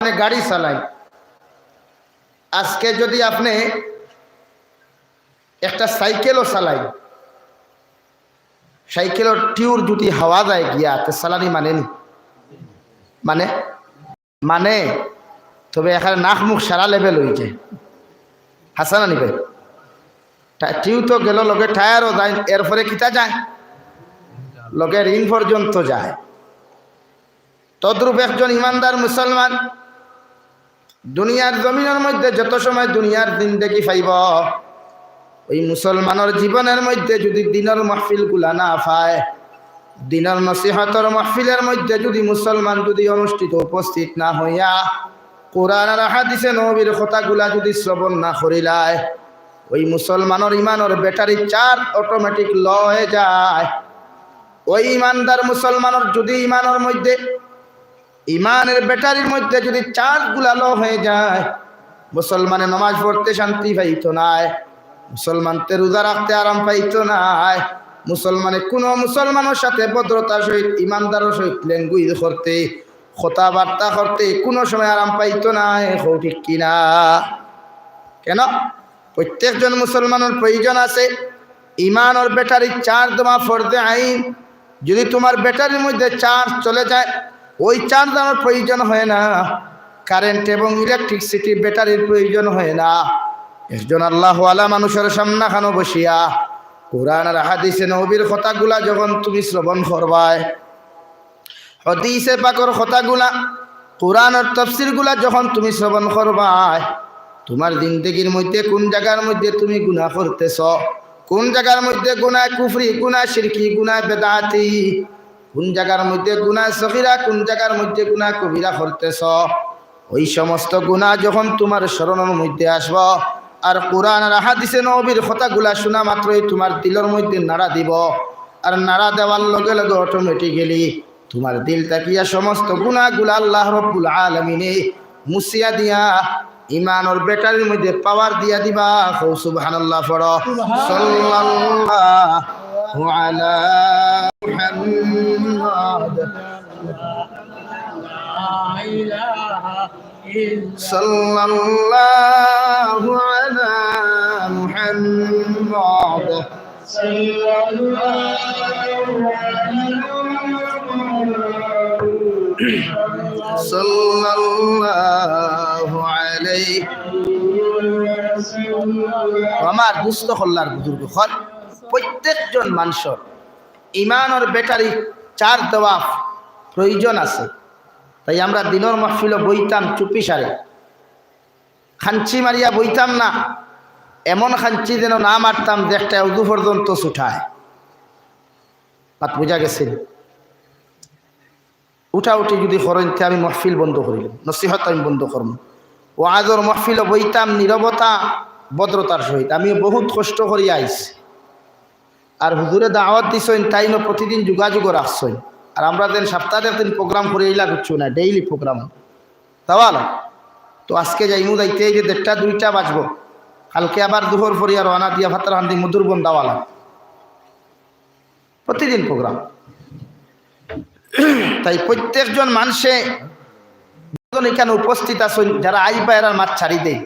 গাড়ি চালাই, আজকে যদি আপনি একটা সাইকেলও চালাই, সাইকেলের টিউর যদি হাওয়া যায় গিয়া তো চালানি মানেনি মানে মানে তবে এখানে নাক মুখ সারা লেভেল হয়ে যায়। হাসানা নিবে টিউ তো গেল, লগে টায়ারও যায়, এরপরে কিতা যায়, লগে রিং পর্যন্ত যায়। তদ্রূপ একজন ইমানদার মুসলমান দুনিয়ার জমিনের মধ্যে যত সময় দুনিয়ার জিন্দেগি পাইব, ওই মুসলমানের জীবনের মধ্যে যদি দিনের মাহফিল গুলা না পায়, দিনের নসিহতের মাহফিলের মধ্যে যদি মুসলমান যদি অনুষ্ঠিত উপস্থিত না হইয়া কোরআন আর হাদিসে নবীর কথাগুলা যদি শ্রবণ না করিলায়, ওই মুসলমানের ইমানের ব্যাটারি চার্জ অটোমেটিক ল হয়ে যায়। ওই ইমানদার মুসলমানের যদি ইমানের মধ্যে ইমানের ব্যাটারির মধ্যে যদি চার্জগুলা লো হয়ে যায়, মুসলমানে নামাজ পড়তে শান্তি পাইতো নাই, মুসলমানতে রোজা রাখতে আরাম পাইতো নাই, মুসলমানে কোনো মুসলমানের সাথে ভদ্রতার সহিত ইমানদারের সহিত ল্যাঙ্গুয়েজ করতে কথাবার্তা করতে কোনো সময় আরাম পাইতো নাই। ঠিক কিনা? কেন? প্রত্যেকজন মুসলমানের প্রয়োজন আছে ইমানের ব্যাটারি চার্জ দেওয়া ফরজে আইন। যদি তোমার ব্যাটারির মধ্যে চার্জ চলে যায়, ওই চার্জ আমার প্রয়োজন হয় না, কারেন্ট এবং ইলেকট্রিসিটি ব্যাটারির প্রয়োজন হয় না। একজন আল্লাহওয়ালা মানুষের সামনে খানো বসিয়া কোরআন আর হাদিসে নবীর কথাগুলা যখন তুমি শ্রবণ করবায়, হাদিসে পাকের কথাগুলা কোরআনের তাফসীরগুলা যখন তুমি শ্রবণ করবায়, তোমার জিন্দেগির মধ্যে কোন জায়গার মধ্যে তুমি গুনাহ করতেছ, কোন জায়গার মধ্যে গুনাহ কুফরি, গুনাহ শিরকি, গুনাহ বেদাতি, কোন জায়গার মধ্যে গুনাহ সগীরা, কোন জায়গার মধ্যে গুনাহ কবিরা করতেছ, ওই সমস্ত গুনাহ যখন তোমার স্মরণের মধ্যে আসব আর কোরআন আর হাদিসে নবীর কথাগুলা শোনা মাত্রই তোমার দিলের মধ্যে নাড়া দিব, আর নাড়া দেওয়ার লগে লগে অটোমেটিক্যালি তোমার দিল তাকিয়া সমস্ত গুনাহগুলা আল্লাহ রাব্বুল আলামিনে মুছিয়া দিয়া ইমানের ব্যাটারির মধ্যে পাওয়ার দিয়া দিবা। সুবহানাল্লাহ পড়ো। সাল্লাল্লাহু আলা মুহাম্মাদ সাল্লাল্লাহু আলা মুহাম্মাদ সাল্লাল্লাহু আলাইহি। আমার দুস্থ হল্লার বুজুর্গ হল প্রত্যেকজন মানুষের ইমানের ব্যাটারি চার্জ দেওয়া প্রয়োজন আছে। তাই আমরা দিনের মাহফিলে বইতাম চুপি সারে, খাঞ্চি মারিয়া বইতাম না, এমন খাঞ্চি যেন না মারতাম যে একটা উদু পর্যন্ত ছুটায়। বাত বোঝা গেছে? উঠাউঠি যদি করেন আমি মাহফিল বন্ধ করিলাম, নসিহত আমি বন্ধ করব। ও আজর মাহফিলে বইতাম নীরবতা ভদ্রতার সহিত। আমি বহুত কষ্ট করি আইছি, আর হুজুরে দাওয়াত দিছেন তাই না প্রতিদিন যোগাযোগ রাখছেন। আর আমরা যেন সপ্তাহে একদিন প্রোগ্রাম করে এলা করছো না, ডেইলি প্রোগ্রাম তাওয়ালা। তো আজকে যাইমু যাইতে যে 1টা-2টা বাজবো, কালকে আবার দুপুর পরিয়া রওনা দিয়া ভাতার হান্দি মধুরবন দাওয়ালা, প্রতিদিন প্রোগ্রাম। তাই প্রত্যেকজন মানুষে এখানে উপস্থিত আছেন যারা আইবা এরা মাছ ছাড়ি দেয়।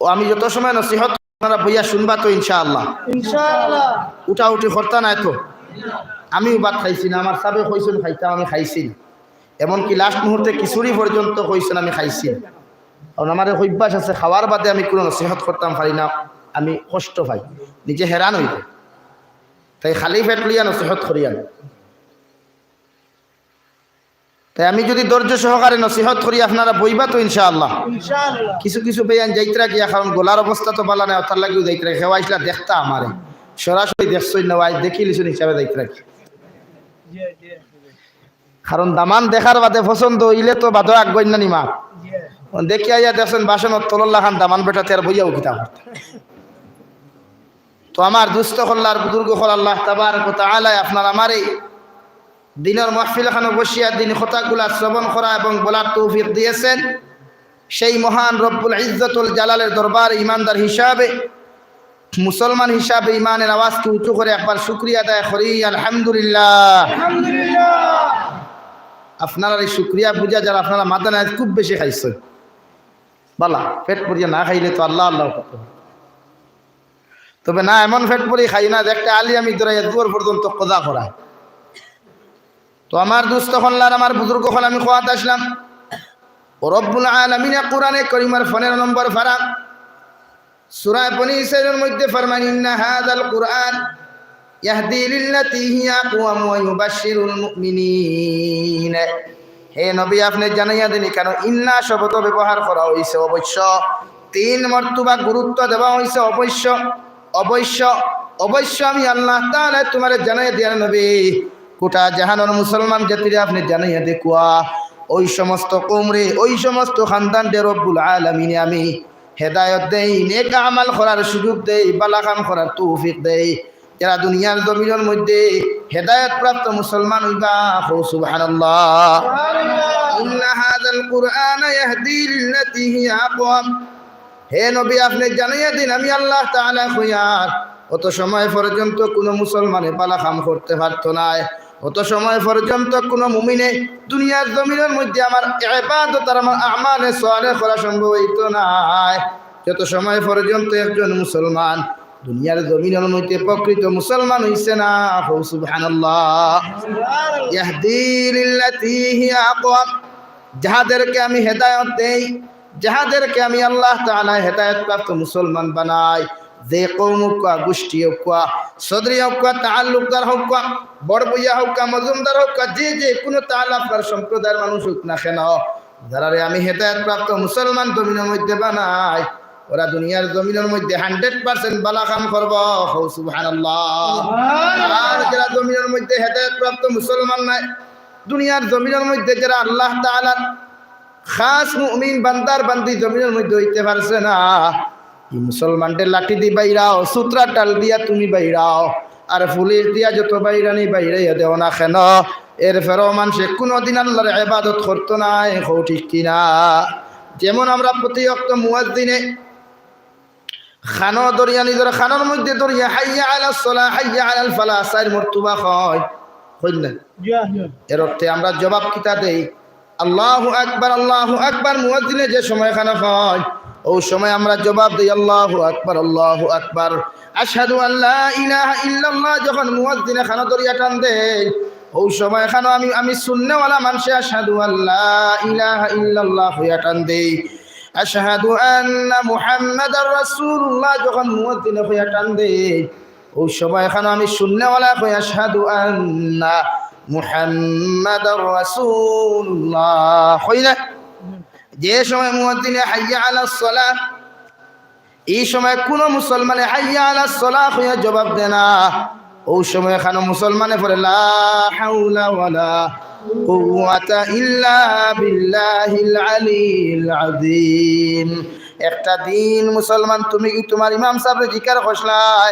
ও আমি যত সময় নসিহত আপনারা বইয়া শুনবা তো ইনশাআল্লাহ ইনশাআল্লাহ। উঠাউঠি করতা নাই তো, আমিও ভাত খাইছি না, আমার সাবে কইছেন খাইতাম, আমি খাইছি না। এমনকি লাস্ট মুহূর্তে খিচুড়ি পর্যন্ত কইছেন, আমি খাইছি না। কারণ আমার অভ্যাস আছে, খাওয়ার বাদে আমি কোনো নসিহত করতাম পারি না, আমি কষ্ট পাই, নিজে হেরান হইতে। তাই খালি পেট লইয়া নসিহত করিয়া, তাই আমি যদি ধৈর্য সহকারে নসিহত করি আপনারা বইবা তো ইনশাআল্লাহ ইনশাআল্লাহ। কিছু কিছু বেয়ান যাইতরা গিয়া, কারণ গোলার অবস্থা তো ভালো নাই, তার লাগিও যাইতরা খেওয়াইছিলা দেখতা আমারে সরাসরি দেখছই না, ওয়াই দেখি লিছুন হিসাবে যাইতরা। কারণ দামান দেখার বাদে পছন্দ হইলে তো বাধা আগ্রহ না নিমা দেখি আইয়া দেখছেন বাসন তলল্লা খান দামান বেটাতে আর বইয়াও কিতাব। তো আমার দুস্থ হল্লার বুজুর্গ হল আল্লাহ তাবারক ওয়া তাআলা আপনার আমার এই দিনের মাহফিল এখানে বসিয়া দিন কথাগুলা শ্রবণ করা এবং বলার তৌফিক দিয়েছেন। সেই মহান রব্বুল ইজ্জতুল জালালের দরবার ইমানদার হিসাবে, মুসলমান হিসাবে ইমানের আওয়াজকে উঁচু করে একবার শুকরিয়া আদায় করি আলহামদুলিল্লাহ। আপনারা এই শুক্রিয়া বুঝা যারা আপনারা মাদানে খুব বেশি খাইছেন বালা পেট পরিয়া না খাইলে তো আল্লাহ আল্লাহ করতে হবে। তবে না এমন পেট পরি খাই না যে একটা আলি আমি ধরে দূর পর্যন্ত কদা করা। তো আমার দুস্থ হল্লার আমার বুজুর্গ হল আমি খোয়াত আসলাম ও রব্বুল আলামিন কোরআনে কারীমের 15 নম্বর পারা সূরা বনী ইসরাঈলের মধ্যে ফরমান ইন্না হাযাল কুরআন ইয়াহদি লিল্লাতী হিয়া আকওয়াম ওয়া ইউবাশশিরুল মুমিনিন। হে নবী আপনি জানাইয়া দেন কেন ইন্না শব্দ ব্যবহার করা হইছে অবশ্য 3 মর্তবা গুরুত্ব দেওয়া হইছে অবশ্য অবশ্য অবশ্য আমি আল্লাহ তাআলা তোমারে জানাইয়া দিয়া নবী গোটা জাহানের মুসলমান জাতিরে আপনি জানাইয়া দে কুয়া ওই সমস্ত কওমরে ওই সমস্ত খানদানকে রব্বুল আলামিন আমি হেদায়েত দেই নেক আমল করার সুযোগ দেই ভালো কাম করার তৌফিক দেই যারা দুনিয়ার জমিনের মধ্যে হেদায়েত প্রাপ্ত মুসলমান হইবা সুবহানাল্লাহ। ইন্না হাযাল কুরআনা ইয়াহদি লিল্লাতী হিয়া আকওয়াম। হে নবী আপনি জানাইয়া দিন আমি আল্লাহ তাআলা খুয়ার অত সময় পর্যন্ত কোনো মুসলমানে ভালো কাম করতে পারতো না, অত সময় পর্যন্ত কোনো মুমিনে দুনিয়ার জমিনের মধ্যে আমার ইবাদত আর আমার আমালে সালেহ করা সম্ভব হইতো না যত সময় পর্যন্ত একজন মুসলমান দুনিয়ার জমিনের মধ্যে প্রকৃত মুসলমান হইছে না। সুবহানাল্লাহ। ইয়াহদি লিল্লাতী হিয়া আকওয়াম। যাহাদেরকে আমি হেদায়েত দেই, যাহাদেরকে আমি আল্লাহ তাআলা হেদায়েত প্রাপ্ত মুসলমান বানাই, যে কৌম হোক গোষ্ঠী হোক সদরি হোক তাআল্লুকদার হোক বড়বইয়া হোক মজুমদার হোক যে কোনো তাআল্লুকদার সম্প্রদায়ের মানুষ হোক না কেন যারারে আমি হেদায়েত প্রাপ্ত মুসলমান জমিনের মধ্যে বানাই ওরা দুনিয়ার জমিনের মধ্যে 100% ভালো কাম করব। সুবহানাল্লাহ। আর যারা জমিনের মধ্যে হেদায়েত প্রাপ্ত মুসলমান নাই দুনিয়ার জমিনের মধ্যে যারা আল্লাহ তাআলার খাস মুমিন বান্দার বান্দি জমিনের মধ্যে হইতে পারছে না এই মুসলমানদের লাঠি দি বাইরাও সূত্রা টাল দিয়া তুমি বাইরাও আর পুলিশ দিয়া যত বাইরানি বাইরাইয়া দেও না কেন এর ফেরো মানুষে কোনোদিন আল্লাহর ইবাদত করতো না। ঠিক কিনা? যেমন আমরা প্রতি ওয়াক্ত মুয়াজ্জিনে খানো দরিয়া নিজের খানোর মধ্যে দরিয়া হাইয়া আলাস সালাহ হাইয়া আলাল ফালাহ 4 মর্তবা হয় না এর অর্থে আমরা জবাব কিতা দেই আল্লাহু আকবার মুয়াজ্জিনে যে সময় খানা হয় ওই সময় আমরা জবাব দেই আল্লাহু আকবার। আশহাদু আল্লা ইলাহা ইল্লাল্লাহ যখন মুয়াজ্জিনে খানা দরিয়া টান দেয় ওই সময় খানো আমি সুন্নাহওয়ালা মানুষে আশহাদু আল্লা ইলাহা ইল্লাল্লাহ হইয়া টান দেই। আশহাদু আন্না মুহাম্মাদার রাসূলুল্লাহ যখন মুয়াজ্জিনে হইয়া টান দেয় ওই সময় খানো আমি সুন্নাহওয়ালা হইয়া আশহাদু আন্না মুহাম্মাদার রাসূলুল্লাহ হইনা। যে সময় মুয়াজ্জিনে হাইয়া আলাস সালাহ এই সময় কোন মুসলমানে হাইয়া আলাস সালাহ হইয়া জবাব দেয় না ওই সময় খানো মুসলমানে পড়ে লা হাওলা ওয়ালা কুওয়াতা ইল্লা বিল্লাহিল আলিয়্যিল আযীম। একটা দিন মুসলমান তুমি কি তোমার ইমাম সাহেব জিকির করছলাই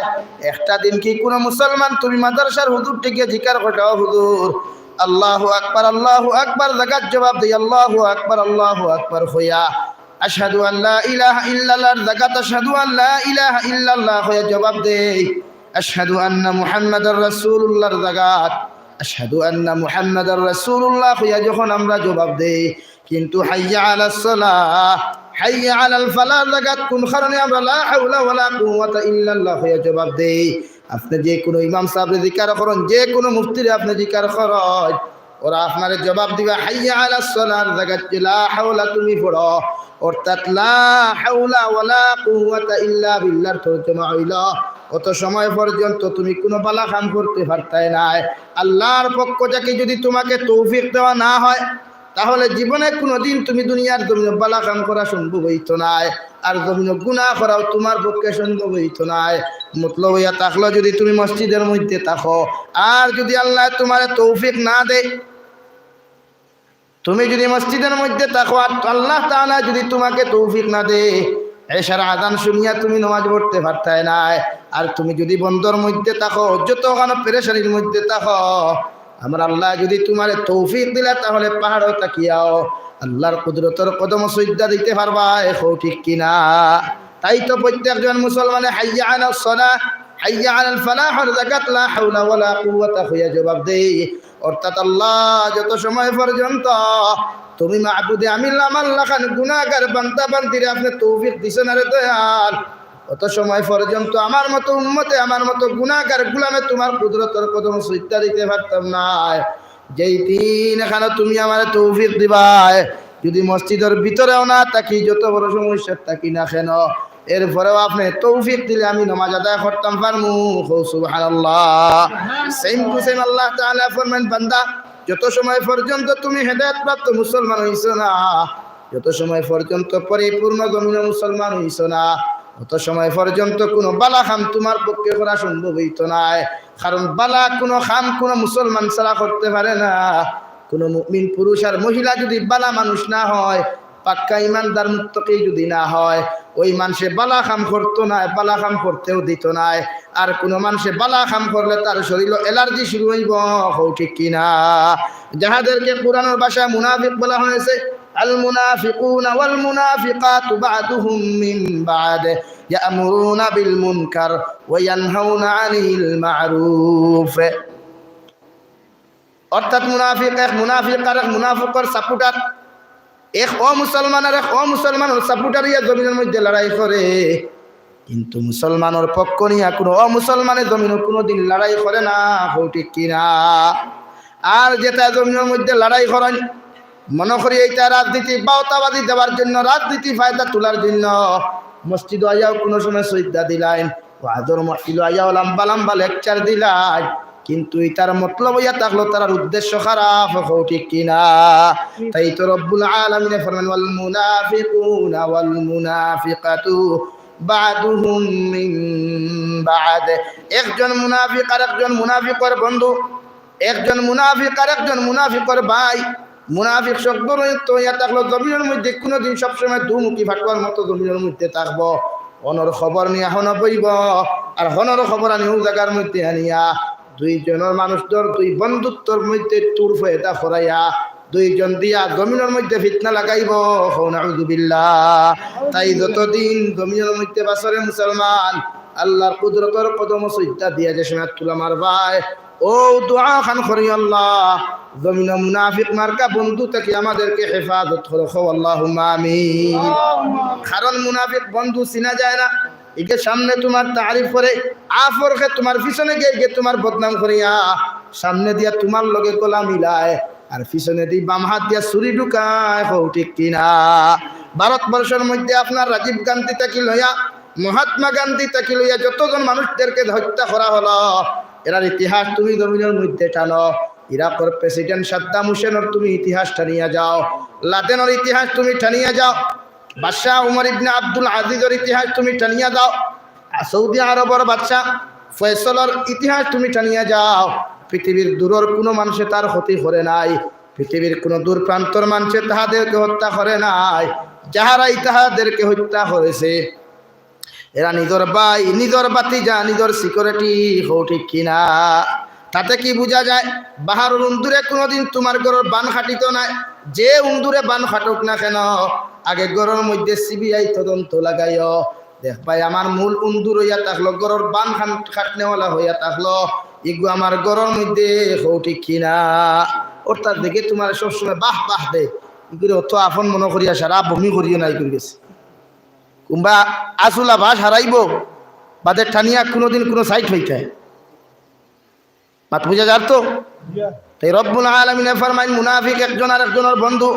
একটা দিন কি কোন মুসলমান তুমি মাদ্রাসার হুজুর থেকে জিকির করছাও হুজুর আল্লাহু আকবার জাগাত জবাব দেই আল্লাহু আকবার হইয়া আশহাদু আল্লা ইলাহা ইল্লাল্লাহ জাগাত আশহাদু আল্লা ইলাহা ইল্লাল্লাহ হইয়া জবাব দেই আশহাদু আন্না মুহাম্মাদার রাসূলুল্লাহর জাগাত আশহাদু আন্না মুহাম্মাদার রাসূলুল্লাহ হইয়া যখন আমরা জবাব দেই কিন্তু হাইয়া আলাস সালাহ হাইয়া আলাল ফালাহ জাগাত কোন কারণে আমরা লা হাওলা ওয়ালা কুওয়াতা ইল্লাল্লাহ হইয়া জবাব দেই। আপনি যে কোনো ইমাম সাহেব জিকির করেন যে কোনো মুফতিরে আপনি জিকির করেন ওরা আপনার জবাব দিবা হাইয়া আলাস সালার জাগাত লা হাওলা তুমি পড়ো অর্থাৎ লা হাওলা ওয়ালা কুওয়াতা ইল্লা বিল্লাহর তরজমা হইলো অত সময় পর্যন্ত তুমি কোনো ভালো কাম করতে পারতাই না। আল্লাহর পক্ষ থেকে যদি তোমাকে তৌফিক দেওয়া না হয় তাহলে জীবনে কোনোদিন তুমি দুনিয়ার জমিনে ভালো কাম করা সম্ভব হইতো না আর জমিনে গুনাহ করাও তোমার পক্ষে সম্ভব হইতো না। মতলব হইয়া থাকলো যদি তুমি মসজিদের মধ্যে থাকো আর যদি আল্লাহ তোমার তৌফিক না দেয় তুমি যদি মসজিদের মধ্যে থাকো আর আল্লাহ তাআলা যদি তোমাকে তৌফিক না দেয় এশার আযান শুনিয়া তুমি নামাজ পড়তে পারতাই না আর তুমি যদি বন্দর মধ্যে থাকো যতখানো পেরেশানির মধ্যে থাকো আমার আল্লাহ যদি তোমার তৌফিক দিলা তাহলে পাহাড়ও তাকিয়াও আল্লাহর কুদরতের কদম সজদা দিতে পারবা। ঠিক কিনা? তাই তো প্রত্যেকজন মুসলমানে হাইয়া আলাস সালাহ হাইয়া আলাল ফালাহর যাকাত লা হাওলা ওয়ালা কুওয়াতা হইয়া জবাব দেই। অর্থাৎ আল্লাহ যত সময় পর্যন্ত তুমি মাবুদে আমিল আল্লাহ খান গুনাহগার বান্দা বান্দিরে আপনি তৌফিক দিছেন রে দয়াল, অত সময় পর্যন্ত আমার মতো উম্মতে আমার মতো গুনাহগার গোলামে তোমার কুদরতের কদম সুজদা দিতে পারতাম না। যেই দিন এখানে তুমি আমার তৌফিক দিবাই, যদি মসজিদের ভিতরেও না থাকি, যত বড় সমস্যা থাকি না কেন, এরপরেও আপনি তৌফিক দিলে আমি নামাজ আদায় করতাম পারমু। সুবহানাল্লাহ। সেম টু সেম আল্লাহ তাআলা ফরমান, বান্দা যত সময় পর্যন্ত তুমি হেদায়েত প্রাপ্ত মুসলমান হইছো না, যত সময় পর্যন্ত পরিপূর্ণ জমিনে মুসলমান হইছো না, অত সময় পর্যন্ত কোনো বালা খাম তোমার পক্ষে করা সম্ভব হইতো না। কারণ বালা কোনো খাম কোনো মুসলমান ছাড়া করতে পারে না। কোনো মুমিন পুরুষ আর মহিলা যদি বালা মানুষ না হয়, পাক্কা ইমানদার মুত্তাকি যদি না হয়, ওই মানুষে বালা খাম করতো না, বালা খাম করতেও দিত না। আর কোনো মানুষে বালা খাম করলে তার শরীরে অ্যালার্জি শুরু হইব, ঠিক কিনা? যাহাদেরকে কোরআনের ভাষায় মুনাফিক বলা হয়েছে, আল মুনাফিকুনা ওয়াল মুনাফিকাতু বা'দুহুম মিন বা'দ ইয়ামুরুনা বিল মুনকার ওয়া ইয়ানহাউনা আনিল মা'রুফ। অর্থাৎ মুনাফিক এক মুনাফিক আর এক মুনাফিকের সাপোর্টার, এক অমুসলমানের এক অমুসলমানের সাপোর্টার ইয়া জমিনের মধ্যে লড়াই করে, কিন্তু মুসলমানের পক্ষ নিয়ে কোনো অমুসলমানের জমিনে কোনোদিন লড়াই করে না, ঠিক কিনা? আর যেটা জমিনের মধ্যে লড়াই করেন, মনে করি এইটা রাজনীতি বাউতাবাদী দেওয়ার জন্য, রাজনীতি ফায়দা তোলার জন্য মসজিদ আয়াও কোনো সময় সজদা দিলাইন, ওয়াজর মহফিল আয়াও লম্বা লম্বা লেকচার দিলাই, কিন্তু এটার মতলব ইয়া থাকলো তার উদ্দেশ্য খারাপ, ঠিক কিনা? তাই তো রব্বুল আলামিন ফরমান, ওয়াল মুনাফিকুনা ওয়াল মুনাফিকাতু বা'দুহুম মিন বা'দ। একজন মুনাফিক আর একজন মুনাফিকের বন্ধু, একজন মুনাফিক আর একজন মুনাফিকের ভাই। মুনাফিক শব্দ তো ইয়া থাকলো জমিনের মধ্যে কোনোদিন সবসময় দুমুখী ফাটবার মতো জমিনের মধ্যে থাকবো, হনর খবর নিয়ে হন বইব, আর হনর খবর আনিও জায়গার মধ্যে আনিয়া দুইজনের মানুষদের দুই বন্ধুত্বর মধ্যে তুর ফয়দা ফরাইয়া দুইজন দিয়া জমিনের মধ্যে ফিতনা লাগাইব, নাউযুবিল্লাহ। তাই যতদিন জমিনের মধ্যে বাসরে মুসলমান আল্লাহর কুদরতের কদম সুজদা দিয়া যে সময় তুলা মারবাই, ও দোয়া খান করি, আল্লাহ জমিনে মুনাফিক মার্কা বন্ধু থেকে আমাদেরকে হেফাজত করো, আল্লাহুম্মা আমিন। কারণ মুনাফিক বন্ধু চিনা যায় না, একে সামনে তোমার তারিফ করে, আফরকে তোমার পিছনে গিয়ে তোমার বদনাম করিয়া সামনে দিয়া তোমার লগে গলা মিলায়, আর পিছনে দিয়ে বাম হাত দিয়া ছুরি ঢুকায়, ঠিক কিনা? ভারতবর্ষের মধ্যে আপনার রাজীব গান্ধী থেকে লইয়া মহাত্মা গান্ধী থেকে লইয়া যতজন মানুষদেরকে হত্যা করা হলো, এরার ইতিহাস তুমি জমিনের মধ্যে টানো। ইরাকের প্রেসিডেন্ট সাদ্দাম হুসেনের তুমি ইতিহাস টানিয়া যাও, লাদেনের ইতিহাস তুমি টানিয়া যাও, বাদশাহ উমর ইবনে আব্দুল আজিজের ইতিহাস তুমি টানিয়া যাও, সৌদি আরবের বাদশাহ ফয়সলের ইতিহাস তুমি টানিয়া যাও। পৃথিবীর দূরের কোনো মানুষে তার ক্ষতি করে নাই, পৃথিবীর কোনো দূর প্রান্তর মানুষে তাহাদেরকে হত্যা করে নাই। যাহারাই তাহাদেরকে হত্যা করেছে এরা নিজের ভাই, নিজের বাতিজা, নিজের সিকিউরিটি, ঠিক কিনা? তাতে কি বোঝা যায়? বাহারুর উন্দুরে কোনোদিন তোমার ঘরের বান খাটিত নাই। যে উন্দুরে বান খাটুক না কেন, আগে ঘরের মধ্যে সিবিআই তদন্ত লাগাইও, দেখবাই আমার মূল উন্দুর হইয়া থাকলো, ঘরের বান খাটনেওয়ালা হইয়া থাকলো, এগু আমার ঘরের মধ্যে, ঠিক কিনা? অর্থাৎ দেখে তোমার সবসময় বাহ বাহ দে, এগুলো অত আপন মনে করিয়া সারা বমি করিও নাই করে গেছে। কুম্বা আসুলা ভাস হারাইব বাদের ঠানিয়া কোনোদিন কোনো সাইট হইতে মাত বুঝা যার তো। তাই রব্বুল আলামিন ফরমাইন, মুনাফিক একজন আর একজনের বন্ধু,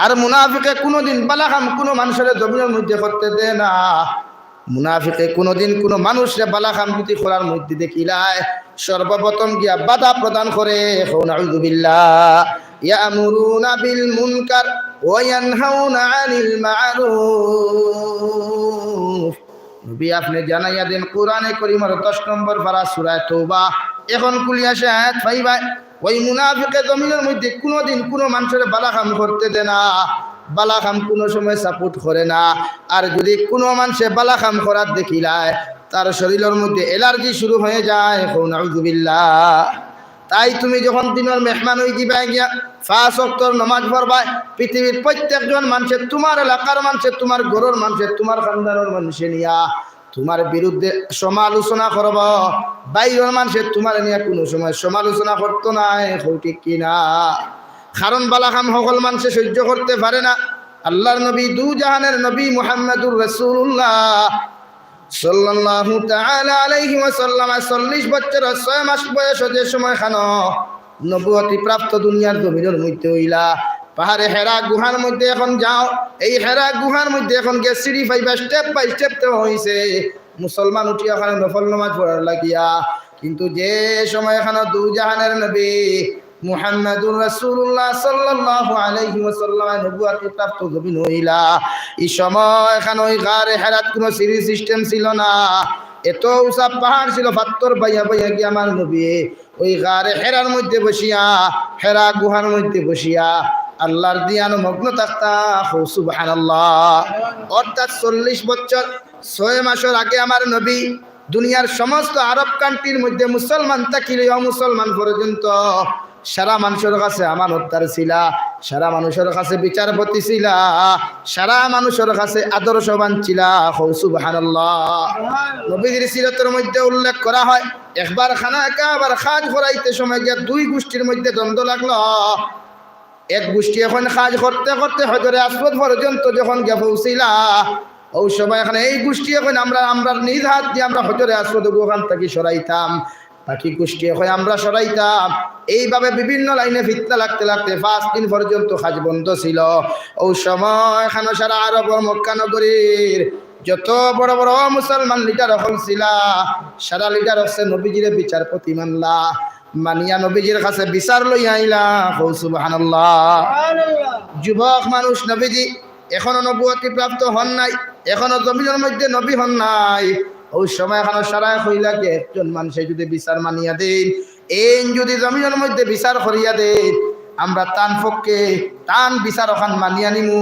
আর মুনাফিকে কোনোদিন বালাকাম কোনো মানুষের জমিনের মধ্যে করতে দেয় না। মুনাফিকে কোনোদিন কোনো মানুষের বালাকাম যদি করার মধ্যে দেখিলায় সর্বপ্রথম গিয়া বাধা প্রদান করে, নাউযুবিল্লাহ। ইয়ামুরুনা বিল মুনকার ওয়া ইয়ানহাউনা আনিল মা'রুফ। নবী আপনি জানাইয়া দেন কোরআনে কারীমের 10 নম্বর পারা সূরা তওবা এখন কুলিয়া সে আয়াত পাইবা, ওই মুনাফিকে জমিনের মধ্যে কোনোদিন কোনো মানুষের বালাকাম করতে দেয় না, বালাকাম কোনো সময় সাপোর্ট করে না। আর যদি কোনো মানুষে বালাকাম করার দেখিলায় তার শরীরের মধ্যে অ্যালার্জি শুরু হয়ে যায়, নাউযুবিল্লাহ। তাই তুমি যখন দিনের মেহমান হয়ে যাবা গিয়া 5 ওয়াক্তের নামাজ পড়বা, পৃথিবীর প্রত্যেকজন মানুষের, তোমার এলাকার মানুষের, তোমার ঘরের মানুষের, তোমার খানদানের মানুষে নিয়া তোমার বিরুদ্ধে সমালোচনা করব, বাইরের মানুষের তোমার নিয়ে কোনো সময় সমালোচনা করতো না, ঠিক কিনা? কারণ বালা কাম সকল মানুষে সহ্য করতে পারে না। আল্লাহর নবী দু জাহানের নবী মুহাম্মদুর রাসূলুল্লাহ সাল্লাল্লাহু তাআলা আলাইহি ওয়াসাল্লাম 40 বছর 6 মাস বয়স যে সময় খানো নবুয়তি প্রাপ্ত দুনিয়ার জমিনের মধ্যে হইলা। পাহাড়ে হেরা গুহার মধ্যে এখন যাও, এই হেরা গুহার মধ্যে এখন গে সিঁড়ি পাইবা, স্টেপ বাই স্টেপ তো হইছে মুসলমান উঠি ওখানে নফল নামাজ পড়ার লাগিয়া। কিন্তু যে সময় এখানে দু জাহানের নবী মুহাম্মাদুর রাসূলুল্লাহ সাল্লাল্লাহু আলাইহি ওয়াসাল্লাম নবুয়তি প্রাপ্ত জমিন হইলা, এই সময় এখানে ওই গারে হেরাত কোনো সিঁড়ি সিস্টেম ছিল না। এত উঁচা পাহাড় ছিল, পাত্তর বাইয়া বাইয়া গিয়ে আমার নবী ওই গারে হেরার মধ্যে বসিয়া, হেরা গুহার মধ্যে বসিয়া আল্লাহর দিয়ান মগ্ন থাকতা। সুবহানাল্লাহ। অর্থাৎ 40 বছর 6 মাসের আগে আমার নবী দুনিয়ার সমস্ত আরব কান্ট্রির মধ্যে মুসলমান থাকিলে অমুসলমান পর্যন্ত সারা মানুষের কাছে আমানতদার ছিলা, সারা মানুষের কাছে বিচারপতি ছিলা, সারা মানুষের কাছে আদর্শবান ছিলা। সুবহানাল্লাহ। নবীর সিরাতের মধ্যে উল্লেখ করা হয়, একবার খানা কাবার খাজ করাইতে সময় গিয়ে দুই গোষ্ঠীর মধ্যে দ্বন্দ্ব লাগলো। এক গোষ্ঠী এখন কাজ করতে করতে হজরে আসওয়াদ পর্যন্ত যখন গিয়ে পৌঁছিলা, ওই সময় এখানে এই গোষ্ঠী এখন আমরা নিজ হাত দিয়ে আমরা হজরে আসওয়াদ ওখান থেকে সরাইতাম, বাকি গোষ্ঠী এখন আমরা সরাইতাম। এইভাবে বিভিন্ন লাইনে ফিতনা লাগতে লাগতে 5 দিন পর্যন্ত কাজ বন্ধ ছিল। ওই সময় এখানে সারা আরব মক্কা নগরীর যত বড় বড় মুসলমান লিডার হল ছিলা, সারা লিডার হচ্ছে নবীজির বিচারপতি মানলা, মানিয়া নবীজির কাছে বিচার লইয়া আইলা। সুবহানাল্লাহ। যুবক মানুষ নবীজি এখনো নবুয়তি প্রাপ্ত হন নাই, এখনো জমিনের মধ্যে নবী হন নাই। ওই সময় এখনো সারা হইলা যে একজন মানুষে যদি বিচার মানিয়া দেন, এই যদি জমিনের মধ্যে বিচার করিয়া দেন, আমরা তান পক্ষে তান বিচার ওখান মানিয়া নিমু।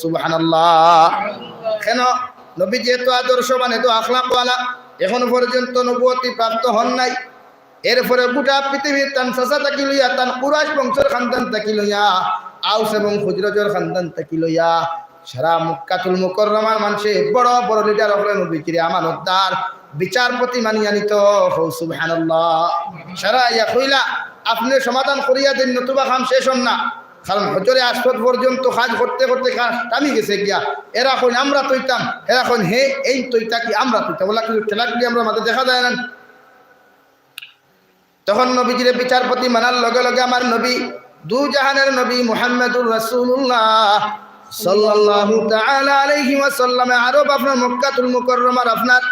সুবহানাল্লাহ। কেন? নবীজি এত আদর্শবান, এত আখলাকওয়ালা, এখনো পর্যন্ত নবুয়তি প্রাপ্ত হন নাই। এরপরে গোটা পৃথিবীর তান চাচা থাকি লইয়া, তান কুরাইশ বংশের খানদান থাকি লইয়া, আউস এবং খুজরজের খানদান থাকি লইয়া সারা মক্কাতুল মুকাররমার মানুষে বড় বড় লিডার হলেন নবীজির আমানতদার বিচারপতি মানিয়া নিত। সুবহানাল্লাহ। সারা ইয়া কইলা আপনি সমাধান করিয়া দিন, নতুবা কাম শেষ হন না। কারণ হজরে আসওয়াদ পর্যন্ত কাজ করতে করতে কাজ টামি গেছে গিয়া। এরা কইন আমরা তৈতাম, এরা কইন হে এই তৈতা কি আমরা তৈতাম, বলা কিন্তু ঠেলাগুলি আমরা মাঝে দেখা যায় না। তখন নবীজির বিচারপতি মানার লগে লগে আমার নবী দু জাহানের নবী মুহাম্মদুর রাসূলুল্লাহ সাল্লাল্লাহু তাআলা আলাইহি ওয়াসাল্লাম আরব আপনার মক্কাতুল মুকাররমার আপনার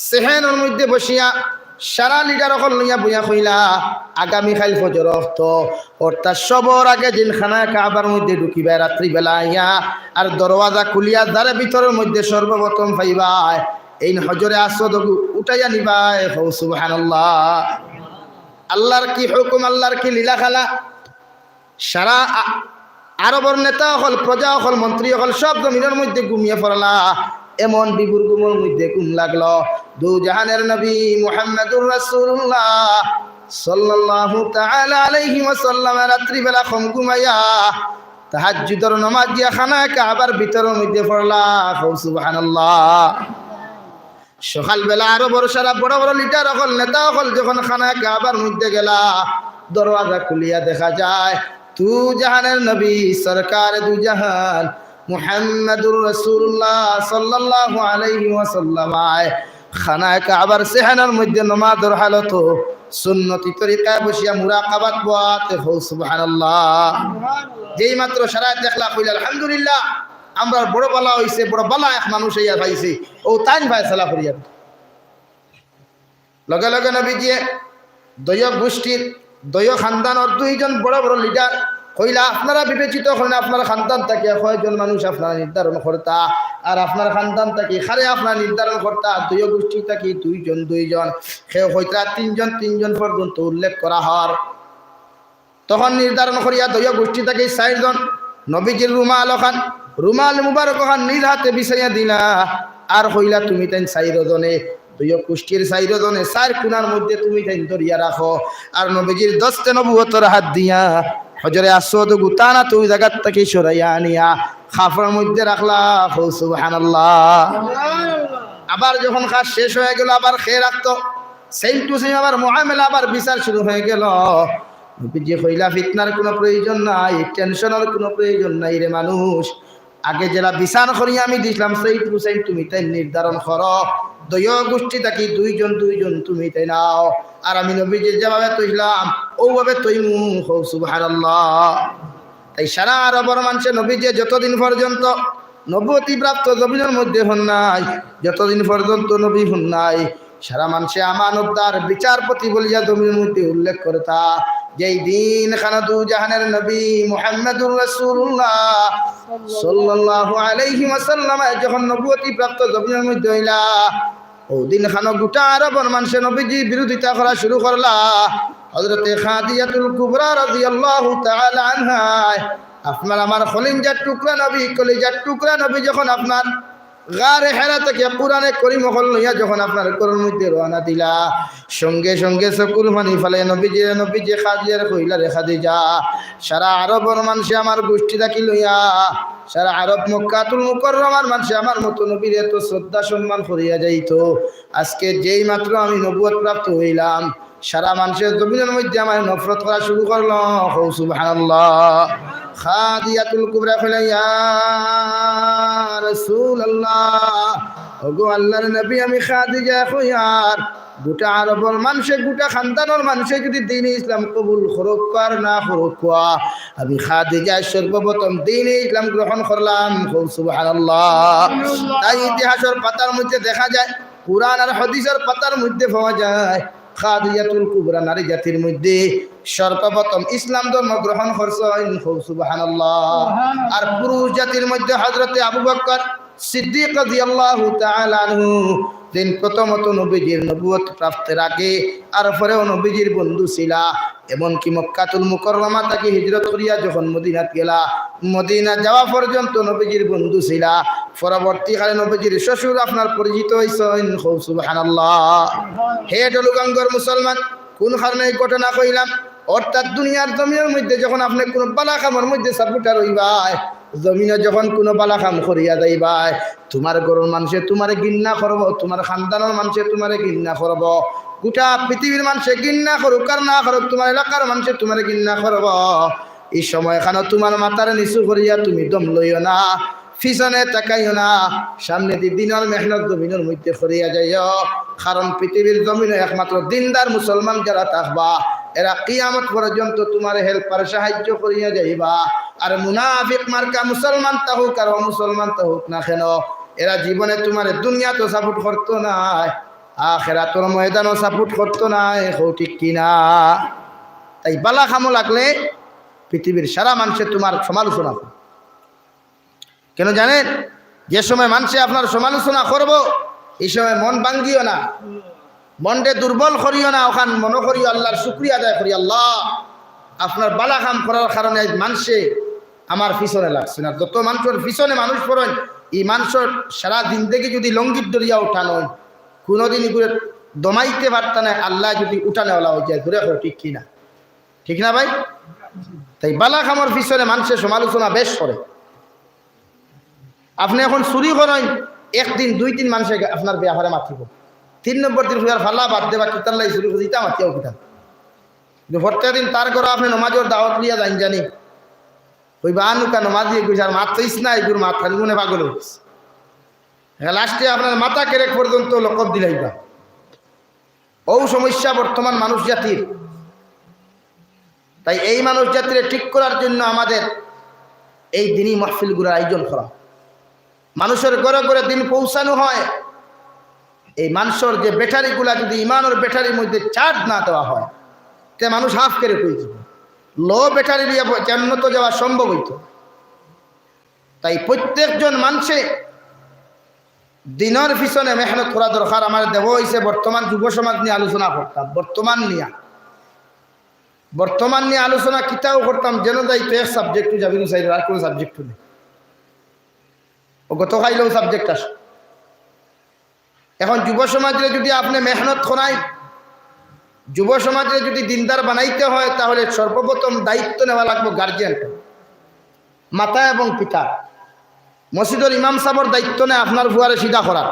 সেহেনের মধ্যে বসিয়া সারা লিডার হল লইয়া বইয়া কইলা আগামী কাল ফজর অর্থাৎ সবর আগে জিনখানা কাবার মধ্যে ঢুকিবা রাত্রিবেলা আইয়া, আর দরওয়াজা খুলিয়া দ্বারে ভিতরের মধ্যে সর্বপ্রথম পাইবা এই হজরে আসওয়াদ উঠাইয়া নিবাই। সুবহানাল্লাহ। আল্লাহর কি হুকুম, আল্লাহর কি লীলা খেলা। সারা আরবর নেতা হল, প্রজা হল, মন্ত্রী হল, সব জমিনের মধ্যে ঘুমিয়ে পড়লা। এমন বিপুর গুমর মধ্যে ঘুম লাগলো। দু জাহানের নবী মুহাম্মদুর রাসূলুল্লাহ সাল্লাল্লাহু তাআলা আলাইহি ওয়াসাল্লাম রাত্রিবেলা কম ঘুমাইয়া তাহাজ্জুদের নামাজ দিয়া খানা কাবার ভিতরের মধ্যে পড়লা। সুবহানাল্লাহ। সকালবেলা আরো বড় সারা বড় বড় লিডার হল, নেতা হল যখন খানা কাবার মধ্যে গেলা, দরওয়াজা খুলিয়া দেখা যায় তু জাহানের নবী সরকার দু জাহান মুহাম্মদুর রাসূলুল্লাহ সাল্লাল্লাহু আলাইহি ওয়াসাল্লাম খানা কাবার সেহানের মধ্যে নামাজের হালত সুন্নতি তরিকায় বসিয়া মুরাকাবাত বাতে। সুবহানাল্লাহ। যেই মাত্র সারা দেখলা কইলা আলহামদুলিল্লাহ, আমরা বড় বালা হইছে, বড় বালা এক মানুষ ইয়া পাইছে, ও তাই ফায়সালা করিয়া। লগে লগে নবীজি দয় গোষ্ঠীর দয় খানদানের 2 জন বড় বড় লিডার কইলা আপনারা বিবেচিত করেন, আপনার খানদান থেকে কয়জন মানুষ আপনারা নির্ধারণ করতা, আর আপনার খানদান থেকে খারে আপনারা নির্ধারণ করতা। দয় গোষ্ঠী থেকে 2 জন 2 জন, কেউ হইতা 3 জন 3 জন পর্যন্ত উল্লেখ করা হয়। তখন নির্ধারণ করিয়া দয় গোষ্ঠী থেকে 4 জন নবীজির রুমাল মুবারক খান নিজ হাতে বিছাইয়া দিলা, আর কইলা তুমি তাই 4 জনে দুই কুষ্টির 4 জনে 4 কোণার মধ্যে তুমি তাই ধরিয়া রাখো, আর নবীজির দস্তে নবুয়তের হাত দিয়া হজরে আসওয়াদ গুতানা তুই জায়গার থেকে সরাইয়া আনিয়া খাফার মধ্যে রাখলা। সুবহানাল্লাহ। আবার যখন কাজ শেষ হয়ে গেল আবার খেয়ে রাখতো, সেম টু সেম আবার মুআমালা আবার বিচার শুরু হয়ে গেল। নবীজি কইলা ফিতনার কোনো প্রয়োজন নাই, টেনশনের কোনো প্রয়োজন নাই রে মানুষ, আগে যারা বিচার করি আমি দিছিলাম সেই টু সেম তুমি তাই নির্ধারণ করো, দয় গোষ্ঠী থাকি দুইজন তুমি তাই নাও, আর আমি নবীজি যেভাবে তৈলাম ওভাবে তৈমু। সুবহানাল্লাহ। তাই সারা আরবের মানুষের নবীজি যতদিন পর্যন্ত নবুয়তি প্রাপ্ত জমিনের মধ্যে হন নাই, যতদিন পর্যন্ত নবী হন নাই, সারা মানুষে আমানতদার বিচারপতি বলিয়া জমির মধ্যে উল্লেখ করে তা যেই দিন খানাদু জাহানের নবী মুহাম্মদুর রাসূলুল্লাহ সাল্লাল্লাহু আলাইহি ওয়াসাল্লাম যখন নবুয়তি প্রাপ্ত জমিনের মধ্যে হইলা, ও দিন খানো গোটা আরবের মানুষে নবীজির বিরোধিতা করা শুরু করলা। হযরতে খাদিজাতুল কুবরা রাদিয়াল্লাহু তাআলা আনহা, আপনার আমার খলিজার টুকরা নবী, কলিজার টুকরা নবী যখন আপনার গারে হেরা থেকে কুরআনে কারীম লইয়া যখন আপনার কোরআন মধ্যে রওনা দিলা, সঙ্গে সঙ্গে চকুর পানি ফেলে নবীজি খাদিজার কইলা রে খাদিজা, সারা আরবের মানুষে আমার গোষ্ঠী থাকি লইয়া, সারা আরব মক্কাতুল মুকাররমার মানুষে আমার মতো নবীর এত শ্রদ্ধা সম্মান করিয়া যাইতো, আজকে যেই মাত্র আমি নবুয়ত প্রাপ্ত হইলাম সারা মানুষের জমিনের মধ্যে আমার নফরত করা শুরু করলো। সুবহানাল্লাহ। খাদিজাতুল কুবরা কইলা ইয়া রাসূলুল্লাহ, ওগো আল্লাহর নবী আমি খাদিজা কইয়ার গোটা আরবের মানুষে গোটা খানদানের মানুষে যদি দ্বীন ইসলাম কবুল করুক আর না করুক, আমি খাদিজা সর্বপ্রথম দ্বীন ইসলাম গ্রহণ করলাম। সুবহানাল্লাহ। তাই ইতিহাসের পাতার মধ্যে দেখা যায়, কুরআন আর হাদিসের পাতার মধ্যে পাওয়া যায় খাদিজাতুল কুবরা নারী জাতির মধ্যে সর্বপ্রথম ইসলাম ধর্ম গ্রহণ করছেন। সুবহানাল্লাহ। আর পুরুষ জাতির মধ্যে হযরতে আবু বকর সিদ্দিক রাদিয়াল্লাহু তাআলা আনহু দিন প্রথমত নবীজির নবুয়ত প্রাপ্তের আগে আর পরেও নবীজির বন্ধু ছিলা, এমনকি মক্কাতুল মুকাররমা থেকে হিজরত করিয়া যখন মদিনাত গেলা, মদিনা যাওয়া পর্যন্ত নবীজির বন্ধু ছিলা, পরবর্তীকালে নবীজির শ্বশুর আপনার পরিচিত হইছেন। সুবহানাল্লাহ। হে ডলুগাঙ্গর মুসলমান, কোন কারণে এই ঘটনা কইলাম, অর্থাৎ দুনিয়ার জমিনের মধ্যে যখন আপনি কোন বালা কামের মধ্যে সাপোর্টার হইবাই, জমিনে যখন কোনো বালা কাম করিয়া যাইবাই, তোমার ঘরের মানুষে তোমারে ঘৃণা করব, তোমার খানদানের মানুষে তোমারে ঘৃণা করব, গোটা পৃথিবীর মানুষে ঘৃণা করুক আর না করুক, তোমার এলাকার মানুষে তোমারে ঘৃণা করব। এই সময় এখানে তোমার মাথার নিচু করিয়া তুমি দম লইও না, পিছনে তাকাইও না, সামনে দিয়ে দিনের মেহনত জমিনের মধ্যে করিয়া যাইও, কারণ পৃথিবীর জমিনে একমাত্র দিনদার মুসলমান যারা থাকবা এরা কিয়ামত পর্যন্ত তোমার হেল্পার সাহায্য করিয়া যাইবা। আর মুনাফিক মার্কা মুসলমান তাহুক আর মুসলমান তাহুক না কেন, এরা জীবনে তোমার দুনিয়া তো সাপোর্ট করতো না, আখিরাতের ময়দানও সাপোর্ট করতো না। ঠিক কিনা? তাই বালা খামো লাগলে পৃথিবীর সারা মানুষের তোমার সমালোচনা করে। কেন জানেন? যে সময় মানুষে আপনার সমালোচনা করবো এই সময় মন ভাঙ্গিও না, মনকে দুর্বল করিও না, ওখান মনে করিও আল্লাহর শুকরিয়া আদায় করি, আল্লাহ আপনার বালা কাম করার কারণে মানুষে আমার পিছনে লাগছে না। যত মানুষের পিছনে মানুষ পড়েন, এই মানুষের সারা জিন্দেগি যদি লঙ্গিত দরিয়া উঠানো কোনোদিন ঘুরে দমাইতে পারত না, আল্লাহ যদি উঠানেওয়ালা হয়ে যায় ঘুরে। ঠিক কিনা? ঠিক না ভাই? তাই বালা কামর পিছনে মানুষের সমালোচনা বেশ করে। আপনি এখন চুরি করেন, একদিন দুই তিন মানুষে আপনার ব্যাপারে মাতিব, 3 নম্বর দিন হুয়ার ফাল্লা বাদ দেবা কিতাল্লাই চুরি করে দিতাম মাতিয়াও কিতাম। কিন্তু প্রত্যেক দিন তার ঘরে আপনি নমাজের দাওয়াত লিয়া যান জানি ওই বা আনুকা নমাজ দিয়ে গেছে আর মারতেইস না, এগুলো মাথা মনে পাগল হয়েছে, লাস্টে আপনার মাথা কেরেক পর্যন্ত লকব দিলাইবা। ও সমস্যা বর্তমান মানুষ জাতির। তাই এই মানুষ জাতিরে ঠিক করার জন্য আমাদের এই দিনই মাহফিলগুলোর আয়োজন করা, মানুষের ঘরে ঘরে দিন পৌঁছানো হয়। এই মানুষের যে ব্যাটারিগুলা যদি ইমানের ব্যাটারির মধ্যে চার্জ না দেওয়া হয় তে মানুষ হাফ করে পেয়ে যাবে, লো ব্যাটারি দিয়ে জান্নাতে যাওয়া সম্ভব হইত। তাই প্রত্যেকজন মানুষে দিনের পিছনে মেহনত করা দরকার। আমার দেব হয়েছে বর্তমান যুব সমাজ নিয়ে আলোচনা করতাম, বর্তমান নিয়ে আলোচনা কিতাও করতাম, যেন যাইতো এক সাবজেক্ট যাবি চাই আর কোনো সাবজেক্ট নেই, ও গত খাইলেও সাবজেক্ট আসে। এখন যুব সমাজে যদি আপনি মেহনত করাই, যুব সমাজে যদি দিনদার বানাইতে হয়, তাহলে সর্বপ্রথম দায়িত্ব নেওয়া লাগবে গার্জিয়ান, মাতা এবং পিতা। মসজিদের ইমাম সাহেবের দায়িত্ব নেই আপনার ভুয়ারে সিধা করার,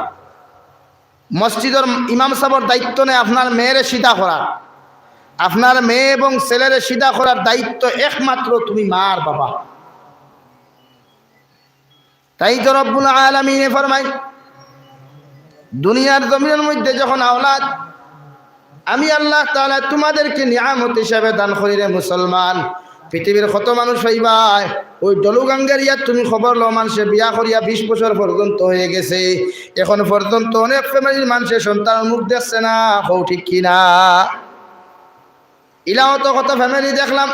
মসজিদের ইমাম সাহেবের দায়িত্ব নেই আপনার মেয়েরে সিধা করার, আপনার মেয়ে এবং ছেলের সিধা করার দায়িত্ব একমাত্র তুমি মার বাবা। তাই তো রব্বুল আলামিন ফরমায় দুনিয়ার জমিনের মধ্যে যখন আওলাদ আমি আল্লাহ তাআলা তোমাদেরকে নিয়ামত হিসাবে দান করি রে মুসলমান, পৃথিবীর কত মানুষ হইবাই ওই ডলুগাঙ্গের ইয়াত তুমি খবর লো মানুষে বিয়া করিয়া 20 বছর পর্যন্ত হয়ে গেছে, এখন পর্যন্ত অনেক ফ্যামিলির মানুষের সন্তান মুখ দেখছে না, হও ঠিক কিনা? ইলাও তো কত ফ্যামিলি দেখলাম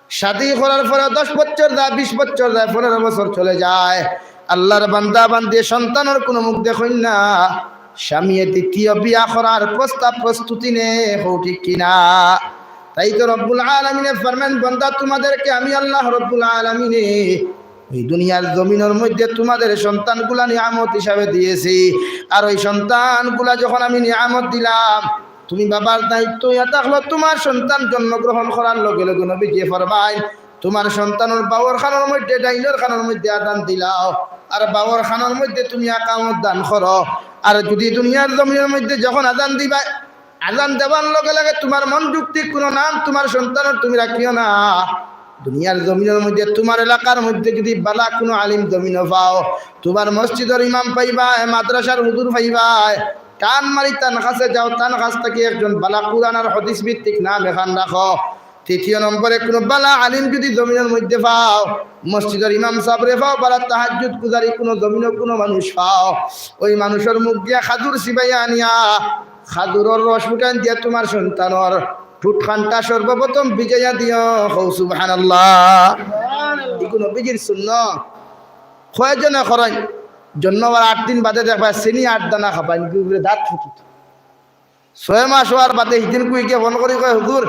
শাদী করার পরে 10 বছর যায়, 20 বছর যায়, 15 বছর চলে যায়, আল্লাহর বান্দা বান্দি সন্তানের কোনো মুখ দেখুন না, স্বামীর দ্বিতীয় বিয়া করার প্রস্তাব প্রস্তুতি নে, হও ঠিক কিনা? তাই তো রব্বুল আলামিনে ফরমান বান্দা তোমাদেরকে আমি আল্লাহ রব্বুল আলামিনে এই দুনিয়ার জমিনের মধ্যে তোমাদের সন্তানগুলা নিয়ামত হিসাবে দিয়েছি, আর ওই সন্তানগুলা যখন আমি নিয়ামত দিলাম তুমি বাবার দায়িত্ব এটা হলো তোমার সন্তান জন্মগ্রহণ করার লগে লগে নবীজি ফরমায় তোমার সন্তানের বাবর খানোর মধ্যে ডাইনের খানোর মধ্যে আদান দিলাও, আর বাবর খানোর মধ্যে তুমি আকামত দান করো। আর যদি দুনিয়ার জমিনের মধ্যে যখন আদান দিবা আজান দেওয়ার লগে লগে তোমার মন যুক্তি কোনো নাম তোমার সন্তানের তুমি রাখিও না, দুনিয়ার জমিনের মধ্যে তোমার এলাকার মধ্যে যদি বালা কোনো আলিম জমিন পাও, তোমার মসজিদের ইমাম পাইবা, মাদ্রাসার হুজুর পাইবা, টান মারি তান কাছে যাও, তান কাছ থেকে একজন বালা কুরআন আর হাদিস ভিত্তিক নাম এখান রাখো। তৃতীয় নম্বরে কোনো বালা আলিম যদি জমিনের মধ্যে পাও, মসজিদের ইমাম সাহেবরে পাও, বালা তাহাজ্জুদ গুজারি কোনো জমিনের কোনো মানুষ পাও, ওই মানুষের মুখ দিয়া খাজুর সিবাইয়া আনিয়া খাজুরের রস ফুটান দিয়া তোমার সন্তানের ঠুটখানটা সর্বপ্রথম বিজয়া দিও, হৌ সুবহানাল্লাহ। এগুলো বিজির সুন্নাত কয়জনে করেন জন্মবার 8 দিন বাদে দেখবা চিনি 8 দানা খাবাই দাঁত ফুটিত, 6 মাস হওয়ার বাদে সেদিন কুইকে ফোন করি কয় হুজুর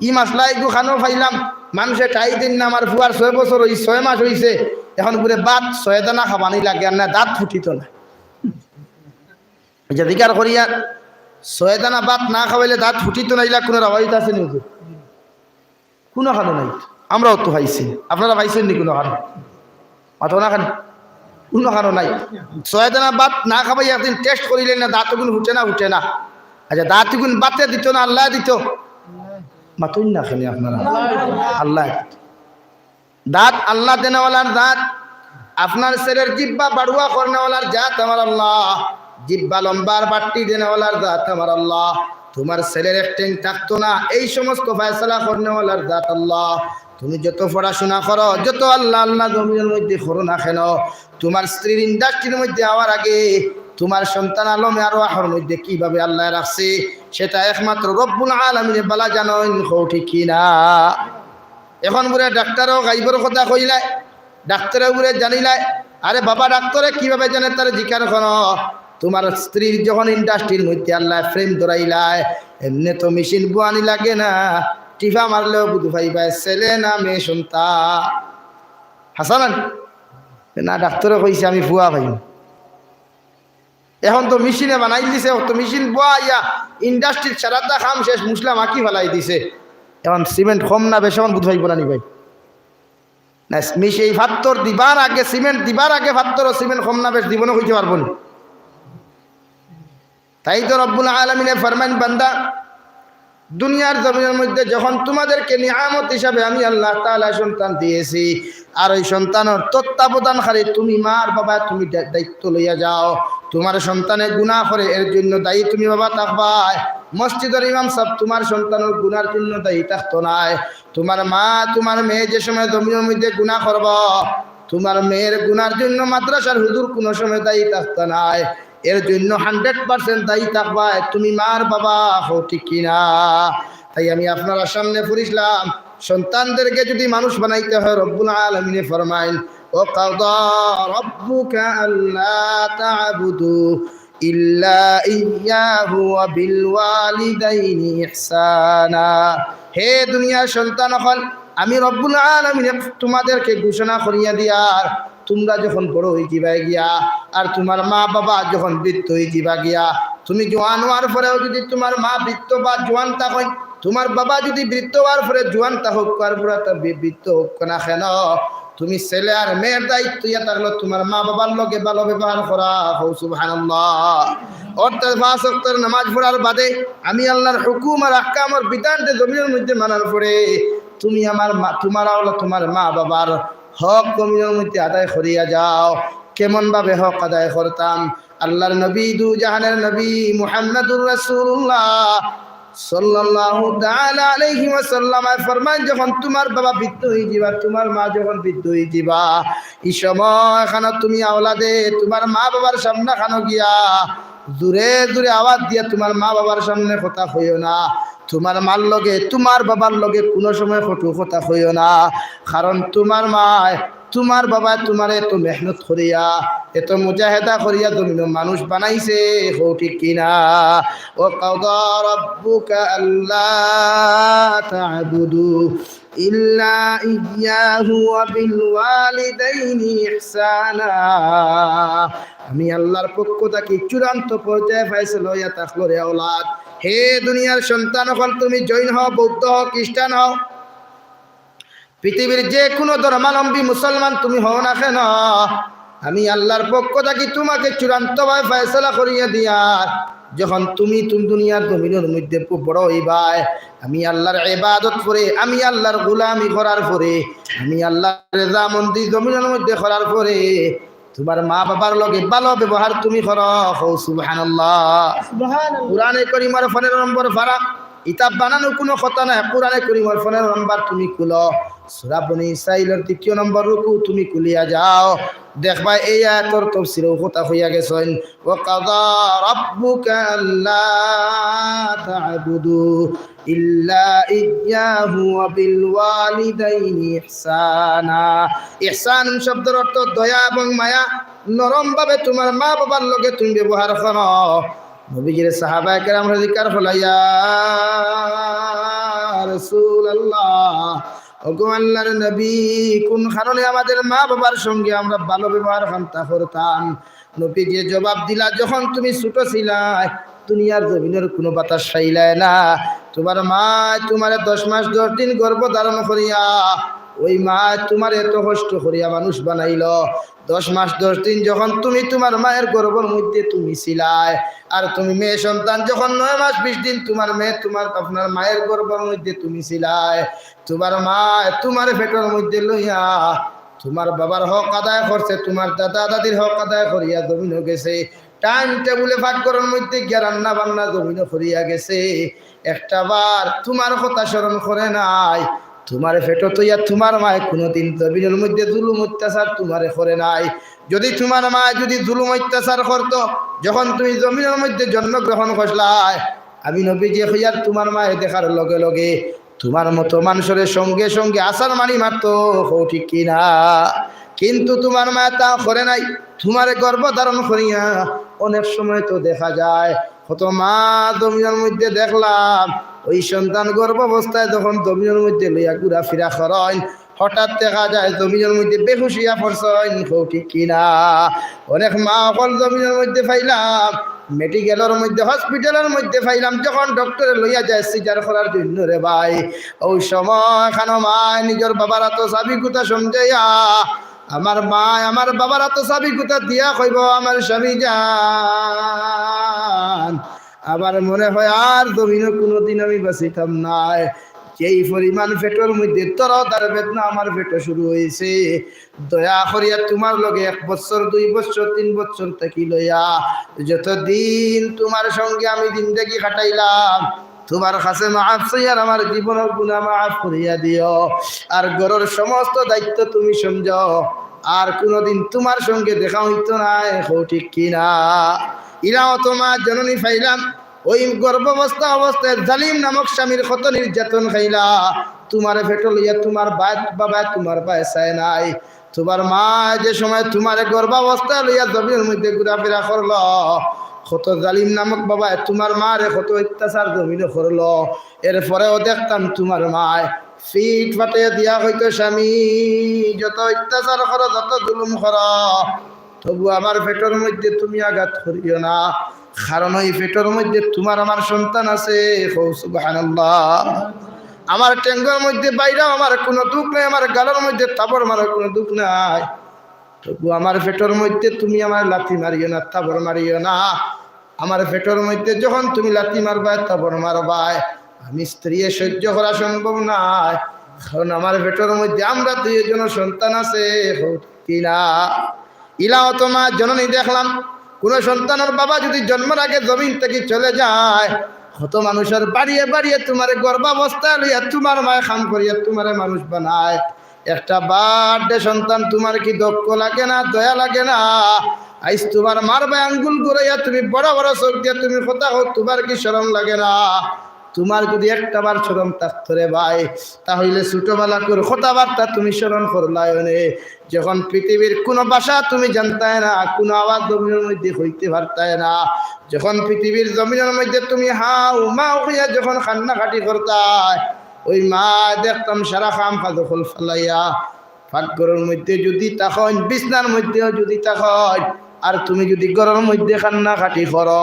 ই মাসলা একটু খানো ফাইলাম, মানুষে ঠাই দিন না আমার ফুয়ার 6 বছর হই 6 মাস হয়েছে, এখন ঘুরে বাদ 6 দানা খাবানি লাগে আর না দাঁত ফুটিত না। দিকার করিয়া 6 দানা বাদ না খাওয়াইলে দাঁত ফুটিত না, ইলা কোনো রাবাইত আছে নি হুজুর? কোনো খানো নাই, আমরাও তো খাইছি, আপনারা পাইছেন নি কোনো খানো? মাথা না খান কোনো খানো নাই, 6 দানা বাদ না খাবাই একদিন টেস্ট করিলেন না দাঁত গুণ উঠে না উঠে না? আচ্ছা দাঁত গুণ বাতে দিত না আল্লাহ দিত? মাতুন না খানি আপনারা, আল্লাহ দাঁত আল্লাহ দেনেওয়ালার দাঁত, আপনার ছেলের জিব্বা বাড়ুয়া করনেওয়ালার জাত আমার আল্লাহ, জিব্বা লম্বার বাট্টি দেনেওয়ালার জাত আমার আল্লাহ, তোমার ছেলের একটিং থাকতো না এই সমস্ত ফয়সালা করনেওয়ালার জাত আল্লাহ। তুমি যত পড়াশোনা করো, যত আল্লাহ আল্লাহ জমিনের মধ্যে করো না কেন, তোমার স্ত্রীর ইন্ডাস্ট্রির মধ্যে আওয়ার আগে তোমার সন্তান আলমে আর আহর মধ্যে কিভাবে আল্লাহ রাখছে সেটা একমাত্র রব্বুল আলামিনে বালা জানেন, হও ঠিক কিনা? এখন বুড়ে ডাক্তারও গাইবর কথা কইলাই, ডাক্তারে বুড়ে জানিলাই, আরে বাবা ডাক্তারে কিভাবে জানে তার জিকার করো, তোমার স্ত্রীর যখন ইন্ডাস্ট্রির মধ্যে আল্লাহ ফ্রেম ধরাইলাই, এমনি তো মেশিন বুয়ানি লাগে না, টিফা মারলেও বুধু ভাইবা ছেলে না মেয়ে সন্তান। হাসান না ডাক্তারে কইছে আমি ফুয়া ভাই, এখন তো মেশিনে বানাই দিছে, তো মেশিন বুয়া ইন্ডাস্ট্রির সারাটা খাম শেষ মুসলাম আঁকি ফেলাই দিছে, এখন সিমেন্ট কম না বেশি এখন বুধ ভাইব না নি ভাই? না এই ফাত্তর দিবার আগে সিমেন্ট দিবার আগে ফাত্তর ও সিমেন্ট কম না বেশ জীবনে হইতে পারবো না। তাই তো রব্বুল আলামিনে ফরমান বান্দা দুনিয়ার জমিনের মধ্যে যখন তোমাদেরকে নিয়ামত হিসাবে আমি আল্লাহ তাআলা সন্তান দিয়েছি, আর ওই সন্তানের তত্ত্বাবধানকারী তুমি মার বাবা তুমি দায়িত্ব লইয়া যাও, তোমার সন্তানে গুনাহ করে এর জন্য দায়ী তুমি বাবা থাকবা, মসজিদের ইমাম সাহেব তোমার সন্তানের গুনার জন্য দায়ী থাকতো নাই, তোমার মা তোমার মেয়ে যে সময় জমিনের মধ্যে গুনাহ করব তোমার মেয়ের গুনার জন্য মাদ্রাসার হুজুর কোনো সময় দায়ী থাকতো নাই, এর জন্য 100% দায়ী থাকবা তুমি মার বাবা, হও ঠিক কিনা? তাই আমি আপনারা সামনে পড়িলাম সন্তানদেরকে যদি মানুষ বানাইতে হয় রব্বুল আলামিনে ফরমাইন ও কাদা রাব্বুকা আল্লা তা'বুদু ইল্লা ইয়্যাহু ওয়া বিল ওয়ালিদাইনি ইহসানা। হে দুনিয়ার সন্তান হল আমি রব্বুল আলামিন তোমাদেরকে ঘোষণা করিয়া দিয়ার তোমরা যখন বড় হয়ে যাবা গিয়া আর তোমার মা বাবা যখন বৃদ্ধ হয়ে যাবা গিয়া, তুমি জোয়ান হওয়ার পরেও যদি তোমার মা বৃদ্ধ বা জোয়ান থাকেন, তোমার বাবা যদি বৃদ্ধ হওয়ার পরে জোয়ান থাকুক আর পুরা বৃদ্ধ হোক না কেন, তুমি ছেলে আর মেয়ের দায়িত্ব ইয়া থাকলো তোমার মা বাবার লগে ভালো ব্যবহার করা। সুবহানাল্লাহ। অর্থাৎ 5 ওয়াক্তের নামাজ পড়ার বাদে আমি আল্লাহর হুকুম আর আহকামের বিধানকে জমিনের মধ্যে মানার পরে তুমি আমার তোমার মা বাবার হক জমিনের মধ্যে আদায় করিয়া যাও। কেমন ভাবে হক আদায় করতাম? আল্লাহর নবী দু জাহানের নবী মুহাম্মদুর রাসূলুল্লাহ সাল্লাল্লাহু তাআলা আলাইহি ওয়াসাল্লাম ফরমান, যখন তোমার বাবা বৃদ্ধ হয়ে যাবা, তোমার মা যখন বৃদ্ধ হয়ে যাবা, এই সময় খানা তুমি আওলাদে তোমার মা বাবার সামনে খানো গিয়া জোরে জোরে আওয়াজ দিয়া তোমার মা বাবার সামনে কথা হইও না। তোমার মার লগে তোমার বাবার লগে কোনো সময় কটু কথা হইও না। কারণ তোমার মায় তোমার বাবা তোমার এত মেহনত করিয়া এত মুজাহিদা করিয়া জমিন মানুষ বানাইছে। হো ঠিক কিনা? ও কাদা রাব্বুকা আল্লা তা'বুদু ইল্লা ইয়্যাহু ওয়া বিল ওয়ালিদাইনি ইহসানা। আমি আল্লাহর পক্ষ থেকে চূড়ান্ত পর্যায়ে ফয়সালা হইয়া থাকলো রে আওলাদ, হে দুনিয়ার সন্তান হল, তুমি জৈন হও, বৌদ্ধ হও, খ্রিস্টান হও, পৃথিবীর যে কোনো ধর্মাবলম্বী মুসলমান তুমি হও না কেন, আমি আল্লাহর পক্ষ থেকে তোমাকে চূড়ান্তভাবে ফয়সালা করিয়া দিয়ার যখন তুমি দুনিয়ার জমিনের মধ্যে বড় হইবাই, আমি আল্লাহর ইবাদত করে আমি আল্লাহর গোলামি করার পরে আমি আল্লাহর রেজামন্দি জমিনের মধ্যে করার পরে তোমার মা বাবার লগে ভালো ব্যবহার তুমি করো। সুবহানাল্লাহ। কুরআনে কারীমের 15 নম্বর পারা, ইতাব বানানো কোনো কথা না। কুরআনে কারীমের 15 নম্বর তুমি খুলো, সূরা বনী ইসরাঈলের 3 নম্বর রুকু তুমি খুলিয়া যাও, দেখবা এই আয়াতের তাফসীরেও কথা হইয়া গেছেন। ওয়া কাযা রাব্বুকা আল্লা তা'বুদু ইল্লা ইয়্যাহু ওয়া বিল ওয়ালিদাইনি ইহসানা। ইহসান শব্দের অর্থ দয়া এবং মায়া। নরম ভাবে তোমার মা বাবার লগে তুমি ব্যবহার করো। নবীজির সাহাবায়ে কেরাম জিকির ফলাইয়া রাসূলুল্লাহ, ওগো আল্লাহর নবী, কোন কারণে আমাদের মা বাবার সঙ্গে আমরা ভালো ব্যবহার করতাম? নবীজি জবাব দিলা, যখন তুমি ছোট ছিলাই দুনিয়ার জমিনের কোনো বাতাস খাইলাই না, তোমার মা তোমার 10 মাস 10 দিন গর্ভ ধারণ করিয়া ওই মা তোমার এত কষ্ট করিয়া মানুষ বানাইল। 10 মাস 10 দিন যখন তুমি তোমার মায়ের গর্ভের মধ্যে তুমি ছিলাই, আর তুমি মেয়ে সন্তান যখন 9 মাস 20 দিন আপনার মায়ের গর্ভের মধ্যে তুমি ছিলাই, তোমার মা তোমার পেটের মধ্যে লইয়া তোমার বাবার হক আদায় করছে, তোমার দাদা দাদির হক আদায় করিয়া জমিন গেছে, টাইম টেবিলে ভাগ করার মধ্যে গিয়া রান্না বান্না জমিন করিয়া গেছে, একটা বার তোমার কথা স্মরণ করে নাই। তোমার ফেটো তৈয়া তোমার মায় কোনোদিন জমিনের মধ্যে জুলুম অত্যাচার তোমারে করে নাই। যদি তোমার মা যদি জুলুম অত্যাচার করতো, যখন তুমি জমিনের মধ্যে জন্মগ্রহণ করলাই, আমি নবীজি হইয়ার তোমার মায়ের দেখার লগে লগে তোমার মতো মানুষের সঙ্গে সঙ্গে আসার মানি মারতো। ঠিক কিনা? কিন্তু তোমার মা তা করে নাই। তোমার গর্ভ ধারণ করিয়া অনেক সময় তো দেখা যায় কত মা জমিনের মধ্যে দেখলাম ওই সন্তান গর্ভাবস্থায় যখন জমিনের মধ্যে লইয়া ঘুরাফিরা করেন, হঠাৎ দেখা যায় জমিনের মধ্যে বেহুশিয়া পড়ছেন। ঠিক কিনা? অনেক মা অকল জমিনের মধ্যে পাইলাম, মেডিকেলের মধ্যে হসপিটালের মধ্যে পাইলাম, যখন ডক্টরে লইয়া যায় সিজার করার জন্য রে ভাই, ওই সময় খানো মা নিজের বাবার তো চাবি কুতা সমঝাইয়া আমার মা আমার বাবার তো চাবি কুতা দিয়া কইব আমার স্বামী যান, আবার মনে হয় আর জমিনে কোনোদিন আমি বাঁচিতাম নাই। যেই পরিমাণ পেটের মধ্যে তরতার বেদনা আমার পেটে শুরু হয়েছে, দয়া করিয়া তোমার লগে 1 বছর 2 বছর 3 বছর থাকি লইয়া যতদিন তোমার সঙ্গে আমি জিন্দেগি কাটাইলাম, তোমার কাছে মাফ চাইয়ার আমার জীবনের গুনাহ মাফ করিয়া দিও, আর ঘরের সমস্ত দায়িত্ব তুমি সমঝো, আর কোনোদিন তোমার সঙ্গে দেখা হইতো না। ঠিক কিনা? ইরাও তোমার জননী পাইলাম, ওই গর্ভাবস্থায় জালিম নামক স্বামীর কত নির্যাতন খাইলা, তোমার পেট লইয়া তোমার বাবা তোমার পায়ে চায় নাই। তোমার মা যে সময় তোমার গর্ভাবস্থায় লইয়া জমিনের মধ্যে ঘোরাফেরা করলো, কত জালিম নামক বাবা তোমার মারে কত অত্যাচার জমিনে করলো। এরপরেও দেখতাম তোমার মায় ফিট ফাটিয়ে দিয়া হইতো, স্বামী যত অত্যাচার করো যত জুলুম করো, তবু আমার পেটের মধ্যে তুমি আঘাত করিও না, কারণ ওই পেটের মধ্যে তোমার আমার সন্তান আছে। সুবহানাল্লাহ। আমার টেঙ্গর মধ্যে বাইরেও আমার কোনো দুঃখ নাই, আমার গালের মধ্যে তাবর মারার কোনো দুঃখ নাই, তবু আমার পেটের মধ্যে তুমি আমার লাথি মারিও না, তাবর মারিও না। আমার পেটের মধ্যে যখন তুমি লাথি মারবা, তাবর মারবাই, আমি স্ত্রী সহ্য করা সম্ভব নয়, কারণ আমার পেটের মধ্যে আমরা দুইজন সন্তান আছে কিনা। ইলাও তোমার জননী দেখলাম কোন সন্তানের বাবা যদি জন্মের আগে জমিন থেকে চলে যায়, কত মানুষের বাড়িয়ে বাড়িয়ে তোমার গর্ভাবস্থা লইয়া তোমার মায় খাম করিয়া তোমার মানুষ বানায়। একটা বার্থডে সন্তান তোমার কি দক্ষ লাগে না, দয়া লাগে না? আইস তোমার মারবে আঙ্গুল ঘুরাইয়া, তুমি বড় বড় চোখ দিয়ে তুমি কথা হোক, তোমার কি শরম লাগে না? তোমার যদি একটা বার শরম থাকতো রে ভাই, তাহলে ছোটবেলা করে কথাবার্তা তুমি স্মরণ করলাই নে। যখন পৃথিবীর কোনো ভাষা তুমি জানতাই না, কোনো আওয়াজ জমিনের মধ্যে হইতে পারতাই না, যখন পৃথিবীর জমিনের মধ্যে তুমি হাউ মাউ হইয়া যখন কান্নাকাটি করতাই, ওই মা দেখতাম সারা খাম কাজল ফেলাইয়া পাকঘরের মধ্যে যদি তখন বিছনার মধ্যেও যদি তখন, আর তুমি যদি ঘরের মধ্যে কান্নাকাটি করো,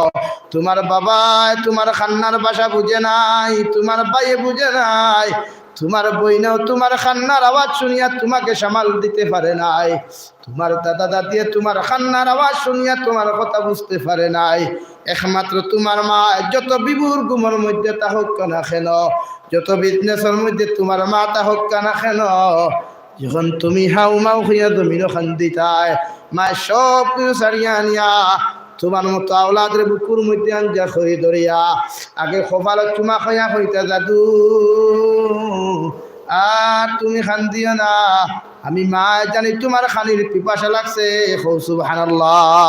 তোমার বাবা তোমার কান্নার ভাষা বুঝে নাই, তোমার ভাই বুঝে নাই, তোমার বইনাও তোমার কান্নার আওয়াজ শুনিয়া তোমাকে সামাল দিতে পারে নাই, তোমার দাদা দাদি তোমার কান্নার আওয়াজ শুনিয়া তোমার কথা বুঝতে পারে নাই। একমাত্র তোমার মা যত বিভুর গুমর মধ্যে তা হোক না কেন, যত বিজনেসের মধ্যে তোমার মা তা হোক না কেন, যখন তুমি হাউ মাউ হইয়া জমিন খান্দিতায়, মা সব কিছু ছাড়িয়া আনিয়া তোমার মতো আওলাদের বুকুর মধ্যে আঞ্জা খড়ি ধরিয়া আগে কপাল চুমা খয়া হইতা জাদু, আর তুমি খান্দিও না, আমি মা জানি তোমার খানির পিপাসা লাগছে, সুবহানাল্লাহ।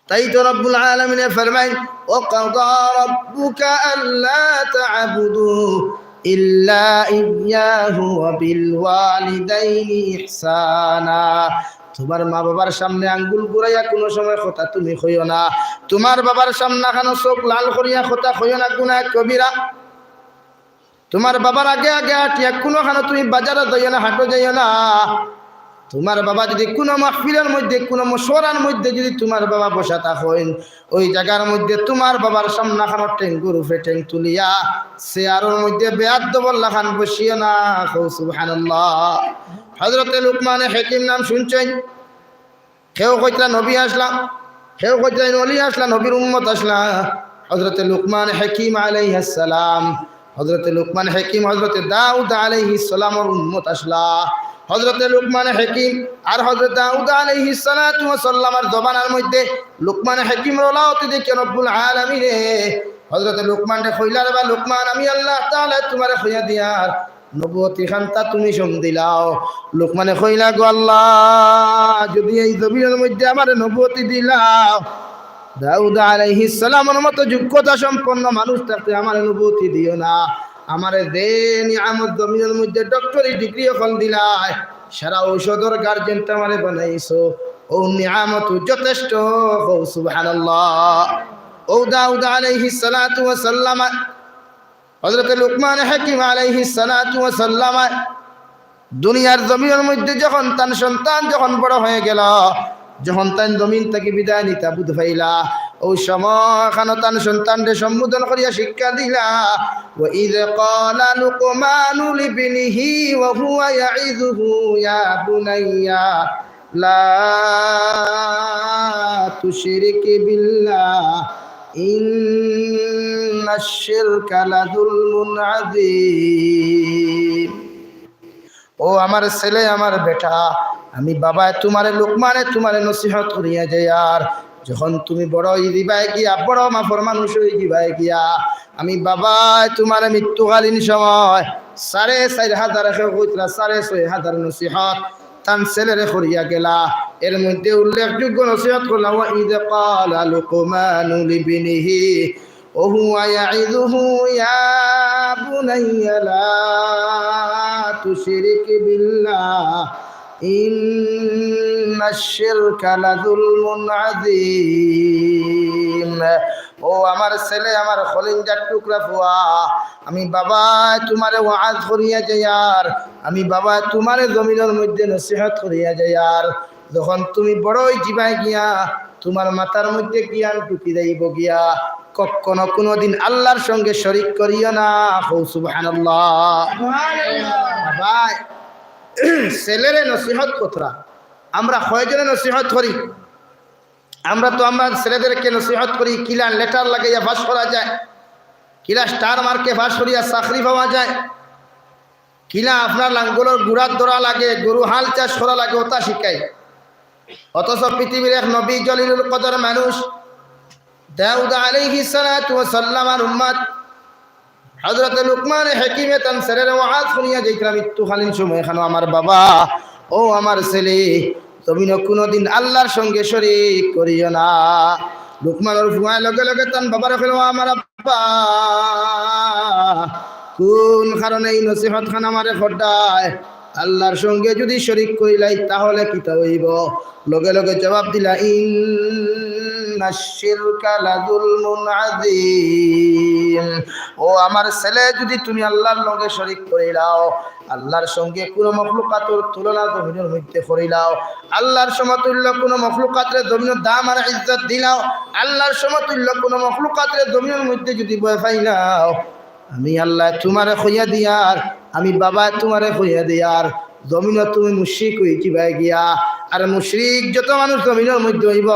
তাই তো রব্বুল আলামিন ফরমায়, ও কাদা রাব্বুকা আল্লা তা'বুদু ইল্লা ইয়্যাহু ওয়া বিল ওয়ালিদাইনি ইহসানা। তোমার মা বাবার সামনে আঙ্গুল ঘুরাইয়া কোনো সময় কথা তুমি কইও না, তোমার বাবার সামনে কেন চোখ লাল করিয়া কথা কইও না, গুনাহ কবিরা। তোমার বাবার আগে আগে হাঁটিয়া কোনোখানে তুমি বাজারে যাইও না, হাঁটো যাইও না। তোমার বাবা যদি কোনো মাহফিলের মধ্যে কোনো মশওয়ারার মধ্যে যদি তোমার বাবা বসা থাকেন, ওই জায়গার মধ্যে তোমার বাবার সামনে খানো টেঙ্গুর উপরে টেং তুলিয়া চেয়ারের মধ্যে বেয়াদব লাখান বসিও না, সুবহানাল্লাহ। হযরতে লুকমান হাকিম নাম শুনছেন? কেউ কইতরা নবী আসলা, কেউ কইতরা ওলি আসলা, নবীর উম্মত আসলা। হযরতে লুকমান হাকিম আলাইহিস সালাম, হযরতে লুকমান হাকিম হযরতে দাউদ আলাইহিস সালামের উম্মত আসলা। হযরতে লুকমান হাকিম আর হযরত দাউদ আলাইহিস সালাতু ওয়াস সালামের জবানের মধ্যে লুকমান হাকিম রলাওতে দেখে রব্বুল আলামিন হযরতে লুকমানকে কইলার, বা লুকমান আমি আল্লাহ তাআলা তোমারে কইয়া দিয়ার নবুয়তি খানতা তুমি সম দিলাও। লুকমানে কইলা, গো আল্লাহ, যদি এই জমিনের মধ্যে আমারে নবুয়তি দিলাও, দাউদ আলাইহিস সালামের মতো যোগ্যতা সম্পন্ন মানুষ থাকতে আমারে নবুয়তি দিও না। আমারে দে নিয়ামত জমিনের মধ্যে ডক্টরি ডিগ্রি এখন দিলাই, সারা ঔষধর গার্জেনটা আমারে বানাইছো, ও নিয়ামত যথেষ্ট, সুবহানাল্লাহ। ও দাউদ আলাইহিস সালাতু ওয়াস সালাম, হযরত লুকমান হাকিম আলাইহিস সালাতু ওয়াস সালাম দুনিয়ার জমিনের মধ্যে যখন তার সন্তান যখন বড় হয়ে গেল, যখন তার জমিন থেকে বিদায় নিতা বুধ ভাইলা, ওই সময় খানো তার সন্তানকে সম্বোধন করিয়া শিক্ষা দিলা। ওয়া ইয ক্বালা লুকমানু লিবনিহি ওয়া হুয়া ইয়াইযুহু ইয়া বুনাইয়া লা তুশরিক বিল্লাহ ইন্নাশ শিরকা লাযুলমুন আযীম। ও আমার ছেলে, আমার বেটা, আমি বাবা তোমারে লুকমানে তোমারে নসিহত করিয়া যাই, আর যখন তুমি বড় হয়ে দিবাই গিয়া, বড় মাফর মানুষ হয়ে দিবাই গিয়া, আমি বাবা তোমারে মৃত্যুকালীন সময় 4,500 কইতরা 6,500 নসিহত তান ছেলেরে করিয়া গেলা। এর মধ্যে উল্লেখযোগ্য নসিহত করলাম, ওয়া ইয ক্বালা লুকমানু লিবনিহি ওয়া হুয়া ইয়াইযুহু ইয়া বুনাইয়া লা তুশরিক বিল্লাহ ইন্নাশ শিরকা লাযুলমুন আযীম। ও আমার ছেলে, আমার খলিঞ্জার টুকরা ফুয়া, আমি বাবা তোমারে ওয়াজ করিয়া যাই, আর আমি বাবা তোমারে জমিনের মধ্যে নসিহত করিয়া যাই, আর যখন তুমি বড়ই জীবাই গিয়া তোমার মাথার মধ্যে জ্ঞান ঢুকি যাইব গিয়া, কখনো কোনোদিন আল্লাহর সঙ্গে শরীক করিও না। সুবহানাল্লাহ। ভাই ছেলেরে নসিহত কতরা আমরা কয়জনে নসিহত করি? আমরা তো আমরা ছেলেদেরকে নসিহত করি কিলা লেটার লাগাইয়া পাস করা যায়, কিলা স্টার মার্কে পাস করিয়া চাকরি পাওয়া যায়, কিলা আপনার লাঙ্গলের গুড়ার দৌড়া লাগে, গরু হাল চাষ করা লাগে, ওটা শিখাই। অথচ পৃথিবীর এক নবী জলিলুল কদর মানুষ দাউদ আলাইহিস সালাতু ওয়াস সালামের উম্মত হযরত লুকমান হাকিমে তান ছেলের ওয়াজ শুনিয়া যাইতরা মৃত্যুকালীন সময় এখানে আমার বাবা ও আমার ছেলে তুমি কোনোদিন আল্লাহর সঙ্গে শরীক করিও না। লুকমানের ফুয়ায় লগে লগে তান বাবার কইল আমার আব্বা কোন কারণে এই নসিহত খান আমারে খড়ায়? আল্লাহর সঙ্গে যদি শরীক করিলাই তাহলে কি তা হইব? লগে লগে জবাব দিলা ইন্নাশ শিরকা লাযুলমুন আযীম। ও আমার ছেলে যদি তুমি আল্লাহর লগে শরীক করিলাও, আল্লাহর সঙ্গে কোন মখলুকাতের তুলনা জমিনের মধ্যে করিলাও, আল্লাহর সমতুল্য কোন মখলুকাতের জমিনের দাম আর ইজ্জত দিলাও, আল্লাহর সমতুল্য কোন মখলুকাতের জমিনের মধ্যে যদি ভয় পাইলাও, আমি আল্লাহ তোমারে কইয়া দিয়ার, আমি বাবা তোমারে কইয়া দিয়ার জমিন তুমি মুশরিক হইছি ভাই গিয়া। আর মুশরিক যত মানুষ জমিনের মধ্যে হইব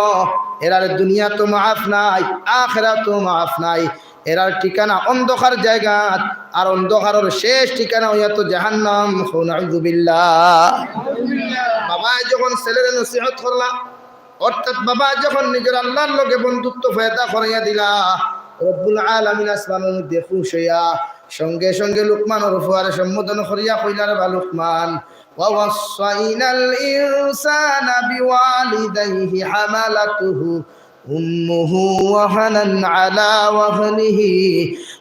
এরার দুনিয়া তো মাফ নাই, আখিরাত তো মাফ নাই। এরার ঠিকানা অন্ধকার জায়গা, আর অন্ধকারের শেষ ঠিকানা হইয়া তো জাহান্নাম। নাউযু বিল্লাহ। বাবা যখন ছেলের নসিহত করলা, অর্থাৎ বাবা যখন নিজের আল্লাহর লগে বন্ধুত্ব ফায়দা করাইয়া দিলা, রব্বুল আলামিন আসমানের মধ্যে খুশ হইয়া সঙ্গে সঙ্গে লুকমানের ফুয়ারে সম্বোধন করিয়া কইলার বা লুকমান ওয়া ওয়াসাইনাল ইনসানা বিওয়ালিদাইহি হামালাতুহু উম্মুহু ওয়াহানান আলা ওয়াহনিহি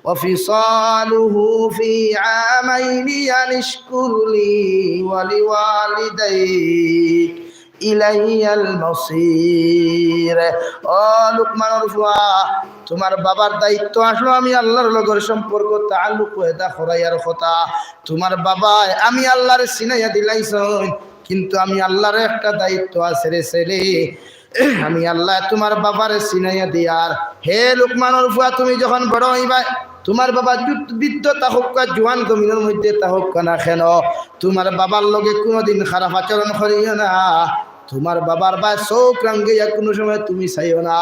ওয়া ফিসালুহু ফি আমাইনি আনিশকুর লি ওয়া লিওয়ালিদাইক ইলাইয়াল মাসির। ও লুকমানের ফুয়া তোমার বাবার দায়িত্ব আসলো আমি আল্লাহর লগের সম্পর্ক তাআল্লুক পয়দা করাইয়ার কথা। তোমার বাবা আমি আল্লাহর চিনাইয়া দিলাইছন, কিন্তু আমি আল্লাহর একটা দায়িত্ব আছে রে ছেলে, আমি আল্লাহ তোমার বাবারে চিনাইয়া দিয়ার। হে লুকমানের ফুয়া তুমি যখন বড় হইবা, তোমার বাবা বৃদ্ধ তাহকা জোয়ান জমিনের মধ্যে তাহকা না কেন, তোমার বাবার লগে কোনোদিন খারাপ আচরণ করিও না। তোমার বাবার বা চোখ রাঙ্গিয়া কোনো সময় তুমি চাইও না।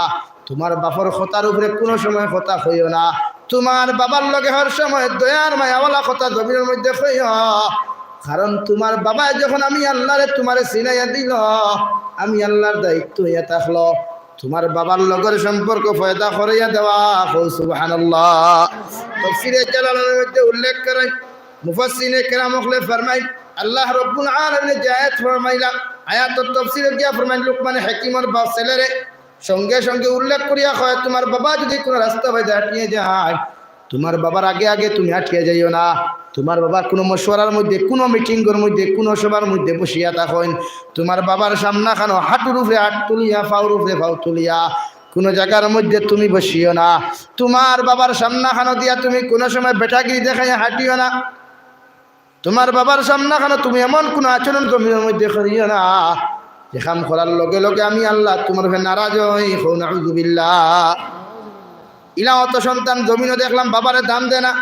তোমার বাপর কথার উপরে কোনো সময় কথা কইও না। তোমার বাবার লগে হর সময় দয়ার মায়াওয়ালা কথা জমিনের মধ্যে কইও, কারণ তোমার বাবা যখন আমি আল্লাহরে তোমারে চিনাইয়া দিল, আমি আল্লাহর দায়িত্ব হইয়া থাকলো তোমার বাবার লগের সম্পর্ক ফয়দা করাইয়া দেওয়া। সুবহানাল্লাহ। তাফসীরে জালালাইনের মধ্যে উল্লেখ করেন মুফাসসিরিনে কেরাম হলে ফরমাই আল্লাহ রাব্বুল আলামিন যে আয়াত ফরমাইলা, আয়াতের তাফসীরে গিয়া ফরমাইল লুকমান হাকিমের বা ছেলেরে সঙ্গে সঙ্গে উল্লেখ করিয়া কয় তোমার বাবা যদি কোনো রাস্তা বাইরে হাঁটিয়ে যায়, তোমার বাবার আগে আগে তুমি হাঁটিয়ে যাইও না। তোমার বাবার কোনো মশওয়ারার মধ্যে, কোনো মিটিংয়ের মধ্যে, কোনো সবার মধ্যে বসিয়া থাকেন, তোমার বাবার সামনা খানো হাঁটুর উপরে হাত তুলিয়া পাউর উপরে পাউ তুলিয়া কোনো জায়গার মধ্যে তুমি বসিও না। তোমার বাবার সামনা খানো দিয়া তুমি কোনো সময় বেটাগিরি দেখাইয়া হাঁটিও না। তোমার বাবার সামনা খানো তুমি এমন কোনো আচরণ জমিনের মধ্যে করিও না যে কাম করার লগে লগে আমি আল্লাহ তোমার উপরে নারাজ হই। নাউযু বিল্লাহ। ইলা অত সন্তান জমিনও দেখলাম বাবারে দাম দেয় না,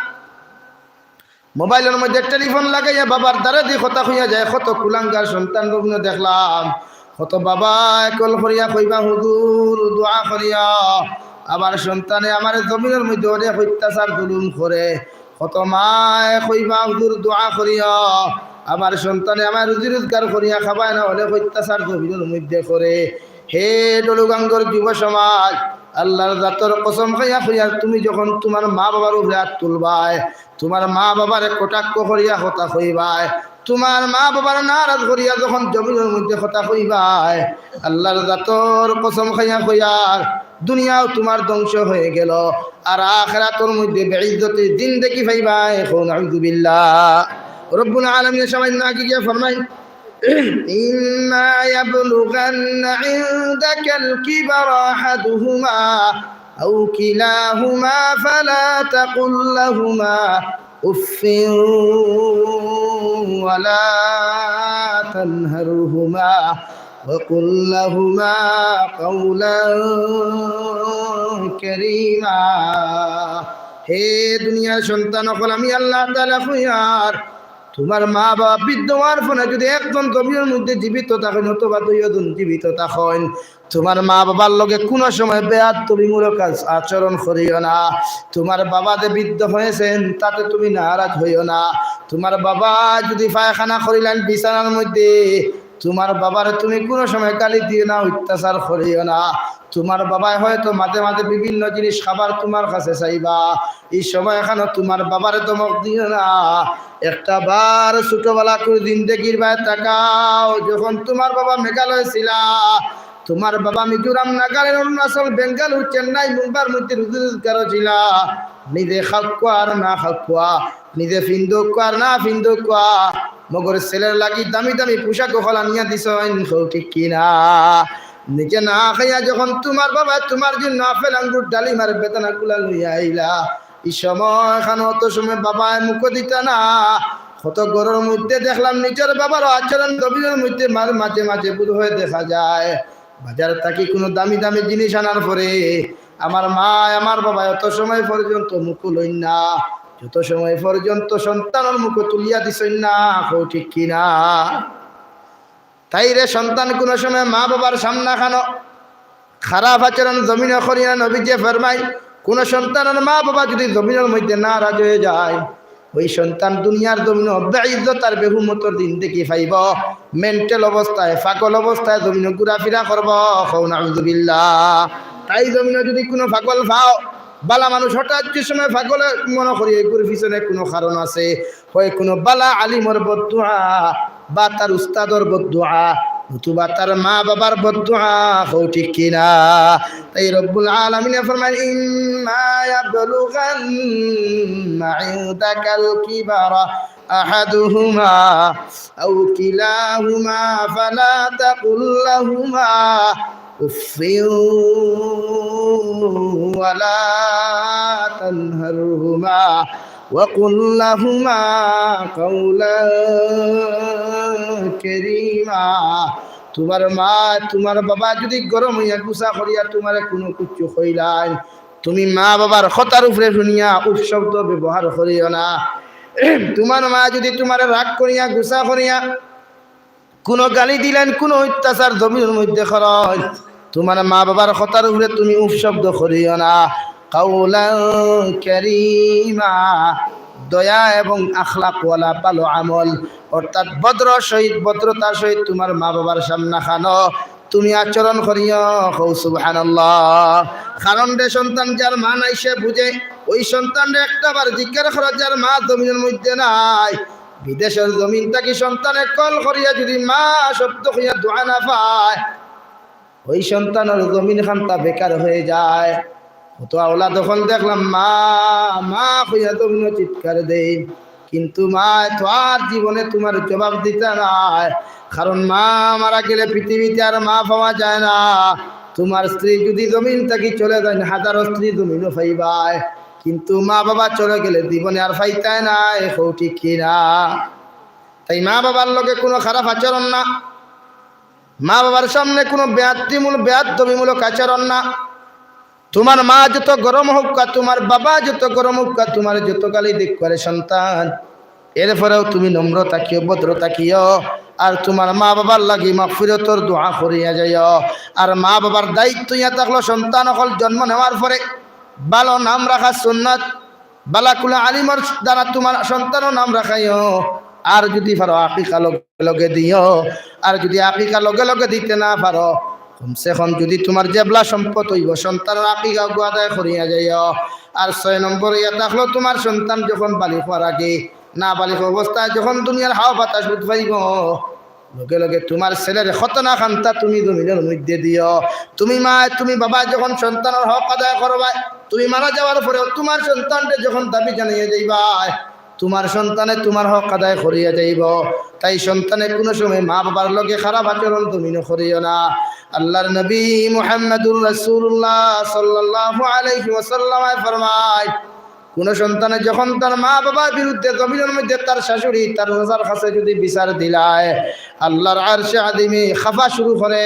মোবাইলের মধ্যে টেলিফোন লাগাইয়া বাবার দ্বারা দিয়ে কথা হইয়া যায়। কত কুলাঙ্গার সন্তান জমিনও দেখলাম, কত বাবা একল করিয়া কইবা হুজুর দোয়া করিয়া, আবার সন্তানে আমার জমিনের মধ্যে অনেক অত্যাচার জুলুম করে। কত মায় কইবা হুজুর দোয়া করিয়া, আমার সন্তানে আমার রুজি রোজগার করিয়া খাবায় না, অনেক অত্যাচার জমিনের মধ্যে করে। হে ডলুগাঙ্গর যুব সমাজ, আল্লাহর জাতর কসম খাইয়া কইয়া তুমি যখন তোমার মা বাবার উপরে হাত তুলবায়, তোমার মা বাবারে কটাক্ষ করিয়া কথা কইবায়, তোমার মা বাবার নারাজ করিয়া যখন জমিনের মধ্যে কথা কইবায়, আল্লাহর জাতর কসম খাইয়া কইয়ার দুনিয়াও তোমার ধ্বংস হয়ে গেল, আর আখিরাতের মধ্যে বেইজ্জতির দিন দেখি পাইবাই। নাউযু বিল্লাহ। রব্বুল আলামিন সামান্য আগে গিয়ে ফরমাই إما يبلغن عندك الكبر أحدهما أو كلاهما فلا تقل لهما أف ولا تنهرهما وقل لهما قولا كريما হে দুনিয়ার সন্তান সকল আমি আল্লাহ তাআলা কইয়ার তোমার মা বাবা বৃদ্ধ হওয়ার ফলে যদি একজন জমিনের মধ্যে জীবিত থাকেন অথবা দুইজন জীবিত থাকেন তোমার মা বাবার লগে কোনো সময় বেয়াদবিমূলক আচরণ করিও না। তোমার বাবা যে বৃদ্ধ হয়েছেন তাতে তুমি নারাজ হইও না। তোমার বাবা যদি পায়খানা করিলেন বিছানার মধ্যে তোমার বাবার তুমি কোনো সময় গালি দিও না, অত্যাচার করিও না। তোমার বাবাই হয়তো মাঝে মাঝে বিভিন্ন জিনিস খাবার তোমার কাছে চাইবা, এই সময় এখানে তোমার বাবারে ধমক দিও না। একটা বার ছোটবেলা করে জিন্দেগির ভাই তাকাও, যখন তোমার বাবা মেঘালয় ছিল, তোমার বাবা মিজোরাম, নাগাল্যান্ড, অরুণাচল, বেঙ্গালুরু, চেন্নাই, মুম্বাইয়ের মধ্যে রোজগার ছিল। নিজে খাওয়া আর না খাওয়া, নিজে ফিন্দুক আর না ফিন্দুক, মগর ছেলের লাগি দামি দামি পোশাক হলা নিয়ে দিছ, ঠিক কিনা? নিজে না খাইয়া যখন তোমার বাবা তোমার জন্য আপেল আঙ্গুর ডালিমার বেতনা গুলা লইয়া আইলা, এই সময় এখানে অত সময় বাবায় মুখ দিতা না। কত গরুর মধ্যে দেখলাম নিজের বাবার আচরণ গভীরের মধ্যে মাঝে মাঝে বুধ হয়ে দেখা যায়। বাজার থাকি কোনো দামি দামি জিনিস আনার পরে আমার মা আমার বাবা এত সময় পর্যন্ত মুখ লইন না, যত সময় পর্যন্ত সন্তানের মুখ তুলিয়া দিছেন না, ঠিক কিনা? তাই রে সন্তান কোন সময় মা বাবার সামনা খানো খারাপ আচরণ জমিনে করিয়া নবীজি ফরমাই, কোন সন্তানের মা বাবা যদি জমিনের মধ্যে নারাজ হয়ে যায়, ওই সন্তান দুনিয়ার জমিনে বেইজ্জত আর বেহুমতর দিন দেখি পাইব। মেন্টাল অবস্থায় পাগল অবস্থায় জমিনে ঘুরাফিরা করব, নাউযুবিল্লাহ। তাই জমিনে যদি কোনো পাগল পাও, বালা মানুষ হঠাৎ যে সময় পাগলের মনে করি এগুলোর পিছনে কোনো কারণ আছে, হয় কোনো বালা আলিমর বদদুআ বা তার উস্তাদর বদদুআ, নতুবা তার মা বাবার বদদুআ, ঠিক কিনা? তাই রব্বুল আলামিন ফরমান, ইম্মা ইয়াবলুগান্না ইনদাকাল কিবারা আহাদুহুমা আও কিলাহুমা ফালা তাকুল লাহুমা উফিউ ওয়ালা তানহারহুমা وقل لهما قولا كريما তোমার মা তোমার বাবা যদি গরম হইয়া গুসা করিয়া তোমার কোনো কিছু হইলাই, তুমি মা বাবার কথার উপরে শুনিয়া উপশব্দ ব্যবহার করিও না। তোমার মা যদি তোমার রাগ করিয়া গুসা করিয়া কোনো গালি দিলেন, কোনো অত্যাচার জমির মধ্যে করেন, তোমার মা বাবার কথার উপরে তুমি উপশব্দ করিও না। কাউলান কারীমা, দয়া এবং আখলাকওয়ালা ভালো আমল, অর্থাৎ ভদ্র সহিত ভদ্রতার সহিত তোমার মা বাবার সামনে খানো তুমি আচরণ করিও। সুবহানাল্লাহ। কারণ রে সন্তান যার মা নাই সে বুঝে, ওই সন্তানরে একটাবার জিজ্ঞাসা করা যার মা জমিনের মধ্যে নাই, বিদেশের জমিন থাকি সন্তানে কল করিয়া যদি মা শব্দ হইয়া দোয়া না পায়, ওই সন্তানের জমিন খান্তা বেকার হয়ে যায়। কত আওলা তখন দেখলাম মা মা হইয়া জমিন চিৎকার দেই, কিন্তু মা তো আর জীবনে তোমার জবাব দিতে নাই। কারণ মা মারা গেলে পৃথিবীতে আর মা পাওয়া যায় না। তোমার স্ত্রী যদি জমিন থাকি চলে যায়, হাজারো স্ত্রী জমিনও পাইবায়, কিন্তু মা বাবা চলে গেলে জীবনে আর পাইতায় না, ঠিক কিনা? তাই মা বাবার লগে কোনো খারাপ আচরণ না, মা বাবার সামনে কোনো বেয়াদবিমূলক আচরণ না। তোমার মা যত গরম হোক, তোমার বাবা যত গরম হোক, তোমার যত গালি দিক করে সন্তান, এরপরেও তুমি নম্র থাকিও, ভদ্র থাকিও, আর তোমার মা বাবার লাগি মাগফিরাতের দোয়া করিয়া যাইও। আর মা বাবার দায়িত্ব ইয়া থাকলো সন্তান সকল জন্ম নেওয়ার পরে ভালো নাম রাখা সুন্নাত, বালাকুলা আলিমর দ্বারা তোমার সন্তানও নাম রাখাইও। আর যদি পারো আকিকা লগে দিও, আর যদি আকিকা লগে লগে দিতে না পারো, কমসে কম যদি তোমার জেবলা সম্পদ হইব সন্তানের আকিকা আদায় করিয়া যাইও। আর 6 নম্বর ইয়া থাকলো তোমার সন্তান যখন বালিক হওয়ার আগে, না বালিক অবস্থায় যখন দুনিয়ার হাওয়া বাতাস উঠবাইব, লগে লগে তোমার ছেলের খতনা খান্তা তুমি জমিনের মধ্যে দিও। তুমি মা তুমি বাবা যখন সন্তানের হক আদায় করবা, তুমি মারা যাওয়ার পরেও তোমার সন্তানকে যখন দাবি জানিয়ে যাইবা, তোমার সন্তানে তোমার হক আদায় করিয়া যাইব। তাই সন্তানের কোনো সময় মা বাবার লগে খারাপ আচরণ তুমি করিও না। আল্লাহর নবী মুহাম্মদুর রাসূলুল্লাহ সাল্লাল্লাহু আলাইহি ওয়াসাল্লাম ফরমায়, কোন সন্তানে যখন তার মা বাবার বিরুদ্ধে জমিনের মধ্যে তার শাশুড়ি তার রাজার কাছে যদি বিচার দিলায় আল্লাহর আরশে আদিমে খাফা শুরু করে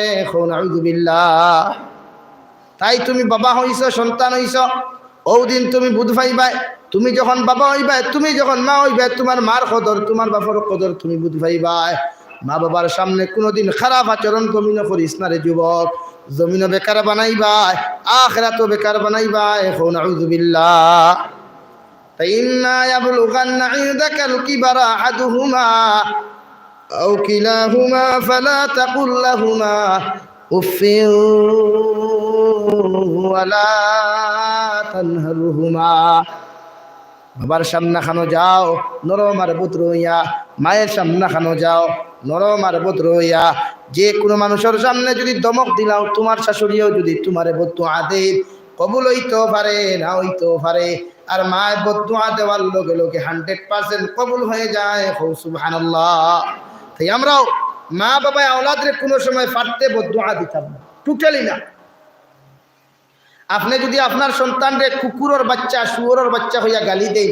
নাউযু বিল্লাহ। তাই তুমি বাবা হইছ, সন্তান হইছ, ওদিন তুমি বুঝ পাইবাই। তুমি যখন বাবা হইবাই, তুমি যখন মা হইবাই, তোমার মার কদর, তোমার বাবার কদর তুমি বুঝ পাইবাই। মা বাবার সামনে কোনোদিন খারাপ আচরণ তুমি না করিস না রে যুবক। জমিনও বেকার বানাইবাই, আখিরাতও বেকার বানাইবাই। নাউযু বিল্লাহ। فإما يبلغن عندك الكبر أحدهما أو كلاهما فلا تقل لهما أف ولا تنهرهما। বাবার সামনে খানো যাও নরম আর পুত্র হইয়া, মায়ের সামনে খানো যাও নরম আর পুত্র হইয়া। যে কোনো মানুষের সামনে যদি দমক দিলাও, তোমার শাশুড়িও যদি তোমারে বদুয়া দেয়, কবুল হইতেও পারে না হইতেও পারে। আর মায়ের বদুয়া দেওয়ার লগে লগে 100% কবুল হয়ে যায়। সুবহানাল্লাহ। তাই আমরাও মা বাবা আওলাদরে কোনো সময় ফাটতে বদুয়া দিতাম না, টোটালি না। আপনি যদি আপনার সন্তানরে কুকুরের বাচ্চা শুয়োরের বাচ্চা হইয়া গালি দেন,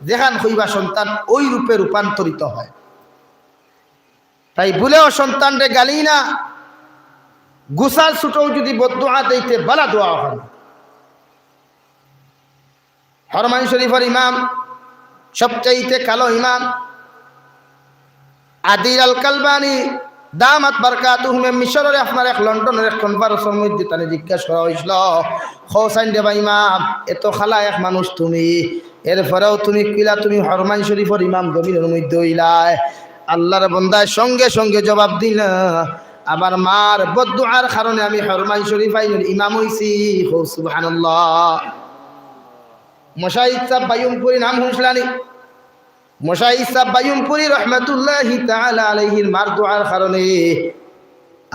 যেখান হইবা সন্তান ওই রূপে রূপান্তরিত হয়। তাই ভুলেও সন্তানরে গালি না, গুসাল ছুটেও যদি বদুয়া দিতে বালা দোয়া হয়। হরমাইন শরীফের ইমাম, সবচাইতে কালো ইমাম আদিল আল কালবানি দামাত বারকাতুহুম মিশরের আপনার এক লন্ডনের এক কনফারেন্সের মধ্যে তাকে জিজ্ঞাসা করা হয়েছিল, হোসাইন দেবা ইমাম, এত খালা এক মানুষ তুমি, এরপরেও তুমি কিলা তুমি হরমাইন শরীফের ইমাম জমিনের মধ্যে হইলাই? আল্লাহর বান্দায় সঙ্গে সঙ্গে জবাব দিল, আমার মার বদদুআর কারণে আমি হরমাইন শরীফ আইনের ইমাম হইছি। সুবহানাল্লাহ। মুশাহিদ সাহেব বায়ুমপুরি নাম হুঁসলানি, মুশাহিদ সাহেব বায়ুমপুরি রহমাতুল্লাহি তাআলা আলাইহির মার দুআর কারণে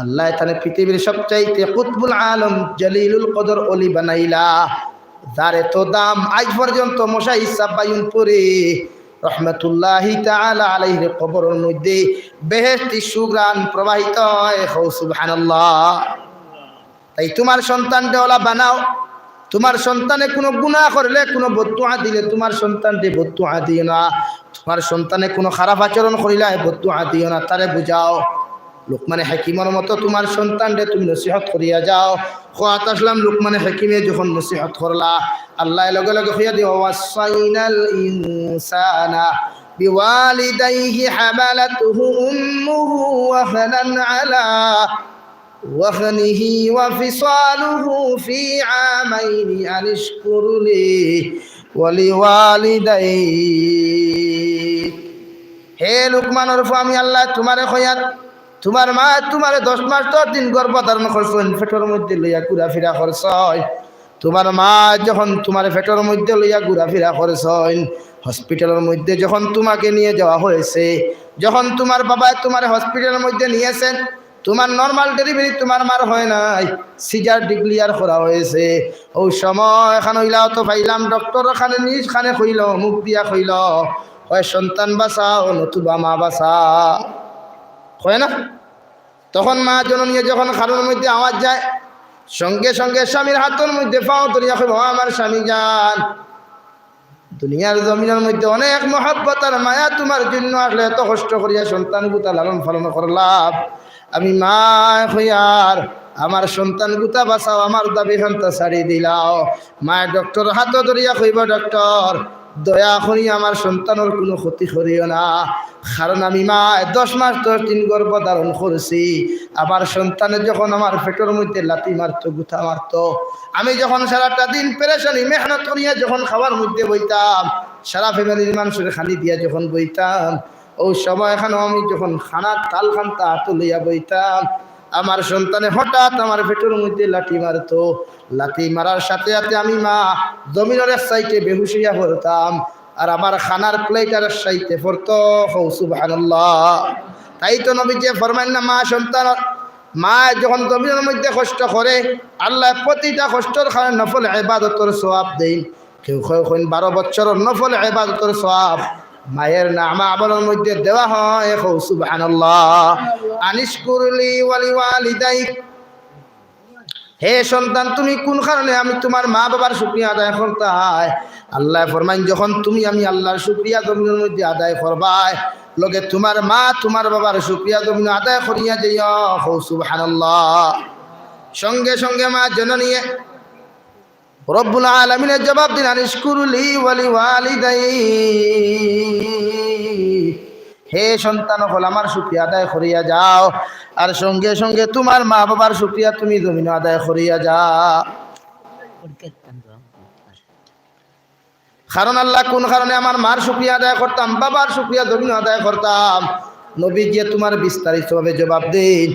আল্লাহ তাআলা পৃথিবীর সবচাইতে কুতবুল আলম জলিলুল কদর ওলি বানাইলা, যার এত দাম আজ পর্যন্ত মুশাহিদ সাহেব বায়ুমপুরি রহমাতুল্লাহি তাআলা আলাইহির কবরের মধ্যে বেহেশতি সুগ্রাণ প্রবাহিত হয়। সুবহানাল্লাহ। তাই তোমার সন্তানকে ওলা বানাও। তোমার সন্তানে কোনো গুনাহ করলে, কোনো বদদুআ দিলে তোমার সন্তানকে বদদুআ দিও না। তোমার সন্তানে কোনো খারাপ আচরণ করিলে বদদুআ দিও না, তারে বুঝাও। লুকমানে হাকিমের মতো তোমার সন্তানকে তুমি নসিহত করিয়া যাও। খোয়াত আসলাম লুকমানে হাকিমে যখন নসিহত করলা, আল্লাহ লগে লগে হইয়া দিও, ওয়াসাইনাল ইনসানা বিওয়ালিদাইহি হামালাতুহু উম্মুহু ওয়াহনান আলা وخنه وفصاله في عامين أن اشكر لي ولوالديك। হে লুকমানের আমি আল্লাহ তোমারে খয়াত, তোমার মা তোমারে 10 মাস 10 দিন গর্ভধারণ করছেন, পেটের মধ্যে লইয়া ঘুরাফিরা করছয়। তোমার মা যখন তোমার পেটের মধ্যে লইয়া ঘুরাফিরা করছয়, হসপিটালের মধ্যে যখন তোমাকে নিয়ে যাওয়া হয়েছে, যখন তোমার বাবা তোমার হসপিটালের মধ্যে নিয়েছেন, তোমার নর্মাল ডেলিভারি তোমার মার হয় নাই, সিজার ডিক্লিয়ার করা হয়েছে। ওই সময় এখানে হইলাও তো পাইলাম ডক্টর এখানে নিজ খানে কইল, মুখ দিয়া কইল, হয় সন্তান বাঁচাও নতুবা মা বাঁচা, হয় না? তখন মা জননী যখন খানোর মধ্যে আওয়াজ যায়, সঙ্গে সঙ্গে স্বামীর হাতের মধ্যে পাও ধরিয়া কইব, আমার স্বামী যান, দুনিয়ার জমিনের মধ্যে অনেক মহব্বত আর মায়া তোমার জন্য আসলে এত কষ্ট করিয়া সন্তান গুতা লালন পালন করলাম, আমি মা হইয়ার আমার সন্তান গুতা বাঁচাও, আমার দাবি খান্তা ছাড়ি দিলাও। মায়ের ডক্টর হাত ধরিয়া কইব, ডক্টর দয়া করি আমার সন্তানের কোনো ক্ষতি করিও না, কারণ আমি মা 10 মাস 10 দিন গর্ভধারণ করেছি। আমার সন্তানের যখন আমার পেটের মধ্যে লাথি মারতো, গুথা মারতো, আমি যখন সারাটা দিন পেরেশানি মেহনত করিয়া যখন খাওয়ার মধ্যে বইতাম, সারা ফ্যামিলির মানুষের খালি দিয়া যখন বইতাম, ওই সময় এখানে আমি যখন খানার তাল খানতা হাত লইয়া বইতাম, আমার সন্তানে হঠাৎ আমার পেটের মধ্যে লাঠি মারতো। লাঠি মারার সাথে সাথে আমি মা জমিনের এক সাইডে বেহুশ হইয়া পড়তাম, আর আমার খানার প্লেটার সাইডে পড়তো। সুবহানাল্লাহ। তাই তো নবীজি ফরমান না, মা সন্তান মা যখন জমিনের মধ্যে কষ্ট করে, আল্লাহ প্রতিটা কষ্টের কারণে নফল ইবাদতের সওয়াব দেন। কেউ কখন 12 বছরের নফল ইবাদতের সওয়াব মায়ের নামা আমলের মধ্যে দেওয়া হয়। সুবহানাল্লাহ। আনিশকুরলি ওয়ালিওয়ালিদাইক, হে সন্তান তুমি কোন কারণে আমি তোমার মা বাবার শুকরিয়া আদায় করতাই? আল্লাহ ফরমাইন যখন তুমি আমি আল্লাহর শুকরিয়া জমিনের মধ্যে আদায় করবাই লগে তোমার মা তোমার বাবার শুকরিয়া জমিন আদায় করিয়া যাইও। সুবহানাল্লাহ। সঙ্গে সঙ্গে মা জননী রব্বুল আলামিনের জবাব দিন আনিশকুরলি ওয়ালি ওয়ালিদাই। হে সন্তান হল আমার শুকরিয়া আদায় করিয়া যাও, আর সঙ্গে সঙ্গে তোমার মা বাবার শুকরিয়া তুমি জমিন আদায় করিয়া যাও। কারণ আল্লাহ কোন কারণে আমার মার শুকরিয়া আদায় করতাম, বাবার শুকরিয়া জমিন আদায় করতাম? নবী গিয়ে তোমার বিস্তারিতভাবে জবাব দিন।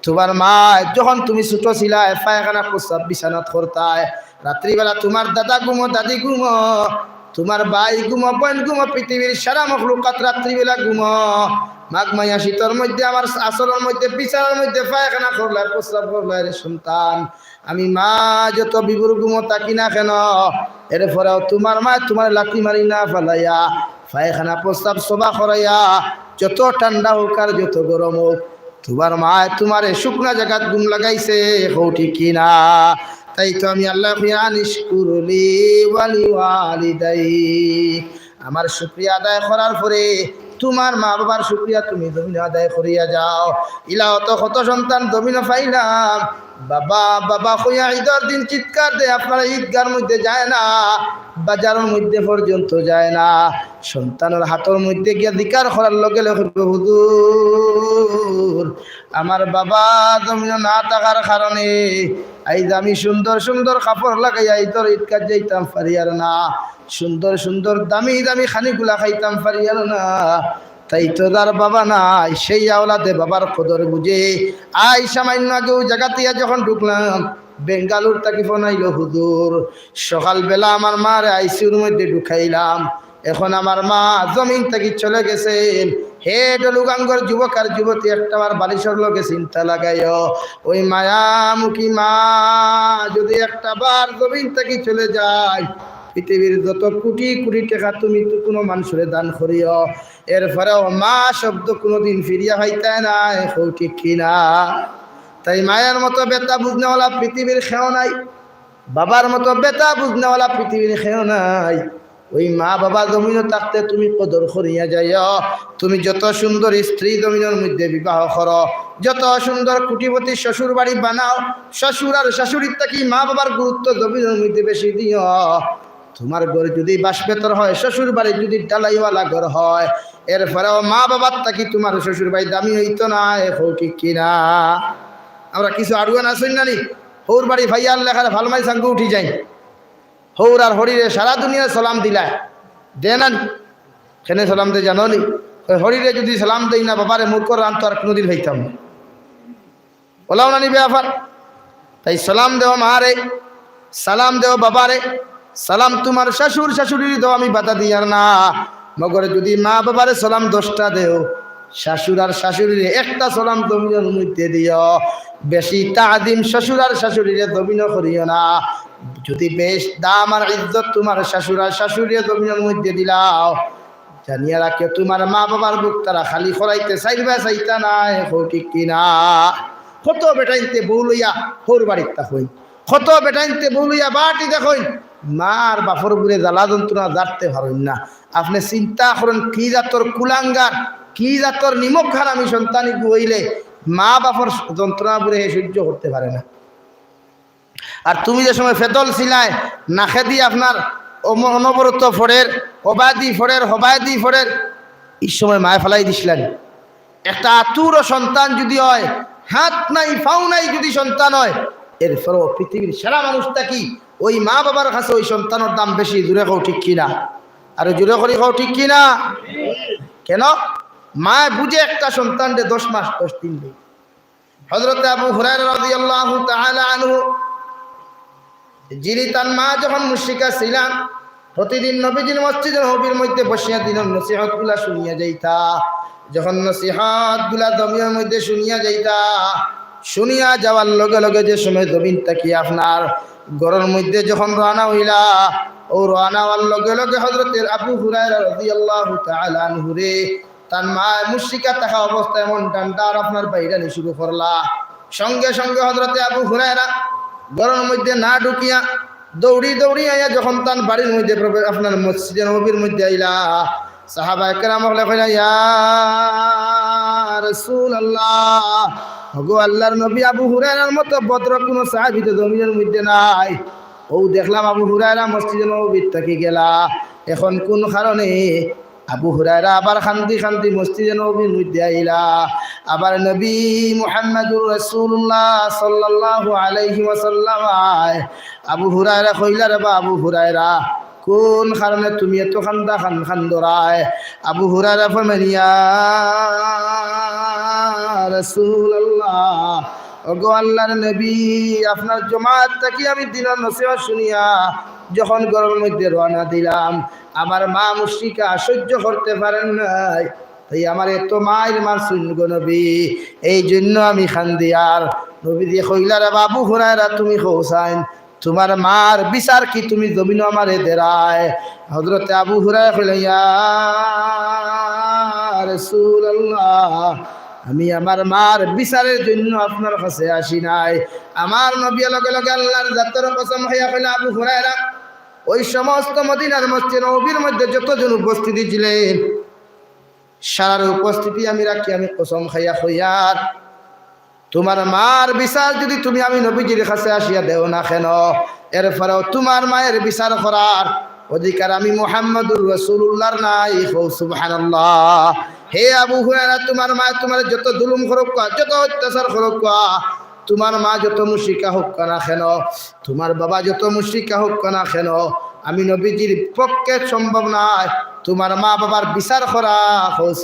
তোমার মা যখন তুমি ছোট ছিলায় পায়খানা প্রস্রাব বিছানাত করতায়, রাত্রিবেলা তোমার দাদা ঘুমো দাদি ঘুমো তোমার ভাই ঘুমো বোন ঘুমো পৃথিবীর সারা মখলুকাত রাত্রিবেলা ঘুমো। মাঘ মাইয়া শীতের মধ্যে আমার আসরের মধ্যে বিছানার মধ্যে পায়খানা করলায় প্রস্রাব করলায় রে সন্তান, আমি মা যত বিভুর ঘুমো থাকি না কেন এরপরেও তোমার মা তোমার লাঠি মারি না ফেলাইয়া পায়খানা প্রস্রাব সবা করাইয়া যত ঠান্ডা হোক আর যত গরম হোক তোমার মা তোমার শুকনা জায়গাত ঘুম লাগাইছে। ঠিক কিনা? তাই তো আমি আল্লাহ আনিশকুরলি ওয়ালি ওয়ালিদাই, আমার শুকরিয়া আদায় করার পরে তোমার মা বাবার শুকরিয়া তুমি জমিনে আদায় করিয়া যাও। ইলা অত কত সন্তান জমিনে পাইলাম বাবা বাবা কইয়া ঈদের দিন চিৎকার দেয়, আপনারা ঈদগার মধ্যে যায় না, বাজারের মধ্যে পর্যন্ত যায় না। সন্তানের হাতের মধ্যে গিয়া দিকার করার লগে লগে হুজুর আমার বাবা জমিনে না থাকার কারণে আইজ আমি সুন্দর সুন্দর কাপড় লাগাইয়া ঈদের ঈদগাহ যাইতাম পারিয়ার না, সুন্দর সুন্দর দামি দামি খানিগুলা খাইতাম পারিয়ার না। তাই তো তার বাবা নাই, সেই আওলাদে বাবার কদর বুঝে আই সামান্য আগেও জায়গাতিয়া যখন ঢুকলাম বেঙ্গালুর তাকে ফোন আইলো হুজুর সকালবেলা আমার মার আইসিউর মধ্যে ঢুকাইলাম, এখন আমার মা জমিন থেকে চলে গেছেন। হে ডলুগাঙ্গর যুবক আর যুবতী একটা বার বালিশর লোকে চিন্তা লাগাইও, ওই মায়ামুখী মা যদি একটা বার জমিন থেকে চলে যায় পৃথিবীর যত কোটি কোটি টাকা তুমি তো কোনো মানুষের দান করিও, এরপরেও মা শব্দ কোনোদিন ফিরিয়া হইতে না। ঠিক কিনা? তাই মায়ের মতো বেতা বুঝনেওয়ালা পৃথিবীর খেও নাই, বাবার মতো বেতা বুঝনেওয়ালা পৃথিবীর খেও নাই। ওই মা বাবা জমিনও থাকতে তুমি কদর করিয়া যাইও। তুমি যত সুন্দর স্ত্রী জমিনের মধ্যে বিবাহ করো, যত সুন্দর কোটিপতি শ্বশুর বাড়ি বানাও, শ্বশুর আর শাশুড়ির থাকি মা বাবার গুরুত্ব জমিনের মধ্যে বেশি দিও। তোমার ঘর যদি বাসবেতর হয়, শ্বশুর বাড়ি যদি ডালাইওয়ালা ঘর হয়, এরপরেও মা বাবার থাকি তোমার শ্বশুর বাড়ি দামি হইতো না। ঠিক কিনা? আমরা কিছু আড়ুয়ান আসেন না নি, হৌর বাড়ি ভাইয়ার লেখার ভালমাই সাঙ্গু উঠি যাই, হৌর আর হরিরে সারা দুনিয়া সালাম দিলায় দে না সেনে সালাম দে জানো নি? হরিরে যদি সালাম দেই না বাবারে মূর্খ রান তো আর কোনোদিন হইতাম না, ওলাও না নিবে আফার। তাই সালাম দেও মারে, সালাম দেও বাবারে, সালাম তোমার শাশুর শাশুড়ির দেও, আমি বাধা দিয়ার না। মগরে যদি মা বাবারে সালাম 10টা দেও, শাশুর আর শাশুড়ির একটা সালাম জমিনের মধ্যে দিও। বেশি তাদিম শ্বশুর আর শাশুড়িরে জমিন করিও না। যদি বেশ দাম আর ইজ্জত তোমার শাশুর আর শাশুড়িরে জমিনের মধ্যে দিলাও, জানিয়া রাখে তোমার মা বাবার বুক তারা খালি খরাইতে চাইবা চাইতা নাই। ঠিক কিনা? কত বেটাইতে বউ লইয়া হোর বাড়ির তা হই, কত বেটাইতে বউ লইয়া বাটি দেখুন মার বাপর বুড়ে জ্বালা যন্ত্রণা জানতে পারেন না। আপনি চিন্তা করেন কি জাতর কুলাঙ্গার, কি জাতর নিমক হারামি সন্তানি হইলে মা বাপর যন্ত্রণা বুড়ে সহ্য করতে পারে না। আর তুমি যে সময় ফেদল ছিলায় নাখে দিয়ে আপনার অনবরত ফোড়ের অবাদি ফোড়ের হবায়দি ফোড়ের এই সময় মায় ফেলাই দিছিলেন। একটা আতুর সন্তান যদি হয়, হাত নাই ফাও নাই যদি সন্তান হয়, এরপরও পৃথিবীর সেরা মানুষটা কি ওই মা বাবার কাছে ওই সন্তানের দাম বেশি। জুড়ে খাও ঠিক কিনা? আর জুড়ে করি খাও ঠিক কিনা? কেন? মা বুঝে একটা সন্তানকে 10 মাস 10 দিন দেয়। হযরত আবু হুরায়রা রাদিয়াল্লাহু তাআলা আনহু, যিনি তার মা যখন মুশরিকা ছিলেন প্রতিদিন নবীজির মসজিদের নবীর মধ্যে বসিয়া দিনের নসিহতগুলা শুনিয়া যাইতা। যখন নসিহতগুলা জমিনের মধ্যে শুনিয়া যাইতা, শুনিয়া যাওয়ার লগে লগে যে সময় জমিন তাকি আপনার ঘরের মধ্যে যখন রওনা হইলা, ও রওনা হওয়ার লগে লগে হযরত আবু হুরায়রা রাদিয়াল্লাহু তাআলা আনহু রে তার মা মুশরিকা থাকা অবস্থায় এমন ডান্ডার আপনার বাইরে শুরু করলা। সঙ্গে সঙ্গে হযরত আবু হুরায়রা ঘরের মধ্যে না ঢুকিয়া দৌড়ি দৌড়ি আইয়া যখন তার বাড়ির মধ্যে আপনার মসজিদে নববীর মধ্যে আইলা সাহাবায়ে কেরাম বলে কইলা ইয়া রাসূলুল্লাহ, ওগো আল্লাহর নবী, আবু হুরায়রার মতো ভদ্র কোনো সাহাবী তো জমিনের মধ্যে নাই। ও দেখলাম আবু হুরায়রা মসজিদে নববীর থেকে গেলা, এখন কোন কারণে আবু হুরায়রা আবার খান্দি খান্দি মসজিদে নববীর মধ্যে আইলা? আবার নবী মুহাম্মদুর রাসূলুল্লাহ সাল্লাল্লাহু আলাইহি ওয়াসাল্লাম আবু হুরায়রা কইলা, রে বা আবু হুরায়রা, কোন কারণে তুমি এত খান্দা খান্দরায়? আবু হুরায়রা ফরমান, ইয়া রাসূলুল্লাহ, ওগো আল্লাহর নবী, আপনার জমাত থেকে আমি দিনের নসিহত শুনিয়া যখন ঘরের মধ্যে রওনা দিলাম, আমার মা মুশরিকা সহ্য করতে পারেন নাই, তাই আমার এত মায়ের মার শুনগো নবী, এই জন্য আমি খান্দি। আর নবী দিয়ে কইলা, রে আবু হুরায়রা, তুমি হোসাইন, তোমার মার বিচার কি তুমি জমিন আমারে দেরায়? হযরতে আবু হুরায়রা কইলেন, ইয়া রাসূলুল্লাহ, আমি আমার মার বিচারের জন্য আপনার কাছে আসি নাই। আমার নবী লগে লগে আল্লাহর জাতের কসম খাইয়া কইলেন, আবু হুরায়রা, ওই সমস্ত মদিনার মসজিদ নববীর মধ্যে যতজন উপস্থিতি ছিলেন সারার উপস্থিতি আমি রাখি, আমি কসম খাইয়া কইয়ার, তোমার মার বিচার যদি তুমি আমি নবীজির কাছে আসিয়া দেও না কেন, এরপরেও তোমার মায়ের বিচার করার অধিকার আমি মুহাম্মদুর রাসূলুল্লাহর নাই। সুবহানাল্লাহ। হে আবু হুরায়রা, তোমার মা তোমার যত জুলুম করুক, যত অত্যাচার করুক, তোমার মা যত মুশরিকা হোক না কেন, তোমার বাবা যত মুশরিকা হোক না কেন, আমি নবীজির পক্ষে সম্ভব নয় তোমার মা বাবার বিচার করা।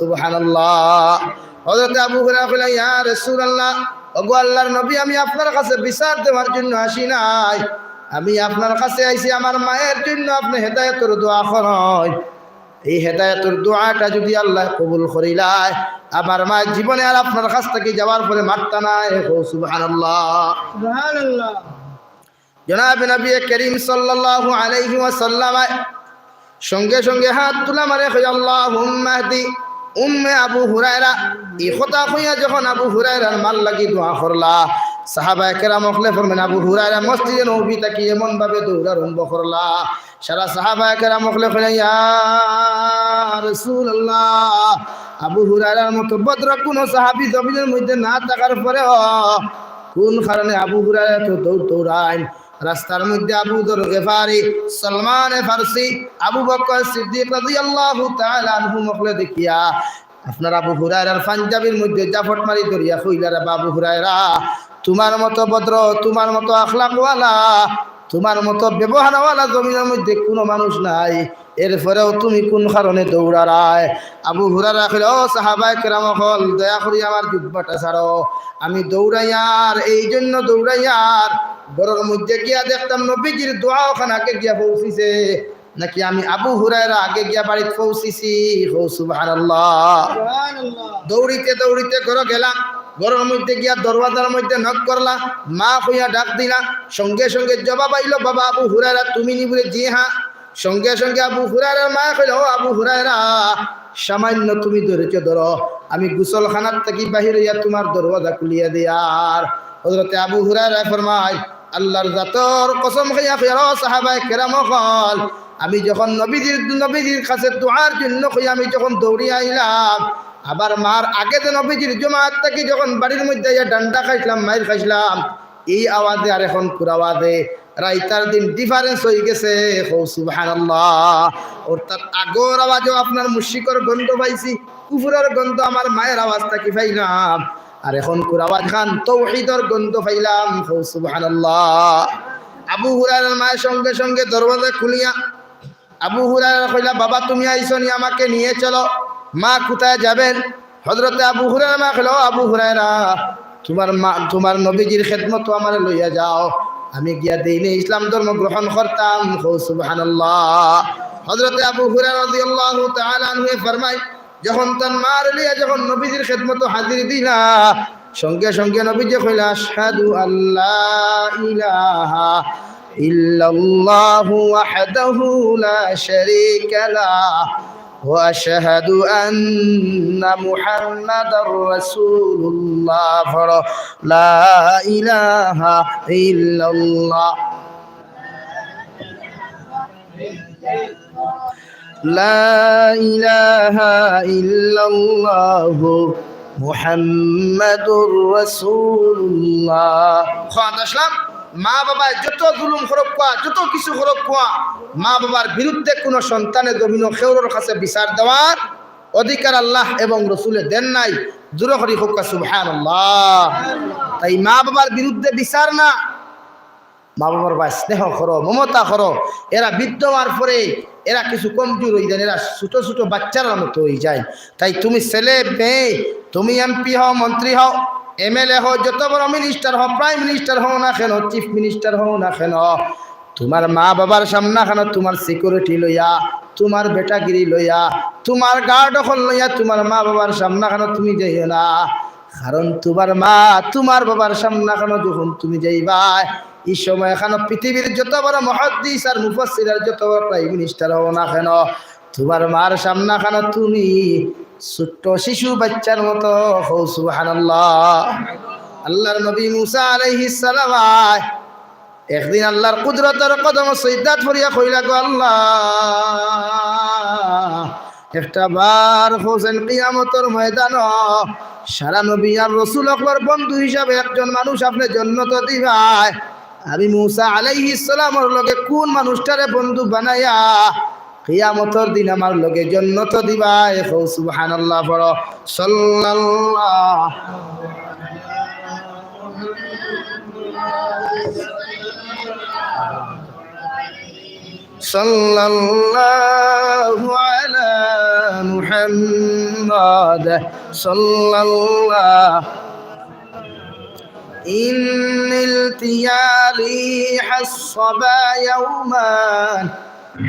সুবহানাল্লাহ। হযরত আবু হুরায়রা কইলেন, ইয়া রাসূলুল্লাহ, ওগো আল্লাহর নবী, আমি আপনার কাছে বিচার দেওয়ার জন্য আসি নাই, আমি আপনার কাছে আইছি আমার মায়ের জন্য আপনি হেদায়েতের দোয়া করেন। এই হেদায়েতের দোয়াটা যদি আল্লাহ কবুল করিলায়, আমার মায়ের জীবনে আর আপনার কাছ থেকে যাওয়ার পরে মারতা নাই। সুবহানাল্লাহ, সুবহানাল্লাহ। জনাব নবী করিম সাল্লাল্লাহু আলাইহি ওয়াসাল্লাম সঙ্গে সঙ্গে হাত তুলা মারে কই, আল্লাহুম্মা হদি উম্মে আবু হুরায়রা। এই কথা কইয়া যখন আবু হুরায়রার মাল লাগি দোয়া করলা, সাহাবায়ে কেরাম ওখলে ফরমান, আবু হুরায়রা মসজিদে নববী থেকে এমন ভাবে দৌড় আরম্ভ করলা, সারা সাহাবায়ে কেরাম ওখলে কইলেন, ইয়া রাসূলুল্লাহ, আবু হুরায়রার মতো ভদ্র কোন সাহাবী জমিনের মধ্যে না থাকার পরেও কোন কারণে আবু হুরায়রা তো দৌড়ায়? রাস্তার মধ্যে আবু যর গিফারি, সালমান ফারসি, আবু বকর সিদ্দিক রাদিয়াল্লাহু তাআলা আনহু মখলে দেখিয়া আপনার আবু হুরায়রার পাঞ্জাবির মধ্যে জাফট মারি ধরিয়া কইলা, রে আবু হুরায়রা, তোমার মতো ভদ্র, তোমার মতো আখলাকওয়ালা, তোমার মতো ব্যবহারওয়ালা জমিনের মধ্যে কোনো মানুষ নাই, এরপরেও তুমি কোন কারণে দৌড়ারায়? আবু হুরায়রা কইল, ও সাহাবায়ে কেরাম সকল, দয়া করি আমার জুব্বাটা ছাড়ো, আমি দৌড়াইয়ার এই জন্য দৌড়াইয়ার ঘরের মধ্যে গিয়া দেখতাম নবীজির দোয়া ওখানে আগে গিয়া পৌঁছিছে নাকি আমি আবু হুরায়রা আগে গিয়া বাড়িতে পৌঁছিছি। সুবহানাল্লাহ। দৌড়িতে দৌড়িতে ঘরে গেলাম, ঘরের মধ্যে গিয়া দরওয়াজার মধ্যে নক করলা, মা কইয়া ডাক দিলা, সঙ্গে সঙ্গে জবাব আইলো, বাবা আবু হুরায়রা তুমি নি? বলে জি হ্যাঁ। সঙ্গে সঙ্গে আবু হুরায়রার মা কইল, ও আবু হুরায়রা, সামান্য তুমি ধরেছ ধরো, আমি গোসলখানার থেকে বাহির হইয়া তোমার দরওয়াজা খুলিয়া দিয়ার। হযরতে আবু হুরায়রা ফরমায়, আল্লাহর জাতর কসম খাইয়া কইয়া, সাহাবায়ে কেরাম সকল, আমি যখন নবীজির কাছে দোয়ার জন্য কই আমি যখন দৌড়ি আইলাম, আবার মার আগে যে নবীজির জমাত থেকে যখন বাড়ির মধ্যে ডান্ডা খাইছিলাম, মাইর খাইছিলাম, এই আওয়াজে আর এখন পুর আওয়াজে রাইতার দিন ডিফারেন্স হয়ে গেছে। সুবহানাল্লাহ। অর্থাৎ আগর আওয়াজও আপনার মুশরিকের গন্ধ পাইছি, কুফরের গন্ধ আমার মায়ের আওয়াজটা কি পাইলাম, আর এখন কুর আওয়াজ খান তাওহীদের গন্ধ পাইলাম। সুবহানাল্লাহ। আবু হুরায়রার মায়ের সঙ্গে সঙ্গে দরওয়াজা খুলিয়া আবু হুরায়রা কইলা, বাবা তুমি আইছো নি, আমাকে নিয়ে চলো। মা কোথায় যাবেন? হযরতে আবু হুরায়রা মা কইল, আবু হুরায়রা, তোমার নবীজির খেদমত আমারে লইয়া যাও, আমি গিয়া দিনে ইসলাম ধর্ম গ্রহণ করতাম। সুবহানাল্লাহ। হযরতে আবু হুরায়রা রাদিয়াল্লাহু তাআলা আনহু ফরমায়, যখন তার মার লিয়া যখন নবীজির খেদমত হাজির দিলা, সঙ্গে সঙ্গে নবীজি কইলা, আশহাদু আল্লা ইলাহা ইল্লাল্লাহু ওয়াহদাহু লা শারীকা লাহু وأشهد أن محمد رسول الله لا إله إلا الله لا إله إلا الله মুহাম্মাদুর রাসূলুল্লাহ। খান আসলাম মা বাবা যত জুলুম করক কোয়া, যত কিছু করক কোয়া, মা বাবার বিরুদ্ধে কোনো সন্তানের জমিন খেউরের কাছে বিচার দেওয়ার অধিকার আল্লাহ এবং রসুলে দেন নাই। জোরে করি হোক সুবহানাল্লাহ। তাই মা বাবার বিরুদ্ধে বিচার না, মা বাবার ভাই স্নেহ করো, মমতা করো। এরা বৃদ্ধ হওয়ার পরে এরা কিছু কমজোর হয়ে যায়, এরা ছোট ছোট বাচ্চার মতো হয়ে যায়। তাই তুমি ছেলে মেয়ে, তুমি এমপি হও, মন্ত্রী হও, এমএলএ হও, যত বড় মিনিস্টার হও, প্রাইম মিনিস্টার হও না কেন, চিফ মিনিস্টার হও না কেন, তোমার মা বাবার সামনে কেন তোমার সিকিউরিটি লইয়া, তোমার বেটাগিরি লইয়া, তোমার গার্ড দখল লইয়া তোমার মা বাবার সামনে কেন তুমি যাইও না। কারণ তোমার মা তোমার বাবার সামনে কেন যখন তুমি যাইবা, এই সময় এখানে পৃথিবীর যত বড় মুহাদ্দিস আর মুফাসসির আর যত বড় প্রাইম মিনিস্টার হও না কেন, তোমার মার সামনে কেন তুমি ছোট্ট শিশু বাচ্চার মতো হও। সুবহানাল্লাহ। আল্লাহর নবী মুসা আলাইহিস সালাম একদিন আল্লাহর কুদরতের কদম সিজদাত করিয়া কইলা, গো আল্লাহ, একটা বার হোসেন কিয়ামতের ময়দান সারা নবী আর রাসূল আকবর বন্ধু হিসাবে একজন মানুষ আপনি জান্নাত দিবাই। আমি মুসা আলাইহিস সালামের লগে কোন মানুষটারে বন্ধু বানায়া কিয়ামতের দিন আমার লগে জান্নাত দিবাই? সুবহানাল্লাহ। পড়ো সাল্লাল্লাহু সাল্লাল্লাহু আলা মুহাম্মাদ সাল্লাল্লাহু ইন্নিল তিয়ারি হাসবা ইয়াওমান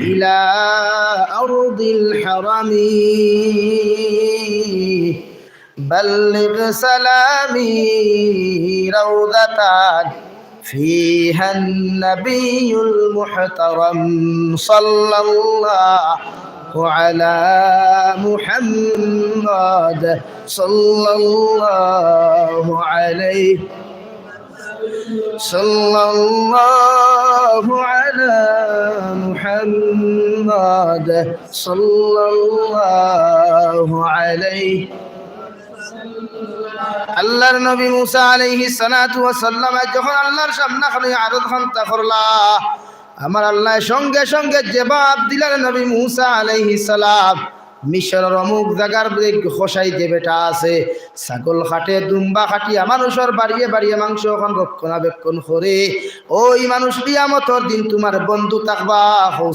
ইলা আরদিল হারামি بلغ سلامي روضة فيها النبي المحترم صلى الله على محمد صلى الله عليه صلى الله على محمد صلى الله عليه। আল্লাহর নবী মুসা আলাইহিস সালাতু ওয়াস সালাম যখন আল্লাহর সামনে খালি আরজ খান্তা করলা, আমার আল্লাহ সঙ্গে সঙ্গে জবাব দিলেন, নবী মুসা আলাইহিস সালাম মিশরের অমুক জায়গার খোসাই যে বেটা আছে, ছাগল খাটে, দুম্বা খাটিয়া মানুষের বাড়িয়ে বাড়িয়ে মাংস এখন রক্ষণাবেক্ষণ করে, ওই মানুষ কিয়ামতের দিন তোমার বন্ধু থাকবা।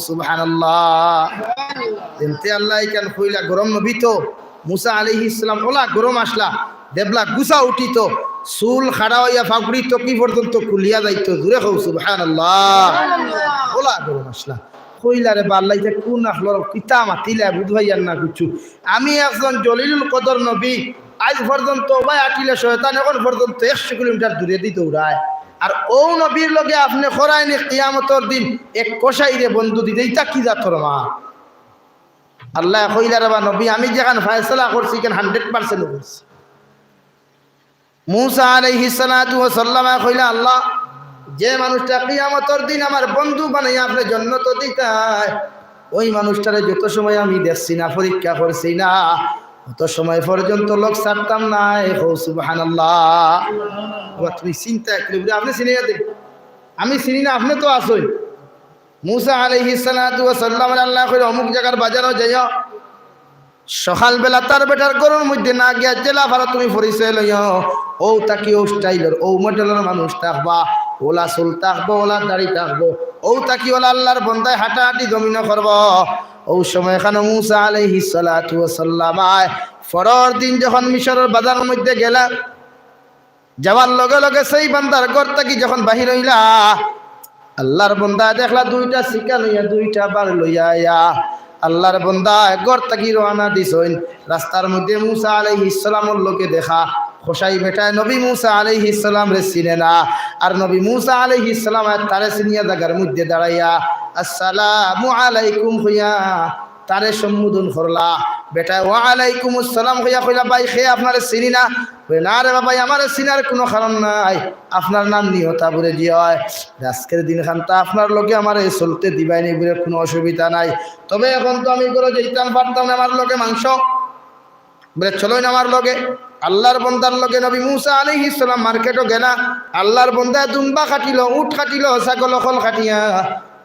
সুবহানাল্লাহ। এমতে আল্লাহ কেন কইলা গরম নবী তো মুসা আলাইহিস সালাম ওলা গরম আসলা দেবলা গুছা উঠিত, চুল খাড়া হইয়া ফাগুড়ি টকি পর্যন্ত খুলিয়া যাইতো। জুড়ে খাও সুবহানাল্লাহ। ওলা গরম আসলা কইলারে বাল্লাই যে কোন আখলর কিতা মাতিলা বুঝাইয়ার না কিছু। আমি একজন জলিলুল কদর নবী, আজ পর্যন্ত ভাই আটিলে শয়তান এখন পর্যন্ত 100 কিলোমিটার দূরে দিয়ে দৌড়ায়, আর ও নবীর লগে আপনি খরাইনি কিয়ামতের দিন এক কসাইরে বন্ধু দিতে, ইটা কি জাতর মা? আল্লাহ কইলারে বা নবী আমি যেখানে ফয়সালা করছি কেন 100% করছি। মুসা আলাইহিস সালাতু ওয়াস সালাম কইলা, আল্লাহ যে মানুষটা কিয়ামতের দিন আমার বন্ধু বানাইয়া আপনি জান্নাত দিতাই, ওই মানুষটারে যত সময় আমি দেখছি না, পরীক্ষা করছি না, তত সময় পর্যন্ত লোক ছাড়তাম না। সুবহানাল্লাহ। তুমি চিন্তা করে আপনি চিনে যাতে আমি চিনি না, আপনি তো আসই। মুসা আলাইহিস সালাতু ওয়াস সালাম আল্লাহ কইলা অমুক জায়গার বাজারও যাইও, সকালবেলা তার বেটার গরুর মধ্যে না গিয়া জেলা ভাড়া তুমি পরিচয় লইও, ও তাকি ও স্টাইলের ও মডেলের মানুষ থাকবা, ওলা চুল থাকবো, ওলা দাড়ি থাকবো, ও তাকি ওলা আল্লাহর বন্দায় হাঁটাহাঁটি জমিন করব। ও সময় এখানে মুসা আলাইহিস সালাতু ওয়াস সালাম পরের দিন যখন মিশরের বাজারের মধ্যে গেলা, যাওয়ার লগে লগে সেই বান্দার ঘর থাকি যখন বাহির হইলা, আল্লাহর বন্দা দেখলা দুইটা শিকা লইয়া দুইটা বার লইয়া আয়া আল্লাহর বন্দা ঘর থাকি রওনা দিছেন। রাস্তার মধ্যে মুসা আলাইহিস সালামের লোকে দেখা, খোসাই বেটায় নবী মুসা আলাইহিস সালাম রে চিনে না, আর নবী মুসা আলাইহিস সালাম তারে চিনিয়া জায়গার মধ্যে দাঁড়াইয়া আসসালামু আলাইকুম হইয়া তারে সম্বোধন করলা বেটা ওয়ালাইকুম আসসালাম হইয়া কইলা ভাই খে আপনারে চিনি না না রে বাবা আমার চিনার কোনো কারণ নাই আপনার নাম নিহতা বলে দিয়ে হয় আজকের দিন খানটা আপনার লগে আমার এই চলতে দিবাই নি বলে কোনো অসুবিধা নাই তবে এখন তো আমি করে যেতাম পারতাম না আমার লগে মাংস বলে চলোই না আমার লগে আল্লাহর বন্দার লগে নবী মুসা আলাইহিস সালাম মার্কেটও গেলা আল্লাহর বন্দা দুম্বা কাটিল উট কাটিল ছাগল খল কাটিয়া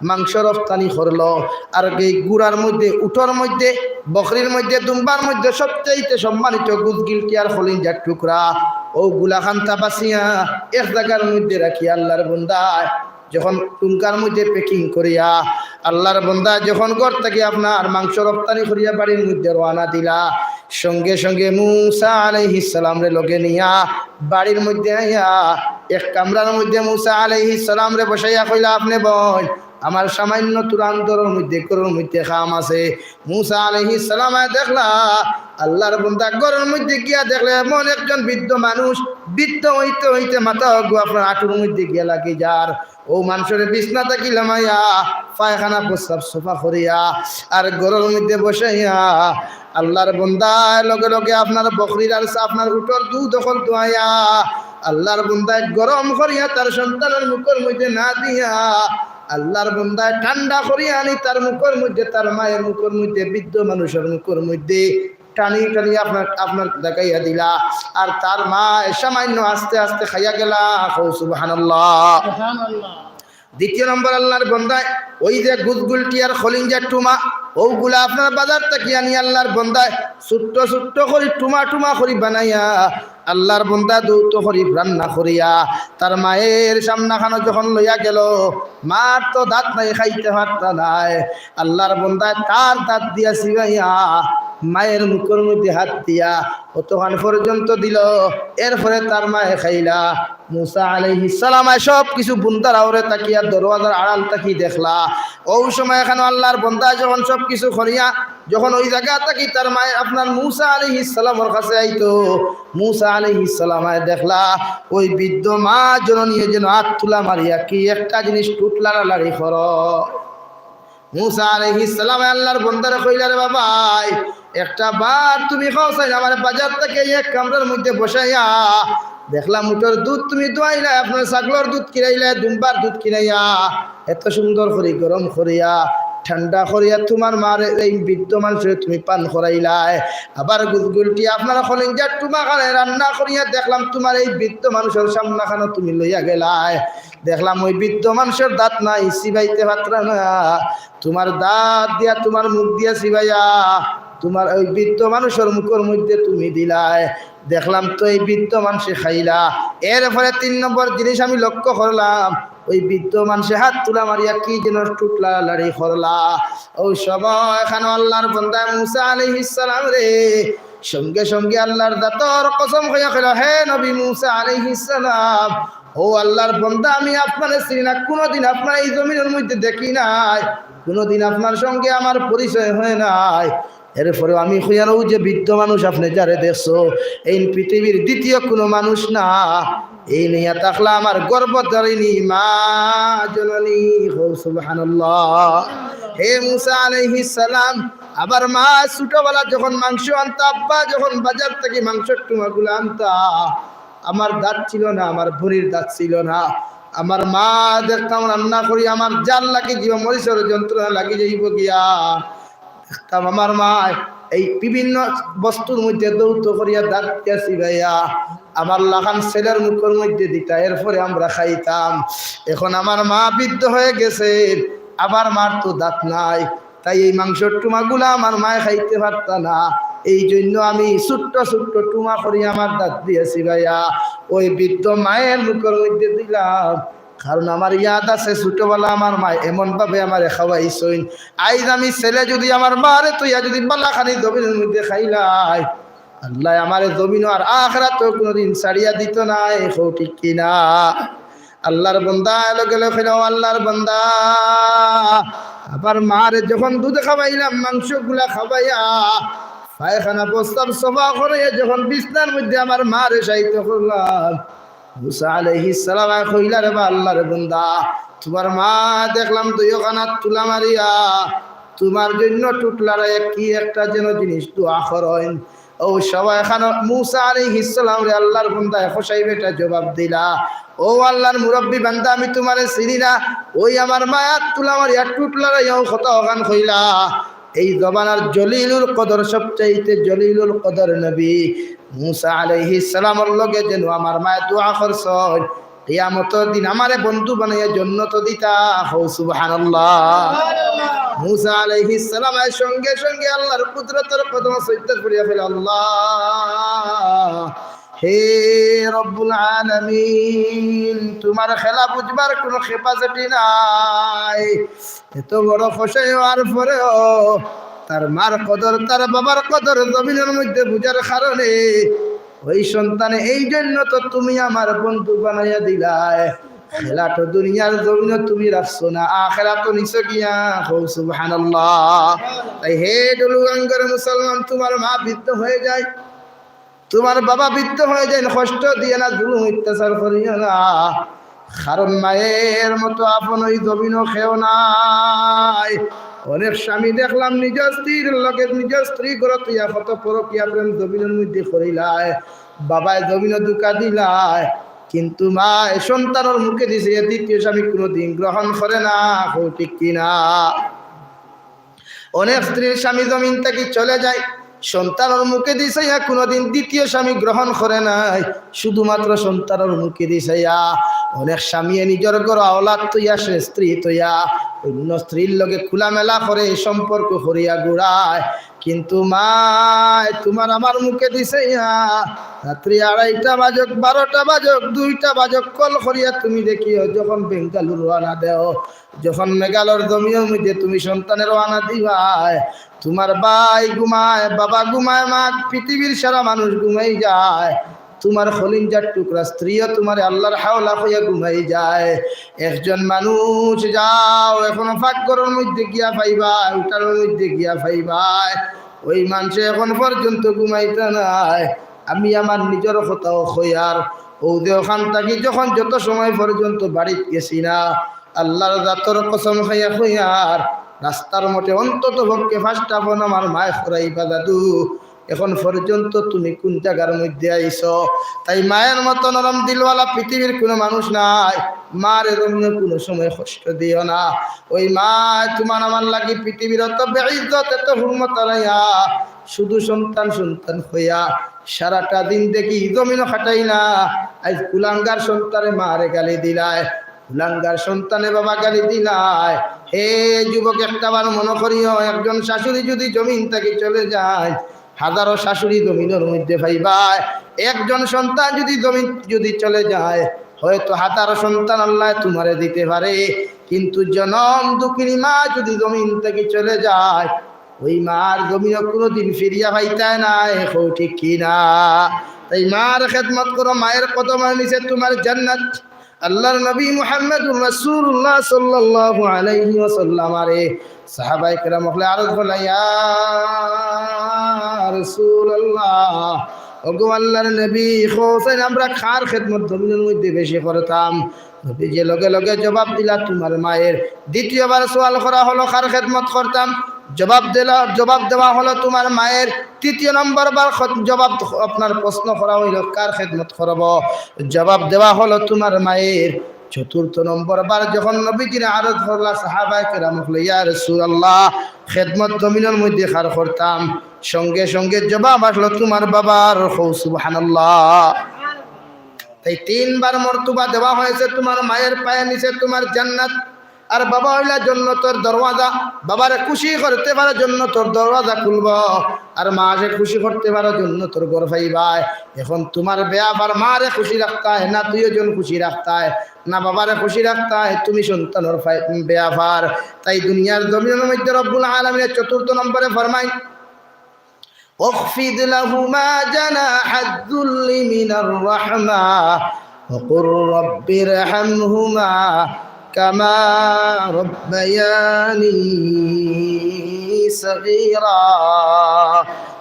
মাংস রফতানি করলো আর এই গুড়ার মধ্যে উটর মধ্যে বকরির মধ্যে দুম্বার মধ্যে সবচেয়ে সম্মানিত গুদগিলটি আর খলিঞ্জার টুকরা ও গুলাখান্তা বাসিয়া এক জায়গার মধ্যে রাখি আল্লাহর বন্দায় যখন টুঙ্কার মধ্যে প্যাকিং করিয়া আল্লাহর বন্দা যখন ঘর থেকে আপনার মাংস রপ্তানি করিয়া বাড়ির মধ্যে রওনা দিলা সঙ্গে সঙ্গে মুসা আলাইহিস সালাম রে লগে নিয়া বাড়ির মধ্যে আইয়া এক কামরার মধ্যে মুসা আলাইহিস সালাম রে বসাইয়া কইলা আপনি বল আমার সামান্য তুরান্তরের মধ্যে করোর মধ্যে খাম আছে মুসা আলাইহিস সালাম দেখলা আল্লাহর বন্দা ঘরের মধ্যে গিয়া দেখলে এমন একজন বৃদ্ধ মানুষ বৃদ্ধ হইতে হইতে মাথা গু আপনার আঁটুর মধ্যে গিয়া লাগে যার ও মানুষের বিছনা থাকি লামাইয়া পায়খানা প্রস্রাব সোফা করিয়া আর ঘরের মধ্যে বসাইয়া আল্লাহর বন্দা লগে লগে আপনার বকরির আর আপনার উটর দুধ দখল দোয়াইয়া আল্লাহর বন্দায় গরম করিয়া তার সন্তানের মুখের মধ্যে না দিয়া আল্লাহর বন্দায় ঠান্ডা করিয়া আনি তার মুখের মধ্যে তার মায়ের মুখের মধ্যে বৃদ্ধ মানুষের মুখের মধ্যে টানি টানি আপনার দেখাইয়া দিলা আর তার মা সামান্য আস্তে আস্তে খাইয়া গেলা সুবহানাল্লাহ দ্বিতীয় নম্বর আল্লাহর বন্দায় ওই যে গুদগুলটি আর খলিঞ্জার টুমা ওগুলা আপনার বাজার থেকে আনি আল্লাহর বন্দায় ছোট্ট ছোট্ট করে টুমা টুমা করে বানাইয়া আল্লাহর বন্দা দৌত করি রান্না করিয়া তার মায়ের সামনাখানো যখন লইয়া গেল মার তো দাঁত নাই খাইতে পারতা নাই আল্লাহর বন্দায় তার দাঁত দিয়া সিবাইয়া মায়ের মুখের মধ্যে হাত দিয়া অতক্ষণ পর্যন্ত দিল এরপরে তার মায়ে খাইলা মুসা আলাইহিস সালাম সব কিছু বুন্দার আওরে তাকিয়া দরওয়াজার আড়াল তাকি দেখলা ওই সময় এখানে আল্লাহর বন্দা যখন সব কিছু করিয়া যখন ওই জায়গা তাকি তার মায়ে আপনার মুসা আলাইহিস সালামের কাছে আইতো মুসা আলাইহিস সালাম দেখলা ওই বৃদ্ধ মা জননী যেন হাত তুলা মারিয়া কি একটা জিনিস টুটলা লাড়ি কর মুসা আলাইহিস সালাম আল্লাহর বন্দারে কইলা রে বাবাই একটা বার তুমি খাওয়াই আমার বাজার থেকে এক কামরার মধ্যে বসাইয়া দেখলাম উটোর দুধ তুমি দোয়াইলা আপনার ছাগলের দুধ কিনাইলা দুম্বার দুধ কিনাইয়া এত সুন্দর করে গরম করিয়া ঠান্ডা করিয়া তোমার মার এই বৃদ্ধ মানুষের তুমি পান করাইলাই আবার গুলগুলটি আপনার খলিঞ্জার টুমা খানে রান্না করিয়া দেখলাম তোমার এই বৃদ্ধ মানুষের সামনা খানো তুমি লইয়া গেলাই দেখলাম ওই বৃদ্ধ মানুষের দাঁত নাই সিবাইতে পাত্রা না তোমার দাঁত দিয়া তোমার মুখ দিয়া সিবাইয়া তোমার ওই বৃদ্ধ মানুষের মুখের মধ্যে তুমি দিলাই দেখলাম তো এই বৃদ্ধ মানুষে খাইলা এরপরে 3 নম্বর জিনিস আমি লক্ষ্য করলাম ওই বৃদ্ধ মানুষে হাত তুলা মারিয়া কি যেন টুটলা লাড়ি করলা ওই সময় এখানে আল্লাহর বান্দা মুসা আলাইহিস সালাম রে সঙ্গে সঙ্গে আল্লাহর দাতর কসম খাইয়া কইল হে নবী মুসা আলাইহিস সালাম ও আল্লাহর বান্দা আমি আপনারে চিনি না কোনোদিন আপনার এই জমিনের মধ্যে দেখি নাই কোনোদিন আপনার সঙ্গে আমার পরিচয় হয় নাই এরপরে আমি খুঁজানো যে বৃদ্ধ মানুষ আপনি যারে দেখছো এই পৃথিবীর দ্বিতীয় কোনো মানুষ না এই নিয়ে থাকলে আমার গর্ভধারিণী মা জননী সুবহানাল্লাহ হে মুসা আলাইহিস সালাম আবার মা ছোটবেলা যখন মাংস আনতা আব্বা যখন বাজার থেকে মাংসের টুমাগুলো আনতা আমার দাঁত ছিল না আমার ভুঁড়ির দাঁত ছিল না আমার মা দেখতাম রান্না করি আমার জাল লাগি জীব মরিচের যন্ত্রণা লাগি যাইব গিয়া দেখতাম আমার মা এই বিভিন্ন বস্তুর মধ্যে দৌত করিয়া দাঁত দিয়া সিবাইয়া আমার লাগান ছেলের মুখের মধ্যে দিতা এরপরে আমরা খাইতাম এখন আমার মা বৃদ্ধ হয়ে গেছে আবার মার তো দাঁত নাই তাই এই মাংসের টুমাগুলা আমার মায়ে খাইতে পারত না এই জন্য আমি ছোট্ট ছোট্ট টুমা করি আমার দাঁত দিয়েছি ভাইয়া ওই বৃদ্ধ মায়ের মুখের মধ্যে দিলাম কারণ আমার ইয়াদ আছে ছোটবেলা আমার মা এমন ভাবে আমার খাওয়াইছইন আইজ আমি ছেলে যদি আমার মারে তুইয়া যদি বালাখানি জমিনের মধ্যে খাইলাই আল্লাহ আমার জমিন আর আখিরাতেও কোনোদিন ছাড়িয়া দিত না এও ঠিক কিনা আল্লাহর বান্দা লগে লগে আল্লাহর বান্দা আবার মারে যখন দুধ খাওয়াইলাম মাংসগুলা খাওয়াইয়া পায়খানা প্রস্তাব সফা করে যখন বিছনার মধ্যে আমার মারে সাহিত্য করলাম মুসা আলাইহিস সালাম কইলা রে আল্লাহর বান্দা তোমার মা দেখলাম তুই ওখানে তুলা মারিয়া তোমার জন্য টুটলারা কি একটা যেন জিনিস দোয়া করেন। ও সবাই এখানে মুসা আলাইহিস সালাম রে আল্লাহর বান্দা হোসাই বেটা জবাব দিলা, ও আল্লাহর মুরব্বী বান্দা আমি তোমারে চিনি না, ওই আমার মায়াত তুলা আমার ইয়ার টুটলারা ইয়াও কথা ওখান কইলা। এই জবানার জলিলুল কদর সবচাইতে জলিলুল কদর নবী মুসা আলাইহিস সালামের লগে যেন আমার মায়া দোয়া করছন, কিয়ামতের দিন আমারে বন্ধু বানাইয়া জান্নাত দিতা। হো সুবহানাল্লাহ। মুসা আলাইহিস সালামের সঙ্গে সঙ্গে আল্লাহর কুদরতের কদম সজদা করিয়া ফেলে, আল্লাহ হে রব্বুল আলামিন, তোমার খেলা বুঝবার কোনো ক্যাপাসিটি নাই। এত বড় খোসাই হওয়ার পরেও তার মার কদর তার বাবার কদর জমিনের মধ্যে বুঝার কারণে ওই সন্তানে এই জন্য তো তুমি আমার বন্ধু বানাইয়া দিলাই। খেলা তো দুনিয়ার জমিনে তুমি রাখছো না, আখেরা তো নিছো গিয়া। সুবহানাল্লাহ। তাই হে ডলুগাঙ্গের মুসলমান, তোমার মা বৃদ্ধ হয়ে যায়, তোমার বাবা বৃদ্ধ হয়ে যায়, কষ্ট দিয়ে না, জুলুম অত্যাচার করিও না। কারণ মায়ের মতো আপন ওই জমিনও খেও নাই। অনেক স্বামী দেখলাম নিজ স্ত্রীর লগে নিজ স্ত্রী করে তুইয়া কত পরকিয়া প্রেম জমিনের মধ্যে করিলায়, বাবায় জমিনও দুকা দিলায়, কিন্তু মা সন্তানের মুখে দিছে দ্বিতীয় স্বামী কোনোদিন গ্রহণ করে না। ঠিক কিনা? অনেক স্ত্রীর স্বামী জমিন থেকে চলে যায়, সন্তানের মুখে দিছে কোনোদিন দ্বিতীয় স্বামী গ্রহণ করে নাই, শুধুমাত্র সন্তানের মুখে দিছে। অনেক স্বামী নিজের ঘর আওলাদ তৈয়া সে স্ত্রী তৈয়া অন্য স্ত্রীর লগে খোলামেলা করে সম্পর্ক করিয়া ঘুরায়। কিন্তু মা তোমার আমার মুখে দিছে রাত্রি 2:30 বাজক 12টা বাজক 2টা বাজক কল করিয়া তুমি দেখিও, যখন বেঙ্গালুর রওনা দেও, যখন মেঘালয়ের জমির মধ্যে তুমি সন্তানের রওনা দিবাই, তোমার ভাই ঘুমায়, বাবা ঘুমায়, মা পৃথিবীর সারা মানুষ ঘুমাই যায়, তোমার খলিঞ্জার টুকরা স্ত্রীও তোমার আল্লাহর হাওলা হইয়া ঘুমাই যায়। একজন মানুষ যাও এখনো ফাঁকঘরের মধ্যে গিয়া পাইবা, উঠার মধ্যে গিয়া পাইবা, ওই মানুষে এখন পর্যন্ত ঘুমাইতে নাই। আমি আমার নিজের কথাও হইয়ার ও দেওখান থাকি যখন যত সময় পর্যন্ত বাড়িতে গেছি না, আল্লাহর জাতর কসম খাইয়া হইয়ার রাস্তার মধ্যে অন্তত পক্ষে 5টা ফোন আমার মায় খরাইবা, দাদু এখন পর্যন্ত তুমি কোন জায়গার মধ্যে আইছো? তাই মায়ের মতো নরম দিলওয়ালা পৃথিবীর কোনো মানুষ নাই। মার এরকম কোনো সময় কষ্ট দিও না। ওই মা তোমার আমার লাগি পৃথিবীর অত বেইজ্জত এত হুরমত আলাইয়া শুধু সন্তান সন্তান হইয়া সারাটা দিন দেখি জমিন খাটাই না। আজ কুলাঙ্গার সন্তানে মারে গালি দিলায়, কুলাঙ্গার সন্তানে বাবা গালি দিলায়। হে যুবক, একটাবার মনে করিও, একজন শাশুড়ি যদি জমিন থেকে চলে যায়, হাজারো শাশুড়ি জমিনের মধ্যে পাইবাই। একজন সন্তান যদি জমিন যদি চলে যায়, হয়তো হাজারো সন্তান আল্লাহ তোমারে দিতে পারে, কিন্তু জনম দুঃখিনী মা যদি জমিন থেকে চলে যায়, ওই মার জমিন কোনোদিন ফিরিয়া পাইতায় না। এখন ঠিক কিনা? তাই মার খেদমত করো, মায়ের কদমের নিচে তোমার জান্নাত। আল্লাহর নবী মুহাম্মদুর রাসূলুল্লাহ সাল্লাল্লাহু আলাইহি ওয়াসাল্লাম আরে সাহাবায়ে কেরাম বলে আরজ বলে, ইয়া রাসূলুল্লাহ, ওগো আল্লাহর নবী, হোসেন আমরা খার খেদমত জমিনের মধ্যে বেশি করতাম। নবী যে লগে লগে জবাব দিলা তোমার মায়ের। দ্বিতীয়বার সওয়াল করা হলো খার খেদমত করতাম, জবাব দেওয়া হলো তোমার মায়ের। তৃতীয় নম্বর বার জবাব আপনার প্রশ্ন করা হইল কার খেদমত করব, জবাব দেওয়া হলো তোমার মায়ের। চতুর্থ নম্বর বার যখন নবীজির আরজ করলা সাহাবায়ে কেরাম বলে, ইয়া রাসূলুল্লাহ, খেদমত জমিনের মধ্যে খার করতাম, সঙ্গে সঙ্গে জবাব আসলো তোমার বাবার। সুবহানাল্লাহ। তাই 3বার মর্তবা দেওয়া হয়েছে তোমার মায়ের পায়ের নিচে তোমার জান্নাত। আর বাবা হইলা জান্নাতের দরওয়াজা, বাবারে খুশি করতে পারার জন্য তোর দরওয়াজা খুলব, আর মাকে খুশি করতে পারার জন্য তোর ঘর পাইবাই। এখন তোমার ব্যাপার মারে খুশি রাখতে হয় না তুইও জন খুশি রাখতে হয় না বাবারে খুশি রাখতে হয়, তুমি সন্তানের ব্যাপার। তাই দুনিয়ার জমিনের মধ্যে রব্বুল আলামিন 4th নম্বরে ফরমাই, اخفض لهما جناح الذل من الرحمة وقل رب ارحمهما كما ربياني صغيرا।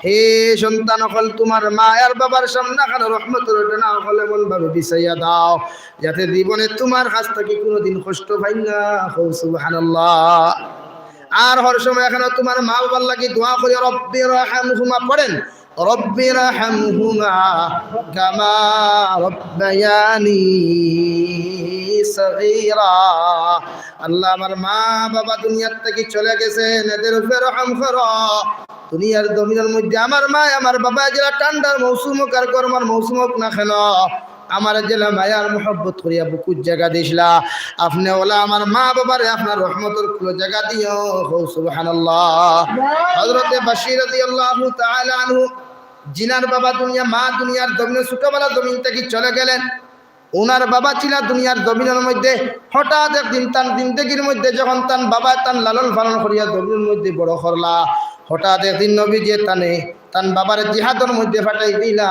হে সন্তান হল তোমার মা আর বাবার সামনে খানে রহমতের ডানা হলে মন ভাবে বিছাইয়া দাও, যাতে জীবনে তোমার কাছ থেকে কোনোদিন কষ্ট পাই না। সুবহানাল্লাহ। আর হর সময় এখানে তোমার মা বাবার লাগি দোয়া করি রব্বির রাহমহুমা পড়েন রব্বির রাহমহুমা কামা রব্বায়ানি সগীরা। আল্লাহ আমার মা বাবা দুনিয়ার থেকে চলে গেছেন, এদের উপরে রহম করো। দুনিয়ার জমিনের মধ্যে আমার মা আমার বাবা যারা ঠান্ডার মৌসুম হোক আর গরমের মৌসুম হোক না কেন, আমার জেলা মায়ার মোহব্বত করিয়া বুকুর জায়গা দিছিলা। আপনি ওলা আমার মা বাবারে আপনার রহমতের কুলো জায়গা দিও। সুবহানাল্লাহ। হযরতে বাশীর রাদিয়াল্লাহু তাআলা আনহু জিনার বাবা দুনিয়া মা দুনিয়ার জমিনে ছোটবেলা জমিন থেকে চলে গেলেন। ওনার বাবা ছিল দুনিয়ার জমিনের মধ্যে। হঠাৎ একদিন তার জিন্দগির মধ্যে যখন তার বাবা তার লালন পালন করিয়া জমিনের মধ্যে বড় করলা, হঠাৎ একদিন নবী যে তান বাবার জিহাদের মধ্যে ফাটাই দিলা,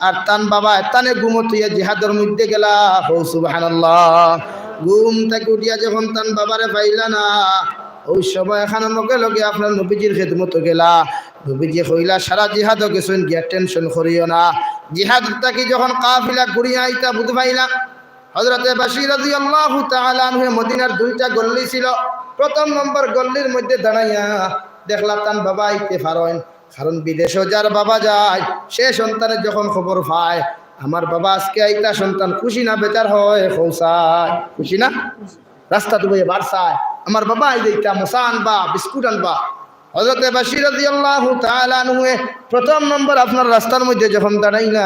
আর তান বাবা তানে ঘুমতিয়া জিহাদের মধ্যে গেলা। সুবহানাল্লাহ। ঘুম থেকে উঠিয়া যখন তান বাবারে পাইলা না, ওই সময় এখানে লগে লগে আপনার নবীজির খেদমত গেলা। নবীজি কইলা সারা জিহাদ গেছেন গিয়া টেনশন করিও না। জিহাদ থাকি যখন কাফিলা ঘুরিয়া আইতা বুঝ পাইলা। হযরতে বাশীর রাদিয়াল্লাহু তাআলা আনহু মদিনার দুইটা গল্লি ছিল। প্রথম নম্বর গল্লির মধ্যে দাঁড়াইয়া দেখলা তান বাবা আইতে পারেন, কারণ বিদেশে যার বাবা যায় সে সন্তানের যখন খবর পায় আমার বাবা আজকে আইতা, সন্তান খুশি না বেচার হয়? খৌসায় খুশি না? রাস্তা ডুবে বারসায় আমার বাবা আই দিতা মশা আনবা বিস্কুট আনবা। হযরতে বাশীর রাদিয়াল্লাহু তাআলা আনহু প্রথম নম্বর আপনার রাস্তার মধ্যে যখন দাঁড়াইলা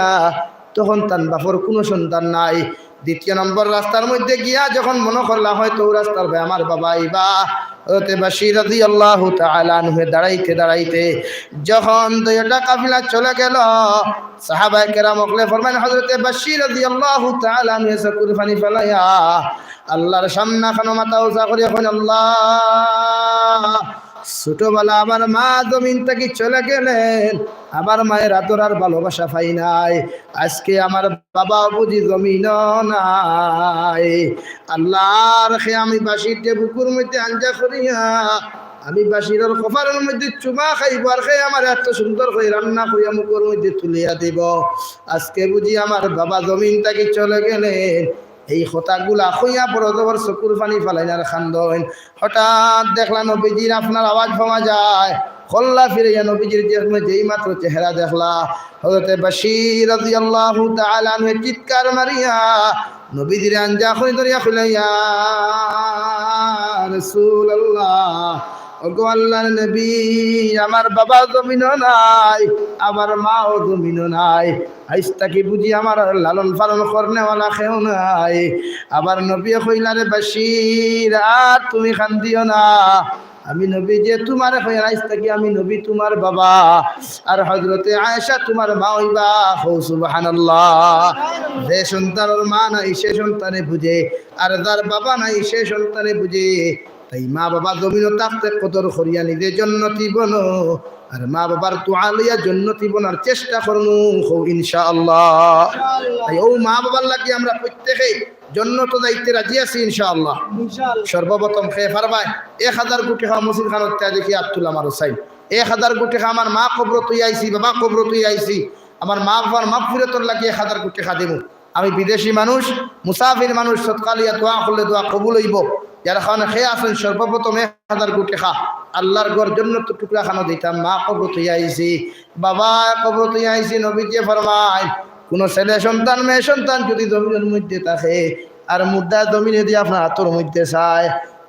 তখন তান বাপর কোনো সন্তান নাই। দ্বিতীয় নম্বর রাস্তার মধ্যে গিয়া যখন মনে করলা হয়তো রাস্তার ভাই আমার বাবা আইবা, হযরতে বাশীর রাদিয়াল্লাহু তাআলা আনহু দাঁড়াইতে দাঁড়াইতে যখন দুইটা কাফিলা চলে গেল, সাহাবায়ে কেরাম ওকলে ফরমান হযরতে বাশীর রাদিয়াল্লাহু তাআলা আনহু চকুর পানি ফেলাইয়া আল্লাহর সামনে খানো মাথা উঁচা করে এখন আল্লাহ, ছোটবেলা আমার মা জমিন থেকে চলে গেলেন, আমার মায়ের আদর আর ভালোবাসা পাই নাই, আজকে আমার বাবা বুঝি জমিন নাই। আল্লাহর খে আমি বাসিরকে বুকুর মধ্যে আঞ্জা করিয়া আমি বাসিরের কপালের মধ্যে চুমা খাইব, আর খে আমার এত সুন্দর করে রান্না করিয়া মুখের মধ্যে তুলিয়া দিব। আজকে বুঝি আমার বাবা জমিন থেকে চলে গেলেন। এই কথাগুলা হইয়া বড় জবর চকুর পানি ফালাইনার খান্দন। হঠাৎ দেখলাম নবীজির আপনার আওয়াজ পাওয়া যায়। খল্লা ফিরাইয়া নবীজির যেই মাত্র চেহারা দেখলা, হযরতে বাশীর রাদিয়াল্লাহু তাআলা আনহু চিৎকার মারিয়া নবীজির আঞ্জা খই ধরিয়া খুলাইয়া রাসূলুল্লাহ, ওগো আল্লাহর নবী, আমার বাবা জমিনও নাই, আমার মাও জমিনও নাই, আইজ তাকে বুঝি আমার লালন পালন করনেওয়ালা কেউ নাই। আবার নবী কইলা রে বাশীর, আর তুমি কান্দিও না, আমি নবী যে তোমার কইরা আইজ তাকে আমি নবী তোমার বাবা, আর হযরতে আয়েশা তোমার মা হইবা। সুবহানাল্লাহ। যে সন্তানের মা নাই সে সন্তানে বুঝে, আর যার বাবা নাই সে সন্তানে বুঝে। তাই মা বাবা জমিনও থাকতে কদর করিয়া নিজে জন্নতি বনো, আর মা বাবার দোয়া লইয়া জন্নতি বনার চেষ্টা করমু ইনশাআল্লাহ। তাই ও মা বাবার লাগি আমরা প্রত্যেকেই জন্নত যাইতে রাজি আছি ইনশাআল্লাহ। সর্বপ্রথম খেয়ে পারবাই 1000 কোটি টাকা মসজিদ খানত দেখি আব্দুল আমার চাই 1000 কোটি টাকা আমার মা কবর তুই আইছি, বাবা কবর তুই আইছি, আমার মা বাবার মাগফিরাতর লাগি 1000 কোটি টাকা দেবো। আমি বিদেশি মানুষ, মুসাফির মানুষ, সৎকালিয়া দোয়া করলে দোয়া কবুল হইব। যারা খানে খেয়ে আসেন সর্বপ্রথম 1000 কোটি টাকা আল্লাহর ঘর জন্য টুকরা খানো দিতাম। মা কবর তুই আইছি, বাবা কবর তুই আইছি। নবীজি ফরমায় কোন ছেলে সন্তান মেয়ে সন্তান যদি জমিনের মধ্যে থাকে আর মুদ্রা জমিনে দিয়ে আপনার হাতের মধ্যে চায়,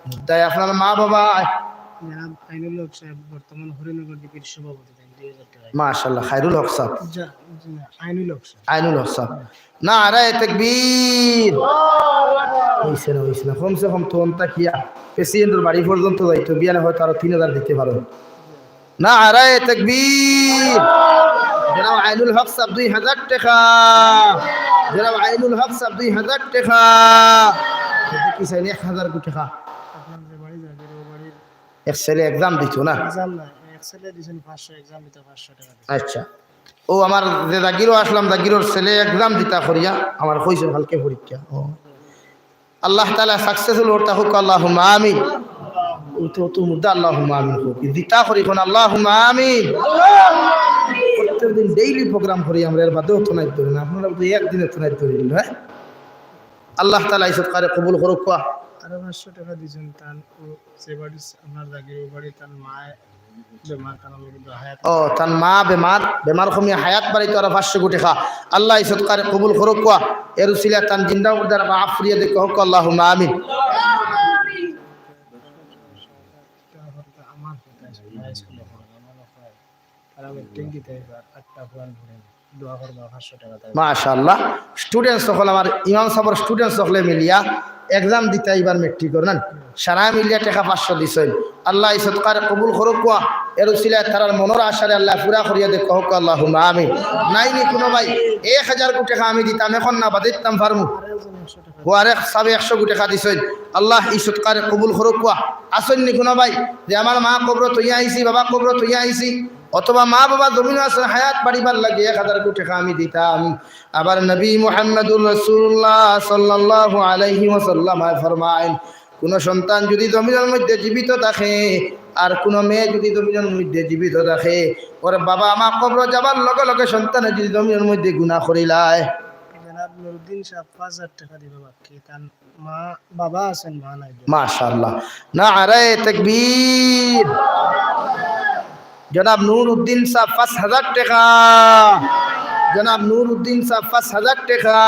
মুদ্রায় আপনার মা বাবা। মাশাআল্লাহ, খায়রুল হক সাহেব, আইনুল হক সাহেব, নারায়ে তাকবীর। হইছে না কমসে কম তো কিয়া প্রেসিডেন্টের বাড়ি পর্যন্ত যাইতো, বিয়ানে হয়তো আরো 3000 দিতে পারো। নারায়ে তাকবীর। জনাব আইনুল হক সাহেব 2000 টাকা, জনাব আইনুল হক সাহেব 2000 টাকা। কি চাইলে 1000 কোটি টাকা এক ছেলে এক্সাম দিত না? আচ্ছা, ও আমার যে জাগিরও আসলাম, জাগিরোর ছেলে এক্সাম দিতা করিয়া আমার কইছে হালকে পরীক্ষা। আল্লাহ তাআলা সাকসেসফুল ওরতা হোক, আল্লাহুম্মা আমিন। তো মুদ্দা আল্লাহুম্মা আমিন হোক, দিতা করি কোন আল্লাহুম্মা আমিন। প্রত্যেকদিন ডেইলি প্রোগ্রাম করি আমরা, এর বাদেও তো নাই ধরি না, আপনারা তো একদিনে তো নাই ধরি। হ্যাঁ, আল্লাহ তাআলা ইসব কারে কবুল করুক। আরো 500 টাকা দিয়েছেন তান ও যে বাড়ি আপনার জাগির ও বাড়ি তার মা বেমার তার লোক হায়াত ও তার মা বেমার কমিয়ে হায়াত বাড়ি তো আর 500 কোটি খা আল্লাহ এই সৎকারে কবুল করুক কোয়া এর উসিলা তান জিন্দা মুর্দার মাফ করিয়া দেখো হোক আল্লাহুম্মা আমিন। আমার হাই স্কুলে পড়ে আমার হয় আর আমি ট্যাঙ্কিতে 8টা ফুয়ান ভরে দোয়া করবা 500 টাকা দেয় মাশাআল্লাহ স্টুডেন্টস সকল আমার ইমাম সাহেবের স্টুডেন্টস সকলে মিলিয়া এক্সাম দিতে এবার মেট্রিক করলেন সারা মিলিয়া টাকা 500 দিছেন আল্লাহ এই সৎকারে কবুল করুক কোয়া এর উসিলায় তার মনের আশারে আল্লাহ পুরা করিয়া দেখো হোক আল্লাহুম্মা আমিন। নাইনি কোনো ভাই 1000 কোটি টাকা আমি দিতাম এখন না বাদিতাম ফারমু ও আরেক সাবে 100 কোটি টাকা দিছেন আল্লাহ এই সৎকারে কবুল করুক কোয়া আসেননি কোনো ভাই যে আমার মা কবর তৈয়া আইছি বাবা কবর তৈয়া আইছি অথবা মা বাবা জমিন আছে হায়াত বাড়িবার লাগে 1000 কোটি টাকা আমি দিতাম। আবার নবী মুহাম্মদুর রাসূলুল্লাহ সাল্লাল্লাহু আলাইহি ওয়াসাল্লাম ফরমায়েন কোন সন্তান যদি জমিনের মধ্যে জীবিত থাকে আর কোন মেয়ে যদি জমিনের মধ্যে জীবিত থাকে ওর বাবা মা কবর যাবার লগে লগে সন্তানে যদি জমিনের মধ্যে গুনাহ করিলায় জনাব নুরুদ্দিন সাহেব 5000 টাকা দিবে বাকি তার মা বাবা আছেন মা নাই মাশাআল্লাহ নারে তাকবীর। জনাব নুরউদ্দিন সাহেব 5000 টাকা জনাব নুরউদ্দিন সাহেব 5000 টাকা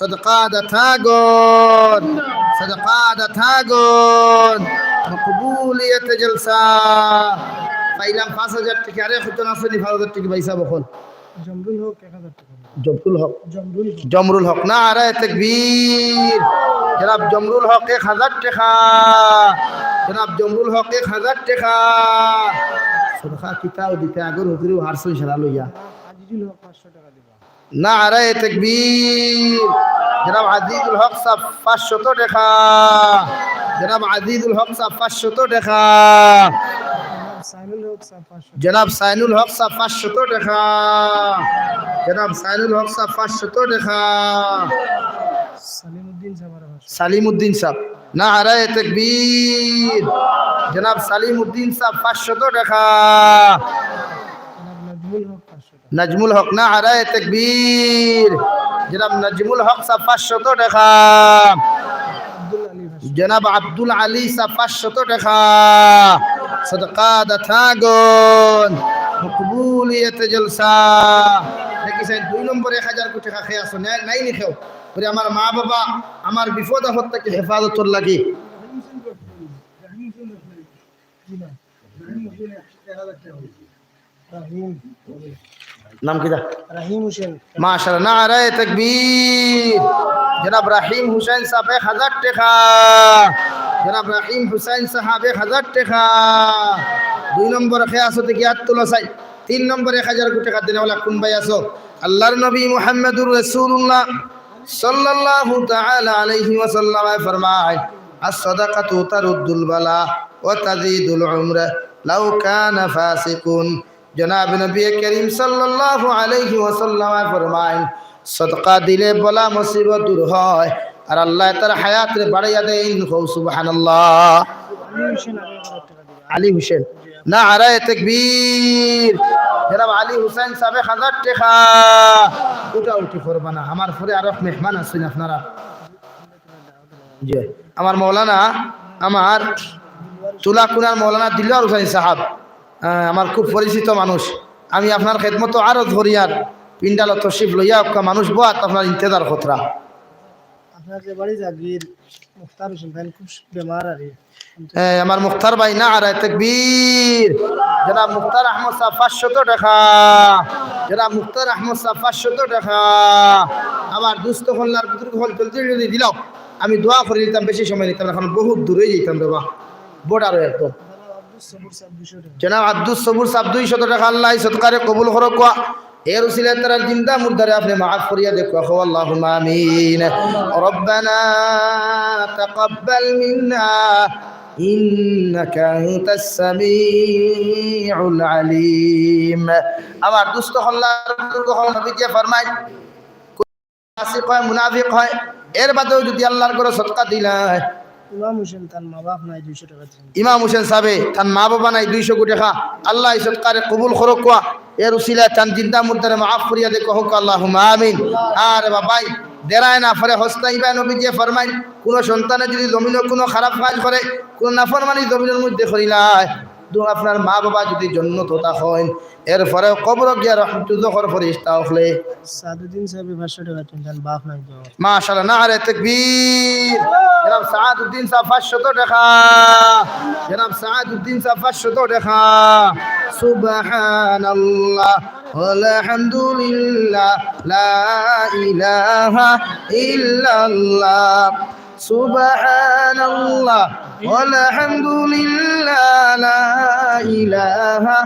صدقه دتاغون صدقه دتاغون مقبوليه جلسه ফাইলাম 5000 টাকা আরে কত না শুনি 5000 টাকা পয়সা বখন জমরুল হক 1000 টাকা জমরুল হক জমরুল জমরুল হক না আরে তাকবীর জনাব জমরুল হক 1000 টাকা জনাব জমরুল হক 1000 টাকা সদকা কিতাব দিতে আগর হুজুর হারসুল সারা লইয়া আজিজুল হক 500 টাকা দিবা না আরে তাকবীর জনাব আজিজুল হক সাহেব 500 টাকা জনাব আজিজুল হক সাহেব 500 টাকা সাইনুল হক সাহেব 500 জনাব সাইনুল হক সাহেব 500 টাকা জনাব সাইনুল হক সাহেব 500 টাকা সালিমউদ্দিন সাহেব 500 সালিমউদ্দিন সাহেব না আরে তাকবীর জনাব সালিমউদ্দিন সাহেব 500 টাকা জনাব নাজমুল হক 500 টাকা নাজমুল হক না আরে তাকবীর জনাব নাজমুল হক সাহেব 500 টাকা জনাব আব্দুল আলী সাহেব 500 টাকা সদকা দাতাগন মকবুলিয়ত জলসা দেখিছেন 2 নম্বর 1000 কোটি টাকা খেয়ে আসো নাই নি খেও পরে আমার মা বাবা আমার বিপদ আপদ থেকে হেফাজতর লাগি নাম কি দা রাহিম হোসেন মাশাআল্লাহ নারে তাকবীর জনাব রাহিম হোসেন সাহেব 1000 টাকা জনাব রাহিম হোসেন সাহেব 1000 টাকা 2 নম্বর খেয়াসতে কি হাত তোলা চাই 3 নম্বর 1000 কোটি টাকা দেওয়ালা কোন ভাই আছো আল্লাহর নবী মুহাম্মদুর রাসূলুল্লাহ সাল্লাল্লাহু তাআলা আলাইহি ওয়াসাল্লাম ফরমায় as-sadaqatu taruddul bala wa tazidul umra law kana fasiqun জনাব নবী করিম সাল্লাল্লাহু আলাইহি ওয়াসাল্লাম ফরমায় সদকা দিলে বলা মুসিবত দূর হয় আর আল্লাহ তার হায়াত বাড়াইয়া দেন সুবহানাল্লাহ। আলী হোসেন না আরে তাকবীর জনাব আলী হোসেন সাহেব 1000 টাকা উঠা উঠি করবা না আমার পরে আরো মেহমান আছেন আপনারা জি আমার মাওলানা আমার তুলাকুনার মাওলানা দিলওয়ার হোসেন সাহেব আমার খুব পরিচিত মানুষ আমি আপনার খেদমত আরো ধরিয়ার পিন্ডাল তশরিফ লইয়া মানুষ বোয়া আপনার ইন্তজার খতরা আপনার যে বাড়ি জাগির মুখতার হোসেন ভাই খুব বেমার আরে আমার মুখতার ভাই না আরে তাকবীর জনাব মুখতার আহমদ সাহেব 500 টাকা জনাব মুখতার আহমদ সাহেব 500 টাকা আমার দুস্থ হল্লার বুজুর্গ হল চলতে যদি দিলাও আমি দোয়া করে দিতাম বেশি সময় নিতাম এখন বহুত দূরে যেতাম বাবা বর্ডারে একদম জনাব আব্দুস সবুর সাহেব 200 টাকা আল্লাহ সদকারে কবুল করুক এর উসিলায় তার জিন্দা মুর্দারে আপনি মাফ করিয়া দেখো আল্লাহুম্মা আমিন রব্বানা তাকাব্বাল মিন্না ইন্নাকা আনতাস সামিউল আলিম। আমার দুস্থ হল্লার বুজুর্গ হল নবীজি ফরমায় ফাসিক হয় মুনাফিক হয় এর বাদেও যদি আল্লাহর করে সদকা দিলায় ইমাম হোসেন তার মা বাপ নাই 200 টাকা দিন ইমাম হোসেন সাহেব তার মা বাবা নাই 200 কোটি টাকা আল্লাহ এই সদকারে কবুল করুক এর উসিলায় তার জিন্দা মুর্দারে মাফ করিয়া দেখো হোক আল্লাহুম্মা আমিন। আর বাবাই দেরায় না ফরে হস্তাইবা নবীজি ফরমাই কোন সন্তানে যদি জমিনে কোনো খারাপ কাজ করে কোন নাফরমানি জমিনের মধ্যে করিলায় আপনার মা বাবা যদি জন্নত হতা হয় এরপরে কবর গিয়া রহমতুল্লাহর ফেরেশতা হলে সাদুদ্দিন সাহেব 500 টাকা চান বাপ নাই তো মাশাআল্লাহ নারে তাকবীর জনাব সাদুদ্দিন সাহেব 500 টাকা জনাব সাদুদ্দিন সাহেব 500 টাকা সুবহানাল্লাহ আলহামদুলিল্লাহ লা ইলাহা ইল্লাল্লাহ সুবহানাল্লাহ আলহামদুলিল্লাহ লা ইলাহা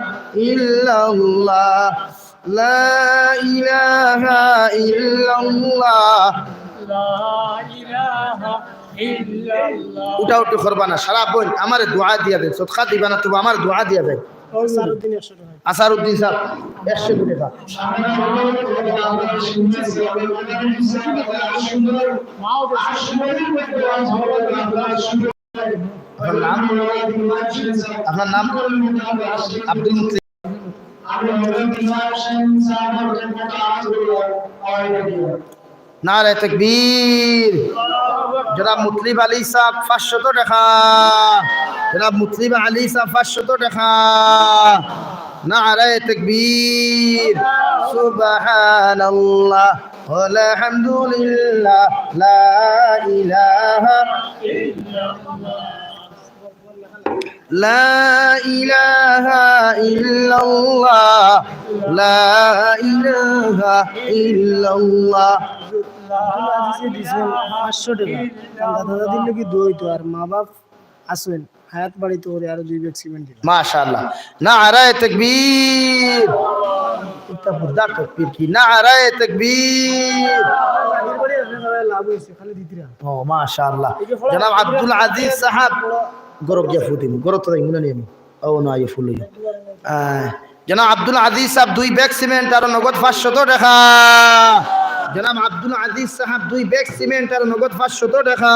ইল্লাল্লাহ লা ইলাহা ইল্লাল্লাহ উঠা উঠি করবা না সারা বোন আমার দোয়া দিয়া দেন সদকা দিবা না তবু আমার দোয়া দিয়া দেন সাদুদ্দিন 100 টাকা আসারউদ্দিন সাহেব 100 টাকা আপনার নাম আব্দুল মুকলিম নারে তাকবীর জনাব মুতলিব আলী সাহেব 500 টাকা জনাব মুতলিব আলী সাহেব 500 টাকা নারে তাকবীর সুবহানাল্লাহ আলহামদুলিল্লাহ লা ইলাহা لا إله إلا الله لا إله إلا الله 500 টাকা দাদা দিলে কি দুই তো আর মা বাপ আসেন হায়াত বাড়ি তো ওরে আরো 2 ব্যাগ সিমেন্ট দিলাম মাশাআল্লাহ নারায়ে তাকবীর এটা বুর্দা তাকবীর কি নারায়ে তাকবীর লাভ হইছে খালি দিতিরা ও মাশাআল্লাহ জনাব আব্দুল আজিজ সাহেব গরব গিয়া ফুদিন গরব তো ইমুনা নিয়ে ও না এই ফুল জনাব আব্দুল আজিজ সাহেব 2 ব্যাগ সিমেন্ট আর নগদ 500 টাকা জনাব আব্দুল আজিজ সাহেব 2 ব্যাগ সিমেন্ট আর নগদ 500 টাকা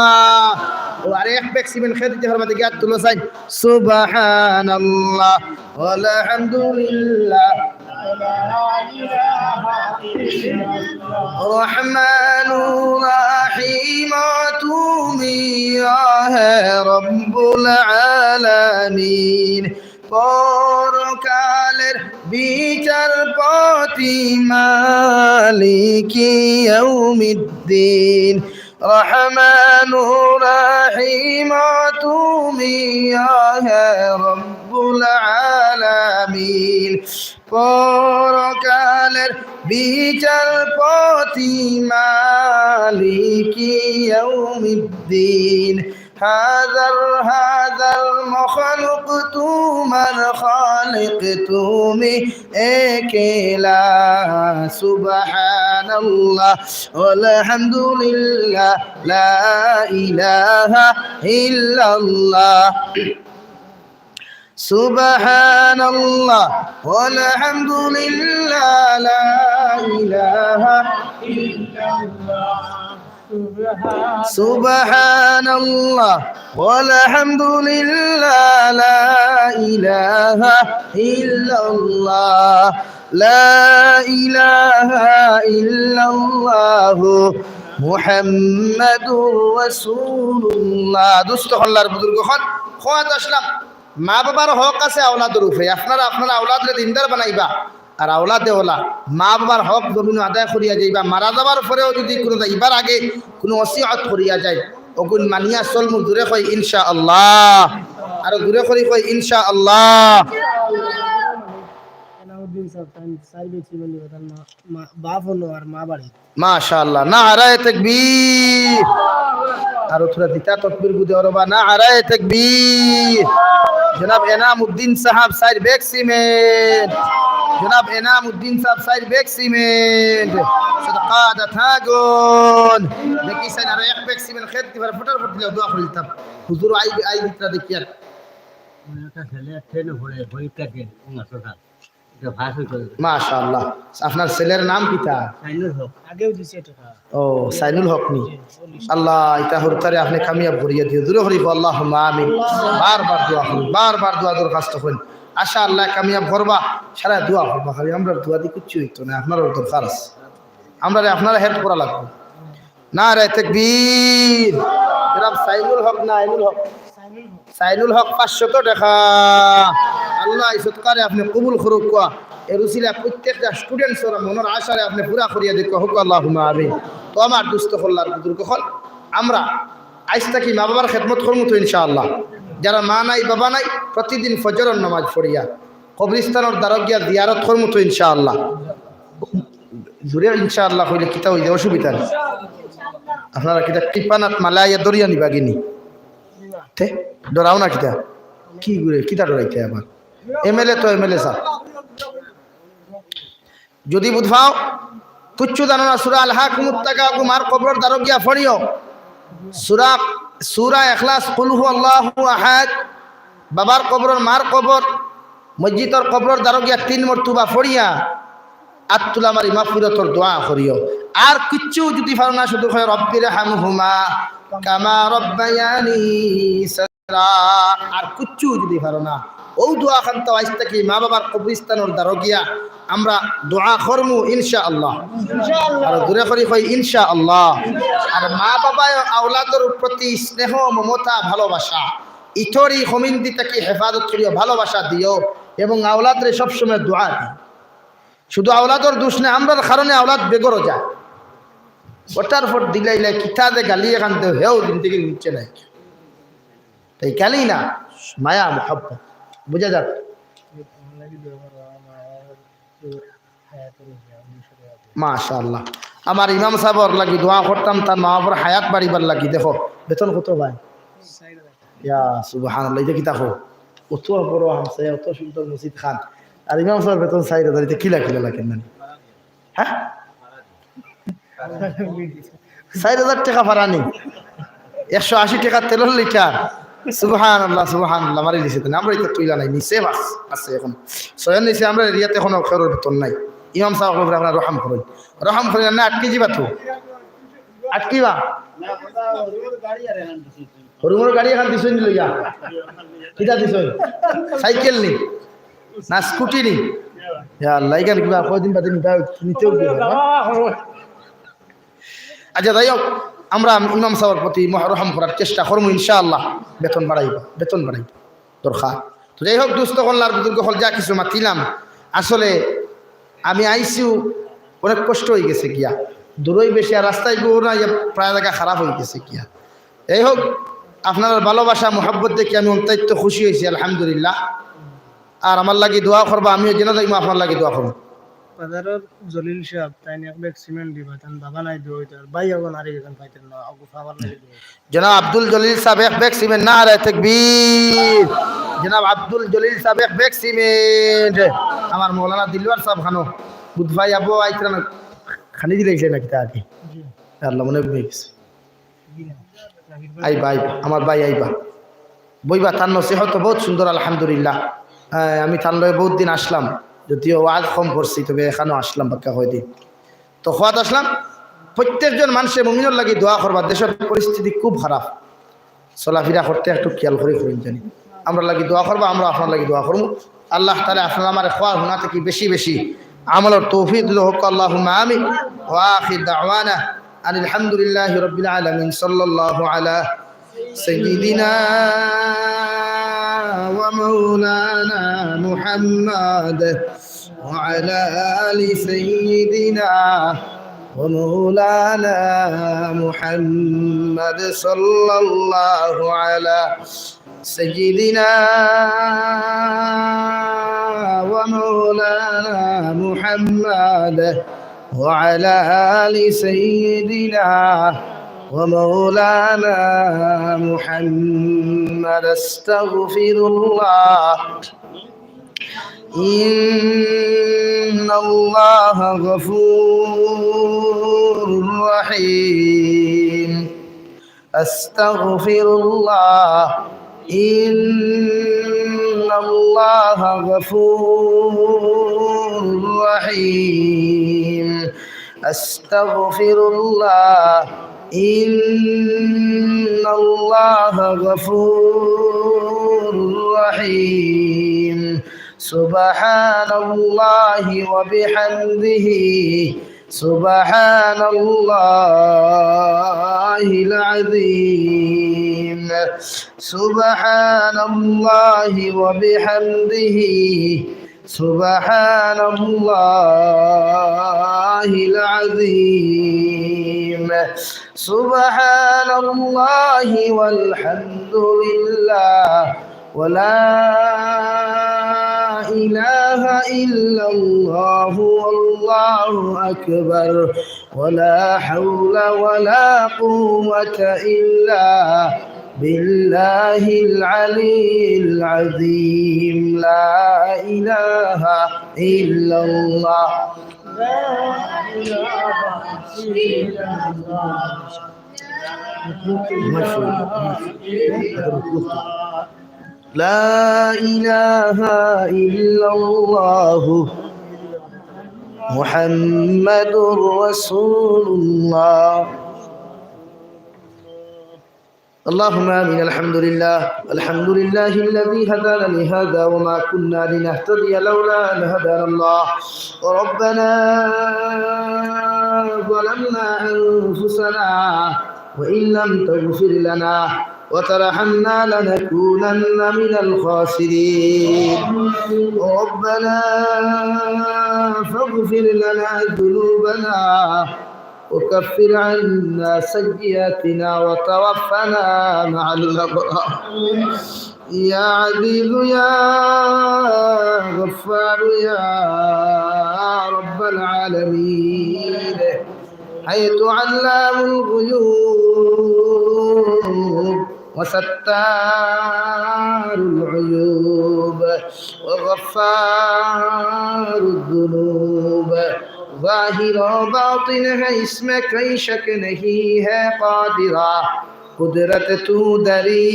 ও আর এক ব্যাগ সিমেন্ট খেতে দিতে হবে গিয়া তুলো চাই সুবহানাল্লাহ আলহামদুলিল্লাহ রহমানুর রহিম তুমি হে রব্বুল আলামিন পরকালের বিচারপতি মালিকি ইয়াউমিদ্দিন রহমানুর রহিম তুমি হে রব্বুল আলামিন পরকালের বিচারপতি মালিকি ইয়াউমিদ্দিন হাজার মখলুক তোমার খালিক তুমি একেলা সুবহানাল্লাহ আলহামদুলিল্লাহ লা ইলাহা ইল্লাল্লাহ সুবহানাল্লাহ আলহামদুলিল্লাহ লা ইলাহা ইল্লাল্লাহ সুবহানাল্লাহ আলহামদুলিল্লাহ লা ইলাহা ইল্লাল্লাহ লা ইলাহা ইল্লাল্লাহ মুহাম্মাদুর রাসূলুল্লাহ দোস্ত আল্লাহর বুজুর্গ হন খোয়াত আসলাম মা বাবার হক আছে আওলাদের উপরে আপনারা আওলাদরে দিনদার বানাইবা আর আওলাদে ওলা মা বাবার হক জমিন আদায় করিয়া যাইবা মারা যাবার পরেও যদি কোনো যাইবার আগে কোনো ওসিয়ত করিয়া যায় ওগুন মানিয়া চল মুখ দূরে কই ইনশাআল্লাহ আর দূরে করি কই ইনশাআল্লাহ এনাউদ্দিন সাহেব সাইড সিমেন্ট দিবেন বাপ হলো আর মা বাড়ি মাশাআল্লাহ নারায়ে তাকবীর আর থোড়া দিতা তাকবীর গুদে ওরবা নারায়ে তাকবীর জনাব এনামউদ্দিন সাহেব সাইড ব্যাগ সিমেন্ট জনাব এনামউদ্দিন সাহেব সাইড ব্যাগ সিমেন্ট সদকা দা থাগুন দেখি সাইড আর এক ব্যাগ সিমেন্ট খেত দিবার ফটার ফট দিলে দোয়া করিতাম হুজুর আই দিতরা দেখিয়া একটা ছেলে ট্রেনে পড়ে পরীক্ষাকে মাসটা এটা ভাষ হইতো মাশাআল্লাহ আপনার ছেলের নাম কিতা সাইনুল হক আগেও দিছে টাকা ও সাইনুল হক নি আল্লাহ এটা হরতারে আপনি কামিয়াব করিয়া দিও দূরে করিব আল্লাহুম্মা আমিন বারবার দোয়া করুন বারবার দোয়া দরখাস্ত করুন আশা আল্লাহ কামিয়াব করবা সারা দোয়া করবা খালি আমরা দোয়া দি কিচ্ছু হইতো না আপনারও দরকার আছে আমরা আপনারা হেল্প করা লাগবে নারে তাকবীর। জনাব সাইনুল হক না আইনুল হক? সাইনুল হক 500 টাকা। আল্লাহ এই সৎকারে আপনি কবুল করুক। কোয়া এরুসিলা প্রত্যেকটা স্টুডেন্টসের মনের আশারে আপনি পুরা করিয়া দিক হোক আল্লাহুম্মা আমিন। তো আমার দুস্থ হল্লার বুজুর্গ হল, আমরা আজ থাকি মা বাবার খেদমত করবো তো ইনশাআল্লাহ। যারা মা নাই বাবা নাই প্রতিদিন ফজরের নামাজ পড়িয়া কবরিস্তানের দ্বারকিয়া জিয়ারত করবো তো ইনশাআল্লাহ। জুড়ে ইনশাআল্লাহ হইলে কিতা হইলে অসুবিধা নেই। আপনারা কিতা কৃপানাথ মালাইয়া দরিয়া নিবা গিনি তে ডরাও না কিতা কি ঘুরে কিতা ডরাইতে আবার এমএলএ তো এমএলএ সাহেব যদি বুঝাও কুচ্ছু জানো না সূরা আল হাকুমুত তাকাকুম আর কবর দ্বারকিয়া পড়িও সূরা ইখলাস কুল হুয়াল্লাহু আহাদ বাবার কবর মার কবর মসজিদর কবর দ্বারকিয়া 3 মর্তবা পড়িয়া আত্তুলা মারি মাগফিরাতর দোয়া করিও। আর কিচ্ছু যদি পারো না শুধু হয় রব্বির হামহুমা কামা রব্বায়ানি সাগীরা। আর কিচ্ছু যদি পারো না ও দোয়া খান তো আজ থেকে মা বাবার কবরস্থানের দ্বারকিয়া আমরা দোয়া করমু ইনশাআল্লাহ। আর দূরে করি কই ইনশাআল্লাহ। আর মা বাবা আওলাদের প্রতি স্নেহ মমতা ভালোবাসা ইতরি কমিন্দি থেকে হেফাজত করিও, ভালোবাসা দিও এবং আওলাদরে সবসময় দোয়া দিও। শুধু আওলাদর দোষ নেই, আমরার কারণে আওলাদ বেগরও যায়। ওটার পর দিলাইলে কিতাবে গালি এখান থেকে হেও জিন্দগি নিচ্ছে নাই, তাই গালি না মায়া মোহাব্বত বুঝা যাক। মাশাআল্লাহ আমার ইমাম সাহেবর লাগি দোয়া করতাম তার মা বাবার হায়াত বাড়িবার লাগি। দেখো বেতন কত ভাই? ইয়া সুবহানাল্লাহ। এটা কি দেখো কত বড় হামসা, এত সুন্দর মসজিদ খান, আর ইমাম সাহেব বেতন 4000। এটা কিলা কিলা লাগেন না? হ্যাঁ 4000 টাকা ভাড়া নেই, 180 টাকা তেলের লিটার। সুবহানাল্লাহ সুবহানাল্লাহ মারি দিছে। আমরা এটা তুইলা নাই নিচে বাস আছে এখন সয়ন নিচে। আমরা এরিয়াতে এখনো খেরোর বেতন নাই। ইমাম সাহেব আপনারা রহম করুন, রহম করেন না। আটকে যাবা তো আটকিবা হরুমর গাড়ি এখন দিছই নি লইয়া কিটা দিছই সাইকেল নি না স্কুটি নি? ইয়া আল্লাহ ইগান কিবা কয়দিন বাদে নিবা নিতেও দিও। আচ্ছা যাই হোক আমরা ইমাম সাহেবের প্রতি রহম করার চেষ্টা করবো ইনশাআল্লাহ। বেতন বাড়াইবা দরকার। তো যাই হোক দুস্থ কল্যাণ বুজুর্গ হল যা কিছু মাতিলাম, আসলে আমি আইসিও অনেক কষ্ট হয়ে গেছে গিয়া, দূরই বেশি আর রাস্তায় গো না, প্রায় জায়গা খারাপ হয়ে গেছে গিয়া। যাই হোক আপনার ভালোবাসা মোহাব্বত দেখে আমি অত্যন্ত খুশি হয়েছি আলহামদুলিল্লাহ। আর আমার লাগি দোয়া করবা, আমিও যেন যাইমা আপনার লাগি দোয়া করবো। বাজারের জলিল সাহেব তাই এক ব্যাগ সিমেন্ট দিবা, তান বাবা নাই দিও তার ভাই এখন আর একজন পাইতেন না আগু খাবার লাগে দিও। জনাব আব্দুল জলিল সাহেব এক ব্যাগ সিমেন্ট। নারে তাকবীর। জনাব আব্দুল জলিল সাহেব এক ব্যাগ সিমেন্ট। আমার মৌলানা দিলওয়ার সাহেব খানো বুধ ভাই আবো আইতরা খানি দিলাইছে নাকি তা আগে আল্লাহ মনে হয়ে গেছে। আইবা আইবা আমার ভাই আইবা বইবা। তার নসিহত বহুত সুন্দর আলহামদুলিল্লাহ। আমি তার লয়ে বহুত দিন আসলাম, যদিও ওয়াজ কম করছি, তবে এখানেও আসলাম বাক্কা কয়দিন। তো খোয়াত আসলাম। প্রত্যেকজন মানুষের মুমিনের লাগি দোয়া করবা। দেশের পরিস্থিতি খুব খারাপ, চলাফেরা করতে একটু খেয়াল করে করেন জানি। আমরা লাগি দোয়া করবা, আমরা আপনার লাগি দোয়া করবো। আল্লাহ তাআলা আপনার আমার খোয়া হুনা থেকে বেশি বেশি আমলের তৌফিক দিল হোক আল্লাহুম্মা আমিন। ওয়া আখির দাওয়ানা আলহামদুলিল্লাহি রাব্বিল আলামিন। সাল্লাল্লাহু আলা সাইয়্যিদিনা ওয়া মাওলানা মুহাম্মদ ওয়া আলা আলি সাইয়্যিদিনা ومولانا محمد صلى الله على سيدنا ومولانا محمد وعلى آل سيدنا ومولانا محمد استغفر الله إن الله غفور رحيم أستغفر الله إن الله غفور رحيم أستغفر الله إن الله غفور رحيم سبحان الله وبحمده سبحان الله العظيم سبحان الله وبحمده سبحان الله العظيم سبحان الله والحمد لله ولا إله إلا الله والله أكبر ولا حول ولا قوة إلا بالله العلي العظيم لا إله إلا الله لا إله إلا الله لا إله إلا الله محمد رسول الله اللهم آمين الحمد لله الذي هدانا لهذا وما كنا لنهتدي لولا أن هدانا الله ربنا ظلمنا أنفسنا وإن لم تغفر لنا وترحمنا لنكونن من الخاسرين ربنا فاغفر لنا ذنوبنا وكفر عنا سيئاتنا وتوفنا مع الأبرار يا عزيز يا غفار يا رب العالمين حيث علام الغيوب وستار العيوب وغفار الذنوب ظاهر و باطن ہے اس میں کوئی شک نہیں ہے قادرہ قدرت تو دری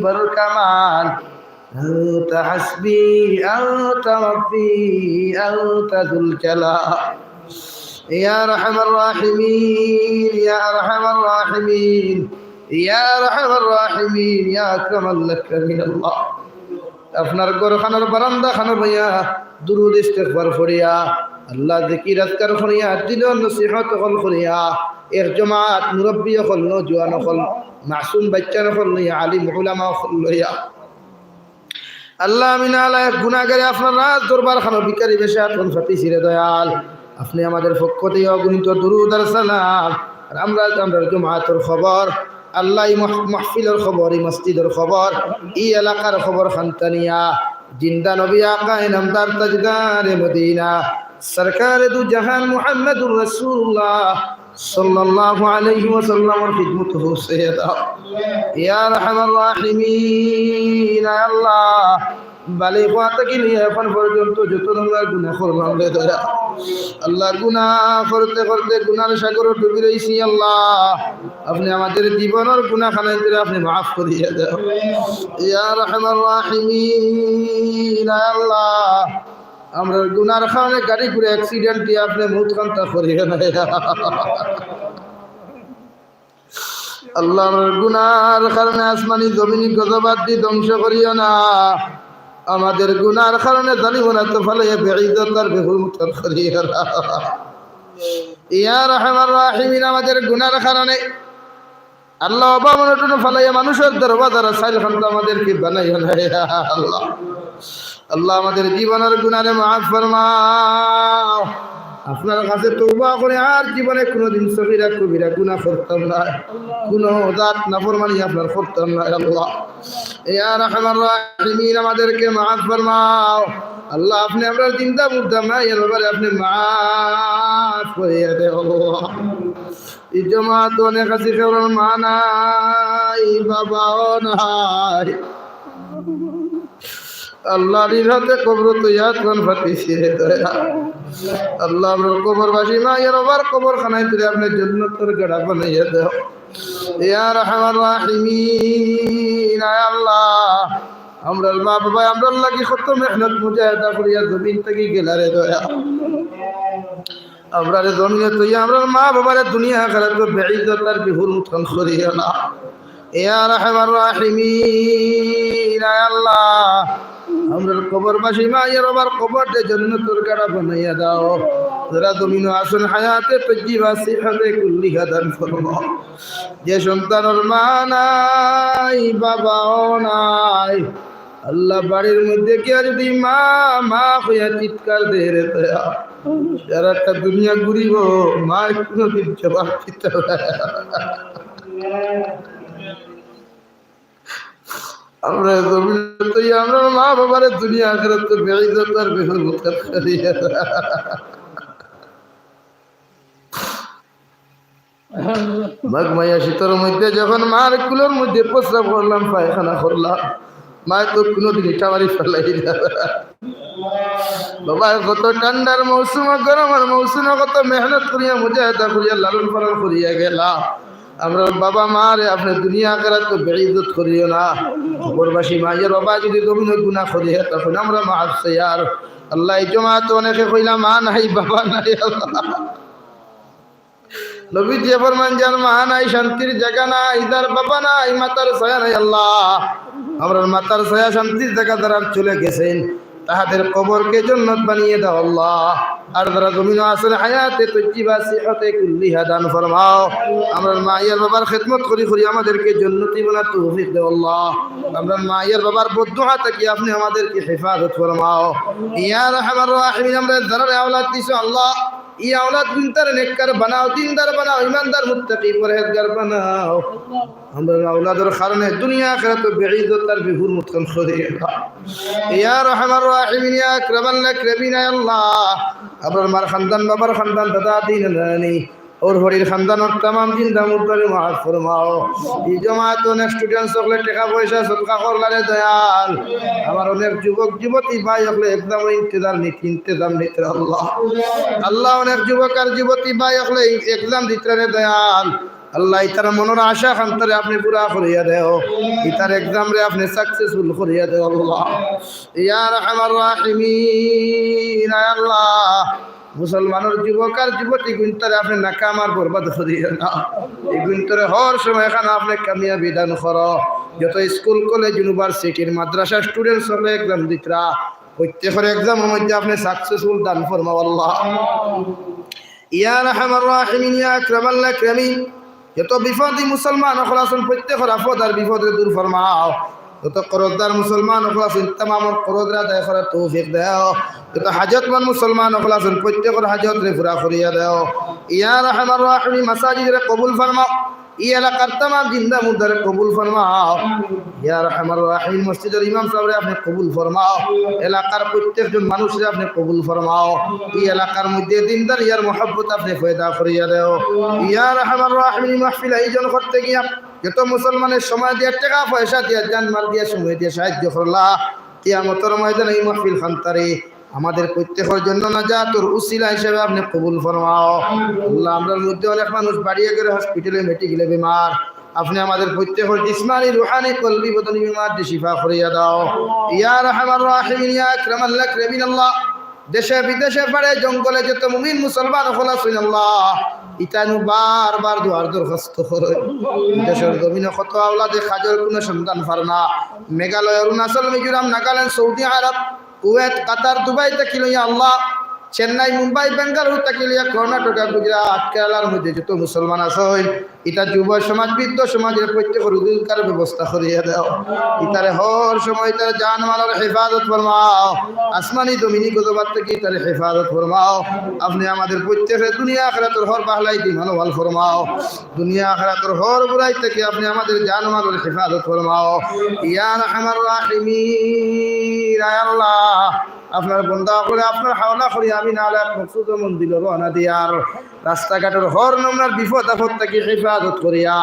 بر کمال انت حسبی انت ربی انت ذو الجلال یا ارحم الراحمین یا ارحم الراحمین یا ارحم الراحمین یا اکرم الاکرمین اللہ আপনার ঘরখানার বারান্দা খানা ভাইয়া দুরুদ ইস্তিগফার করিয়া আল্লাহ জিকির আজকার করিয়া দিল নসিহত হল করিয়া এর জামাত মুরব্বি হল নওজোয়ান হল মাসুম বাচ্চা হল আলিম উলামা হল লইয়া আল্লাহ আমিন আলা গুনাহগারে আপনার রাজ দরবার খানা ভিখারি বেশে আপন ফাতি ছিরে দয়াল আপনি আমাদের পক্ষ থেকে অগণিত দুরুদ আর সালাম আর আমরা জামাতের খবর আল্লাহ মাহফিলের খবর এই মসজিদের খবর এই এলাকার খবর খানতানিয়া জিন্দা নবী আকা ইনামদার তাজদার মদিনা সরকার দু জাহান মুহাম্মদুর রাসূলুল্লাহ সাল্লাল্লাহু আলাইহি ওয়াসাল্লামের খিদমত হোসে দাও ইয়া আরহামার রাহিমিন আল্লাহ বালে কথা কি নিয়ে এখন পর্যন্ত যত আমরা গুনাহ করলাম রে দয়া আল্লাহ গুনাহ করতে করতে গুনার সাগরে ডুবে রইছি আল্লাহ আপনি আমাদের জীবনের গুনাহ খানাইতে আপনি maaf করিয়ে দাও ইয়া আরহামার রাহিমিন আল্লাহ আমরা গুনার কারণে গাড়ি ঘুরে অ্যাক্সিডেন্ট দিয়ে আপনি মউত কান্তা করিয়ে না আল্লাহর গুনার কারণে আসমানি জমিনি গজবাত দিয়ে ধ্বংস করিও না আমাদের গুনার কারণে জালিমরা তো ফলে বেঈজত আর বেহুরমত করিও না ইয়া রাহমার রাহিমিন আমাদের গুনার কারণে আল্লাহ অবামনটন ফলে মানুষের দরবাজার সাইল খান্ত আমাদেরকে বানাইও না আল্লাহ আল্লাহ আমাদের জীবনের গুনাহে maaf ফরমাও আপনার কাছে তওবা করে আর জীবনে কোনোদিন সগীরা কবিরা গুনাহ করতাম না কোনো জাত নাফরমানি আপনার করতাম না আল্লাহ ইয়া রাহমার রাহিমিন আমাদেরকে maaf ফরমাও আল্লাহ আপনি আমরা চিন্তা মুর্দা না এর ব্যাপারে আপনি maaf করে দেও এই জামাত অনেক আছে কেবল মা নাই বাবাও নাই আল্লাহ নিরাতে কবর তো ইয়াদ কোন ফাতিছে দয়া আল্লাহ আমরা কবরবাসী মা এর ওভার কবর খানায় তুলে আপনি জান্নাতের গড়া বানাইয়া দাও ইয়া রাহমার রাহিমিন আল্লাহ আমরা মা বাবা আমরা লাগি কত মেহনত মুজাহিদা করিয়া জমিন থেকে গেলারে দয়া আমরা রে দুনিয়া তো আমরা মা বাবার দুনিয়া আখিরাত বেইজ্জত আর বেহুরমত করিয়া না ইয়া রাহমার রাহিমিন আল্লাহ আমরার কবরবাসী মায়ের আবার কবরতে জান্নাতুল গাড়া বানাইয়া দাও যারা জমিনে আসেন হায়াতে তজ্জিবা সিহাতে কুল্লিহা দান ফরমাও যে সন্তানের মা নাই বাবাও নাই আল্লাহ বাড়ির মধ্যে কে যদি মা মা হইয়া চিৎকার দিয়ে রে যারা একটা দুনিয়া ঘুরিব মা কোনোদিন জবাব দিতে আমরা আমরা মা বাবার দুনিয়া আখেরাত তো বেইজ্জত আর বেহুরমত করিয়া মাঘ মাইয়া শীতের মধ্যে যখন মার কুলোর মধ্যে প্রস্রাব করলাম পায়খানা করলাম মা তো কোনোদিন ইটা মারি ফেলাই বাবা কত ঠান্ডার মৌসুম গরমের মৌসুমে কত মেহনত করিয়া মুজাহিদা করিয়া লালন পালন করিয়া গেলা আমরা বাবা মা রে আপনি দুনিয়া আখেরাত তো বেইজ্জত করিও না কবরবাসী মায়ের বাবা যদি গভীর গুনাহ করিয়া তখন আমরা মাফ চাই আর আল্লাহ এই জমাতে অনেকে কইলা মা নাই বাবা নাই আল্লাহ নবী যে ফরমান যার মা নাই শান্তির জায়গা নাই ইদার বাবা নাই মাতার ছায়া নাই আল্লাহ আমরা মাতার ছায়া শান্তির জায়গা দ্বারা চলে গেছেন তাহাদের কবরকে জান্নাত বানিয়ে দাও আল্লাহ আর যারা জমিনে আছেন হায়াতে তজ্জিবা সিহাতে কুল্লিহা দান ফরমাও আমরা মায়ের বাবার খিদমত করি করি আমাদেরকে জান্নাতি বানার তৌফিক দাও আল্লাহ আমরা মায়ের বাবার বদদুআ থেকে আপনি আমাদেরকে হেফাজত ফরমাও ইয়া রাহমার রাহিমিন আমরা যারা আওলাদ দিছো আল্লাহ ই আওলাদ বিনতার নেককার বানাও দিনদার বানাও ইমানদার মুত্তাকি পরহেজগার বানাও আমরা আওলাদের কারণে দুনিয়া আখিরাত বেইজ্জত আর বেহুরমত করিয়ে দাও ইয়া রাহমার রাহিমিন ইয়া আকরামাল আকরামিন ইয়া আল্লাহ আপনার মার খানদান বাবার খানদান দাদা দিন নানি और हरिर खानदान और तमाम जिंदा मुर्दारे माफ फरमाओ ई जमात अनेक स्टूडेंट सकले टाका पयसा सदका करलारे दयाल আমার অনেক যুবক যুবতী ভাই হলে একদম ইন্তজাম নিতে আল্লাহ আল্লাহ অনেক যুবক আর যুবতী ভাই হলে একদম দিতে দয়াল আল্লাহ ইতার মনের আশা খান্তরে আপনি পুরা করিয়া দেও ইতার এক্সাম রে আপনি সাকসেসফুল করিয়া দেও আল্লাহ ইয়া রাহমার রাহিমিন ইয়া আল্লাহ মুসলমানের যুবক আর যুবতী গুণতরে আপনি নাকাম আর বরবাদ করিয়া না এই গুণতরে হর সময় এখানে আপনি কামিয়াবি দান করো যত স্কুল কলেজ ইউনিভার্সিটির মাদ্রাসা স্টুডেন্টস হলে এক্সাম দিতরা প্রত্যেকের এক্সামের মধ্যে আপনি সাকসেসফুল দান ফরমাও আল্লাহ ইয়া রাহমার রাহিমিন ইয়া আকরামাল আকরামিন যত বিপদী মুসলমান হল আছেন প্রত্যেকের আপদ আর বিপদে দূর ফরমাও যত করজদার মুসলমান হল আছেন তামাম করজরা আদায় করার তৌফিক দাও যত হাজতমান মুসলমান হল আছেন প্রত্যেকের হাজত রে পুরা করিয়া দাও ইয়া রাহমার রাহিমিন মাসাজিদ রে কবুল ফরমাও এই এলাকার তামাম জিন্দা মুর্দারে কবুল ফরমাও ইয়া রাহমার রাহিম মসজিদের ইমাম সাহেবরে আপনি কবুল ফরমাও এলাকার প্রত্যেকজন মানুষরে আপনি কবুল ফরমাও এই এলাকার মধ্যে দিনদার ইয়ার মহব্বত আপনি পয়দা করিয়া দাও ইয়া রাহমার রাহিম মাহফিল আয়োজন করতে গিয়া যত মুসলমানের সময় দিয়ে টাকা পয়সা দিয়ে জানমাল দিয়ে সময় দিয়ে সাহায্য করলা কিয়ামতের ময়দানে এই মাহফিল খানতারে আমাদের প্রত্যেকের জন্য নাজাতুর উসিলা হিসেবে আপনি কবুল ফরমাও আল্লাহ আমরার মধ্যে অনেক মানুষ বাড়িয়ে গেলে হসপিটালে মেডিকেলে বিমার আপনি আমাদের প্রত্যেকের জিসমানি রুহানি কলবি বদনি বিমার দিয়ে শিফা করিয়া দাও ইয়া রাহমার রাহিমিন ইয়া আকরামাল আকরামিন আল্লাহ দেশে বিদেশে পারে জঙ্গলে যত মুমিন মুসলমান হল আছেন আল্লাহ ইতানু বারবার দুয়ার দরখাস্ত করে দেশের জমিনে কত আওলাদে খাজর কোনো সন্তান ফারনা Meghalaya Arunachal Mizoram Nagaland Saudi Arab Kuwait কাতার দুবাই থেকে লইয়া আল্লাহ চেন্নাই মুম্বাই বেঙ্গালুরু থেকে লইয়া কর্ণাটক গুজরাট কেরালার মধ্যে যত মুসলমান আছে এটা যুব সমাজ বৃদ্ধ সমাজের প্রত্যেকের রোজগার ব্যবস্থা করিয়া দাও ইতারে হর সময় তার জানমালের হেফাজত ফরমাও আসমানি জমিনি গজবাত থেকে তারে হেফাজত ফরমাও আপনি আমাদের প্রত্যেকের দুনিয়া আখিরাতের হর বাহলাই দি মানওয়াল ফরমাও দুনিয়া আখিরাতের হর বুরাই থেকে আপনি আমাদের জানমালের হেফাজত ফরমাও ইয়া রাহমার রাহিমিন ইয়া আল্লাহ আপনার বন্ধা করে আপনার হাওলা করি আমি নালে মকসুদ মন্দির রওনা দিয়ার রাস্তাঘাটের হর নমনার বিপদ আপদ থেকে হেফাজত করিয়া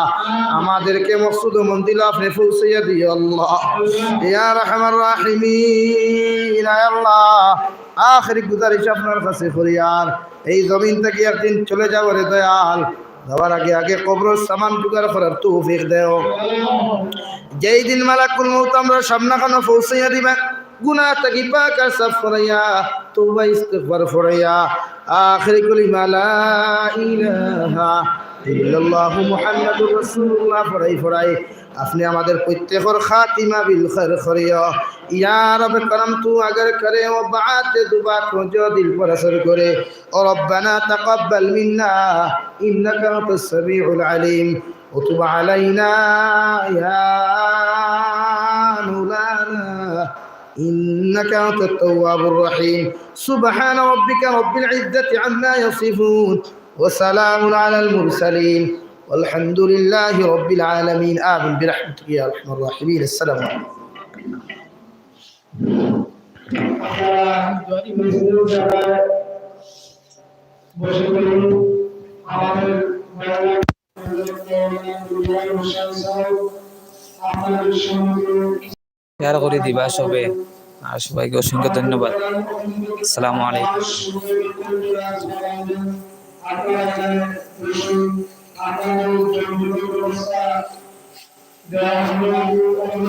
আমাদেরকে মকসুদ মন্দির আপনি পৌঁছাইয়া দিও আল্লাহ ইয়া রাহমার রাহিমিন ইয়া আল্লাহ আখেরি গুজারিশ আপনার কাছে করিয়ার এই জমিন থেকে একদিন চলে যাবো রে দয়াল যাওয়ার আগে আগে কবরের সামান জোগাড় করার তৌফিক দেও যেই দিন মালাকুল মউত আমরা সামনাখানো পৌঁছাইয়া দিবেন গুনাহ থেকে পাক আর সাফ করাইয়া তওবা ইস্তিগফার ফরাইয়া আখিরি কালিমা লা ইলাহা ইল্লাল্লাহু মুহাম্মাদুর রাসূলুল্লাহ ফরাই আপনি আমাদের প্রত্যেকের খাতিমা বিল খৈর করিও ইয়া রব করম তু अगर करे वो बात दुआ को जो दिल पर असर करे और रब्बना तकब्बल मिन्ना इन्नका अंतस समीउल अलीम وتب علينا يا مولانا إنك أنت التواب الرحيم سبحان ربك رب العزة عما يصفون وسلام على المرسلين والحمد لله رب العالمين آمين برحمتك يا أرحم الراحمين السلام عليكم শেয়ার করে দিবা সবে আর সবাইকে অসংখ্য ধন্যবাদ আসসালামু আলাইকুম